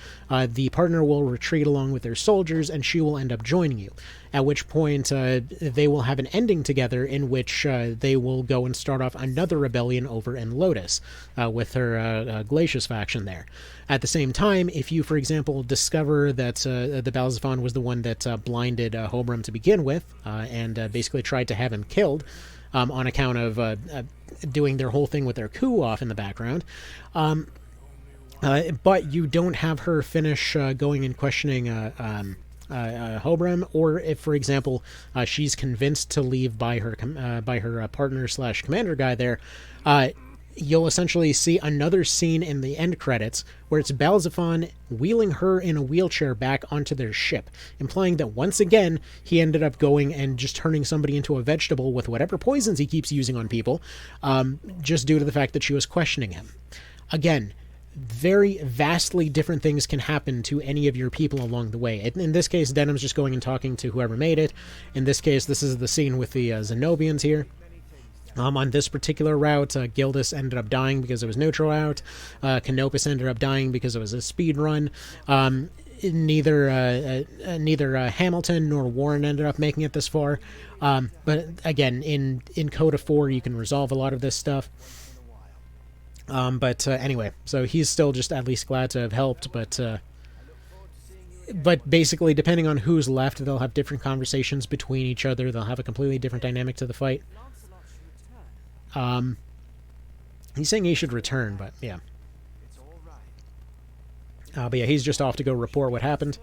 the partner will retreat along with their soldiers and she will end up joining you, at which point they will have an ending together in which they will go and start off another rebellion over in Lotus with her Glacius faction there. At the same time, if you, for example, discover that the Balzaphon was the one that blinded Hobram to begin with, and basically tried to have him killed, on account of doing their whole thing with their coup off in the background. But you don't have her finish going and questioning Hobram, or if, for example, she's convinced to leave by her partner / commander guy there, you'll essentially see another scene in the end credits where it's Balzaphon wheeling her in a wheelchair back onto their ship, implying that once again he ended up going and just turning somebody into a vegetable with whatever poisons he keeps using on people, just due to the fact that she was questioning him. Again, very vastly different things can happen to any of your people along the way. In this case, Denham's just going and talking to whoever made it. In this case, this is the scene with the Zenobians here. On this particular route, Gildas ended up dying because it was neutral out. Canopus ended up dying because it was a speed run. Neither Hamilton nor Warren ended up making it this far. But again, in Coda 4, you can resolve a lot of this stuff. But anyway, so he's still just at least glad to have helped, but basically, depending on who's left, they'll have different conversations between each other. They'll have a completely different dynamic to the fight. He's saying he should return, but yeah. But yeah, he's just off to go report what happened.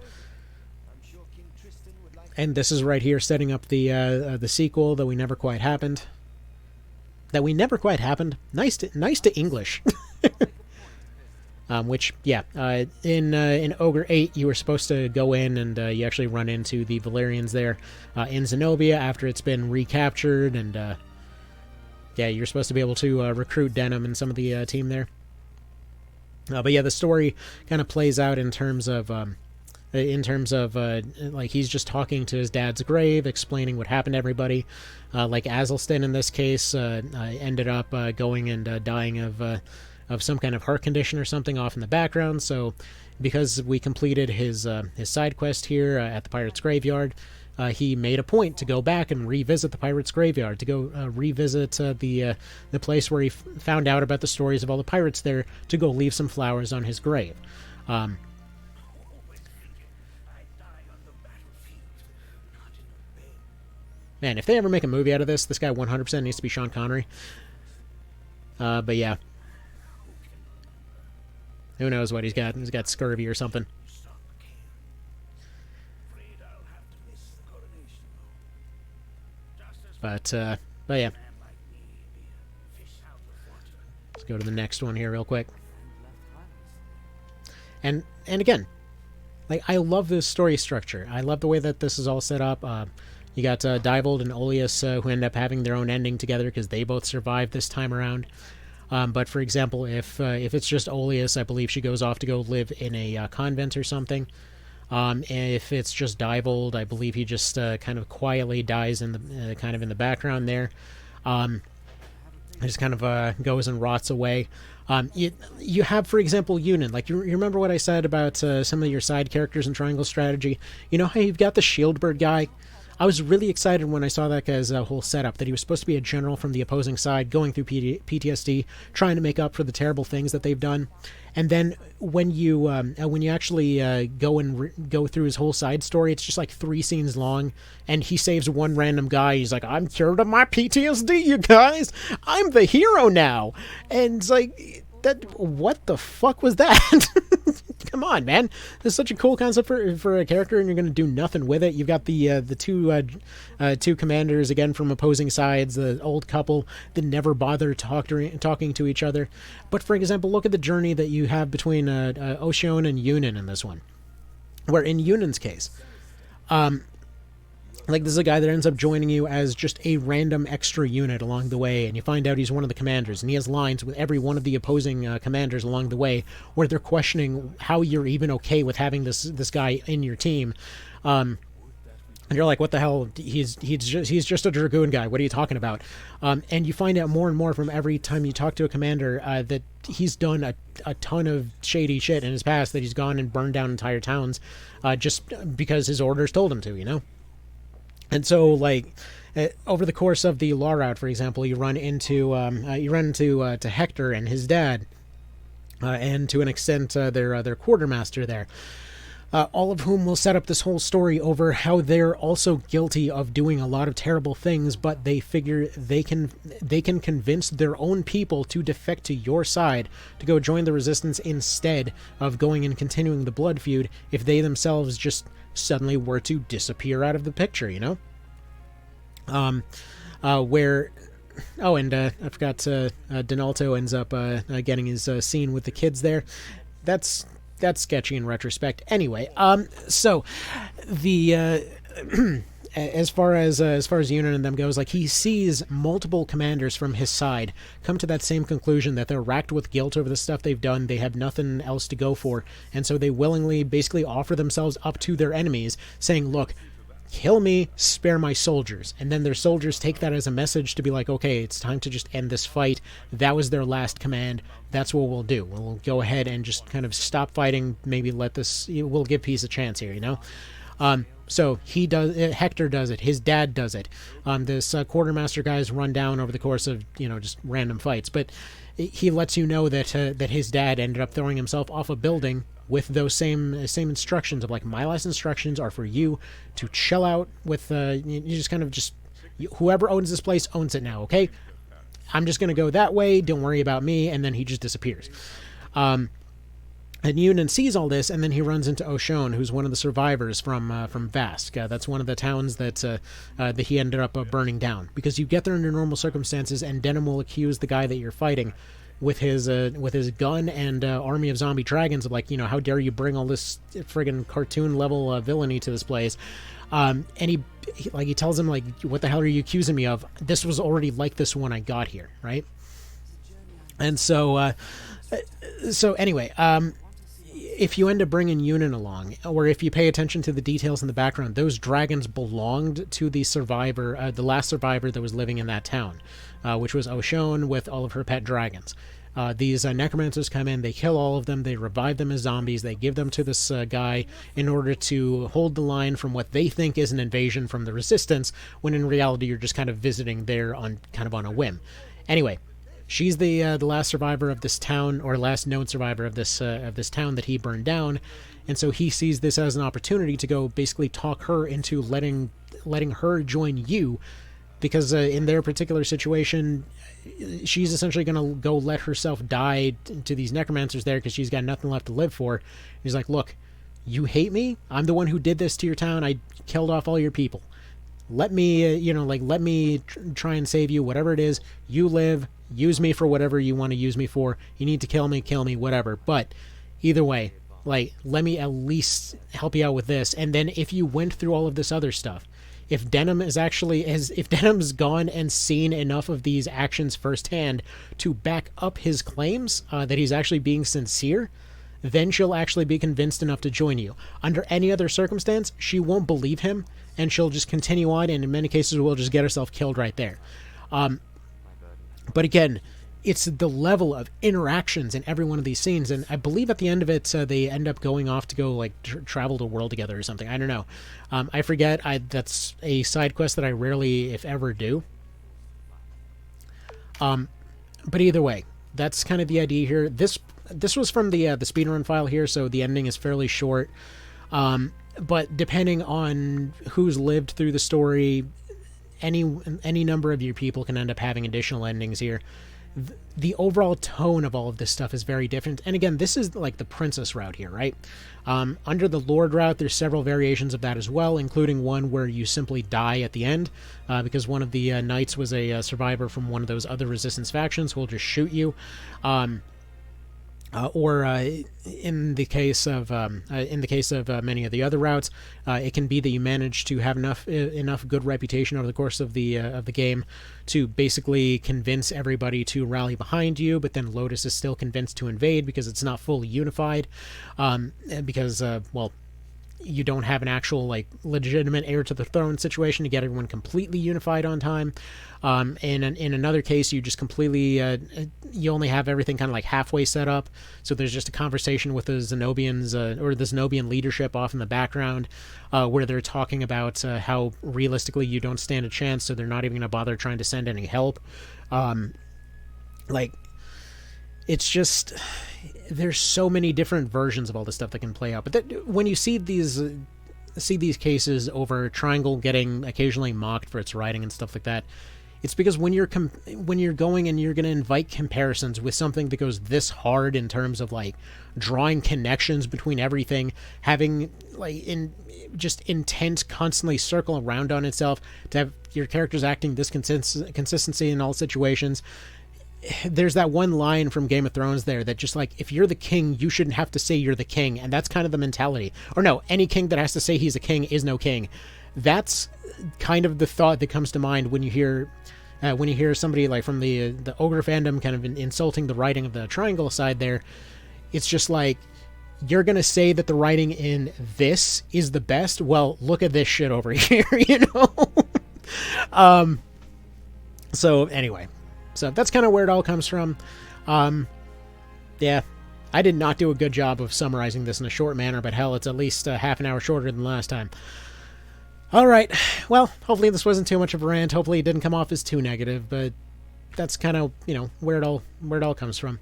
And this is right here setting up the sequel that we never quite happened. Nice to English. Which, yeah, in Ogre 8, you were supposed to go in and you actually run into the Valerians there in Zenobia after it's been recaptured, and yeah, you're supposed to be able to recruit Denham and some of the team there. But yeah, the story kind of plays out in terms of like he's just talking to his dad's grave, explaining what happened to everybody. Like Azelston in this case ended up going and dying of some kind of heart condition or something off in the background. So because we completed his side quest here at the Pirates Graveyard, he made a point to go back and revisit the Pirates Graveyard, to go revisit the place where he found out about the stories of all the pirates there, to go leave some flowers on his grave. Man, if they ever make a movie out of this guy 100% needs to be Sean Connery. But yeah. Who knows what he's got? He's got scurvy or something. But yeah. Let's go to the next one here real quick. And again, like, I love this story structure. I love the way that this is all set up. You got Diebold and Oleus who end up having their own ending together because they both survived this time around. But for example, if it's just Oleus, I believe she goes off to go live in a convent or something. If it's just Diebold, I believe he just kind of quietly dies in the kind of in the background there. Just kind of goes and rots away. You have, for example, Yunin. Like, you remember what I said about some of your side characters in Triangle Strategy? You know how you've got the Shieldbird guy? I was really excited when I saw that guy's whole setup, that he was supposed to be a general from the opposing side, going through PTSD, trying to make up for the terrible things that they've done. And then when you actually go through his whole side story, it's just like 3 scenes long, and he saves one random guy. He's like, "I'm cured of my PTSD, you guys. I'm the hero now." And it's like, what the fuck was that? Come on, man. This is such a cool concept for a character, and you're going to do nothing with it. You've got the two commanders, again, from opposing sides, the old couple that never bother talking to each other. But, for example, look at the journey that you have between Ocean and Yunin in this one. Where in Yunin's case, like, this is a guy that ends up joining you as just a random extra unit along the way, and you find out he's one of the commanders, and he has lines with every one of the opposing commanders along the way, where they're questioning how you're even okay with having this guy in your team. And you're like, what the hell? He's just a Dragoon guy. What are you talking about? And you find out more and more from every time you talk to a commander that he's done a ton of shady shit in his past, that he's gone and burned down entire towns just because his orders told him to, you know? And so, like, over the course of the law route, for example, you run into to Hector and his dad, and to an extent their quartermaster there. all of whom will set up this whole story over how they're also guilty of doing a lot of terrible things, but they figure they can convince their own people to defect to your side, to go join the resistance instead of going and continuing the blood feud if they themselves just suddenly were to disappear out of the picture, you know? Where... Oh, and I forgot, Donalto ends up getting his scene with the kids there. That's sketchy in retrospect. Anyway, so the as far as Yunin and them goes, like, he sees multiple commanders from his side come to that same conclusion, that they're racked with guilt over the stuff they've done. They have nothing else to go for, and so they willingly basically offer themselves up to their enemies, saying, "Look, kill me, spare my soldiers." And then their soldiers take that as a message to be like, okay, it's time to just end this fight. That was their last command. That's what we'll do. We'll go ahead and just kind of stop fighting. Maybe we'll give peace a chance here, you know? So he does, Hector does it. His dad does it. This quartermaster guy's run down over the course of, just random fights. But he lets you know that his dad ended up throwing himself off a building with those same instructions of, like, my last instructions are for you to chill out with, you just kind of whoever owns this place owns it now, okay? I'm just going to go that way, don't worry about me, and then he just disappears. And Yunin sees all this, and then he runs into Oshon, who's one of the survivors from Vask. That's one of the towns that he ended up burning down. Because you get there under normal circumstances, and Denim will accuse the guy that you're fighting with his gun and army of zombie dragons of, like, how dare you bring all this friggin' cartoon level villainy to this place. And he tells him, like, what the hell are you accusing me of? This was already like this when I got here, right? And so anyway, if you end up bringing Yunin along, or if you pay attention to the details in the background, those dragons belonged to the survivor, the last survivor that was living in that town, which was Oshon with all of her pet dragons. These necromancers come in, they kill all of them, they revive them as zombies, they give them to this guy in order to hold the line from what they think is an invasion from the resistance, when in reality you're just kind of visiting there on a whim. Anyway, she's the last survivor of this town, or last known survivor of this town that he burned down, and so he sees this as an opportunity to go basically talk her into letting her join you, because in their particular situation, she's essentially going to go let herself die to these necromancers there because she's got nothing left to live for. He's like, look, you hate me? I'm the one who did this to your town. I killed off all your people. Let me, let me try and save you, whatever it is. You live, use me for whatever you want to use me for. You need to kill me, whatever. But either way, like, let me at least help you out with this. And then if you went through all of this other stuff, if Denim's gone and seen enough of these actions firsthand to back up his claims that he's actually being sincere, then she'll actually be convinced enough to join you. Under any other circumstance, she won't believe him, and she'll just continue on, and in many cases will just get herself killed right there. But again, it's the level of interactions in every one of these scenes, and I believe at the end of it, they end up going off to go, like, travel the world together or something. I don't know. I forget. That's a side quest that I rarely, if ever, do. But either way, that's kind of the idea here. This was from the speedrun file here, so the ending is fairly short. But depending on who's lived through the story, any number of your people can end up having additional endings here. The overall tone of all of this stuff is very different. And again, this is like the princess route here, right? Under the lord route, there's several variations of that as well, including one where you simply die at the end, because one of the knights was a survivor from one of those other resistance factions who will just shoot you. Or in the case of many of the other routes, it can be that you manage to have enough good reputation over the course of the game to basically convince everybody to rally behind you, but then Lotus is still convinced to invade because it's not fully unified, because you don't have an actual, like, legitimate heir to the throne situation to get everyone completely unified on time. In another case, you just completely, you only have everything kind of like halfway set up. So there's just a conversation with the Zenobians, or the Zenobian leadership off in the background, where they're talking about how realistically you don't stand a chance, so they're not even going to bother trying to send any help. it's just, there's so many different versions of all this stuff that can play out. But when you see these cases over Triangle getting occasionally mocked for its writing and stuff like that, it's because when you're going and you're going to invite comparisons with something that goes this hard in terms of like drawing connections between everything, having like just intent constantly circle around on itself, to have your characters acting this consistency in all situations. There's that one line from Game of Thrones there that just like, if you're the king, you shouldn't have to say you're the king. And that's kind of the mentality. Or no, any king that has to say he's a king is no king. That's kind of the thought that comes to mind when you hear somebody like from the Ogre fandom kind of insulting the writing of the Triangle side there. It's just like, you're going to say that the writing in this is the best? Well, look at this shit over here, you know? So anyway, so that's kind of where it all comes from. Yeah, I did not do a good job of summarizing this in a short manner, but hell, it's at least half an hour shorter than last time. All right, well, hopefully this wasn't too much of a rant. Hopefully it didn't come off as too negative, but that's kind of, you know, where it all comes from.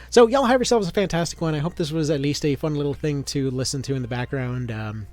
So y'all have yourselves a fantastic one. I hope this was at least a fun little thing to listen to in the background. And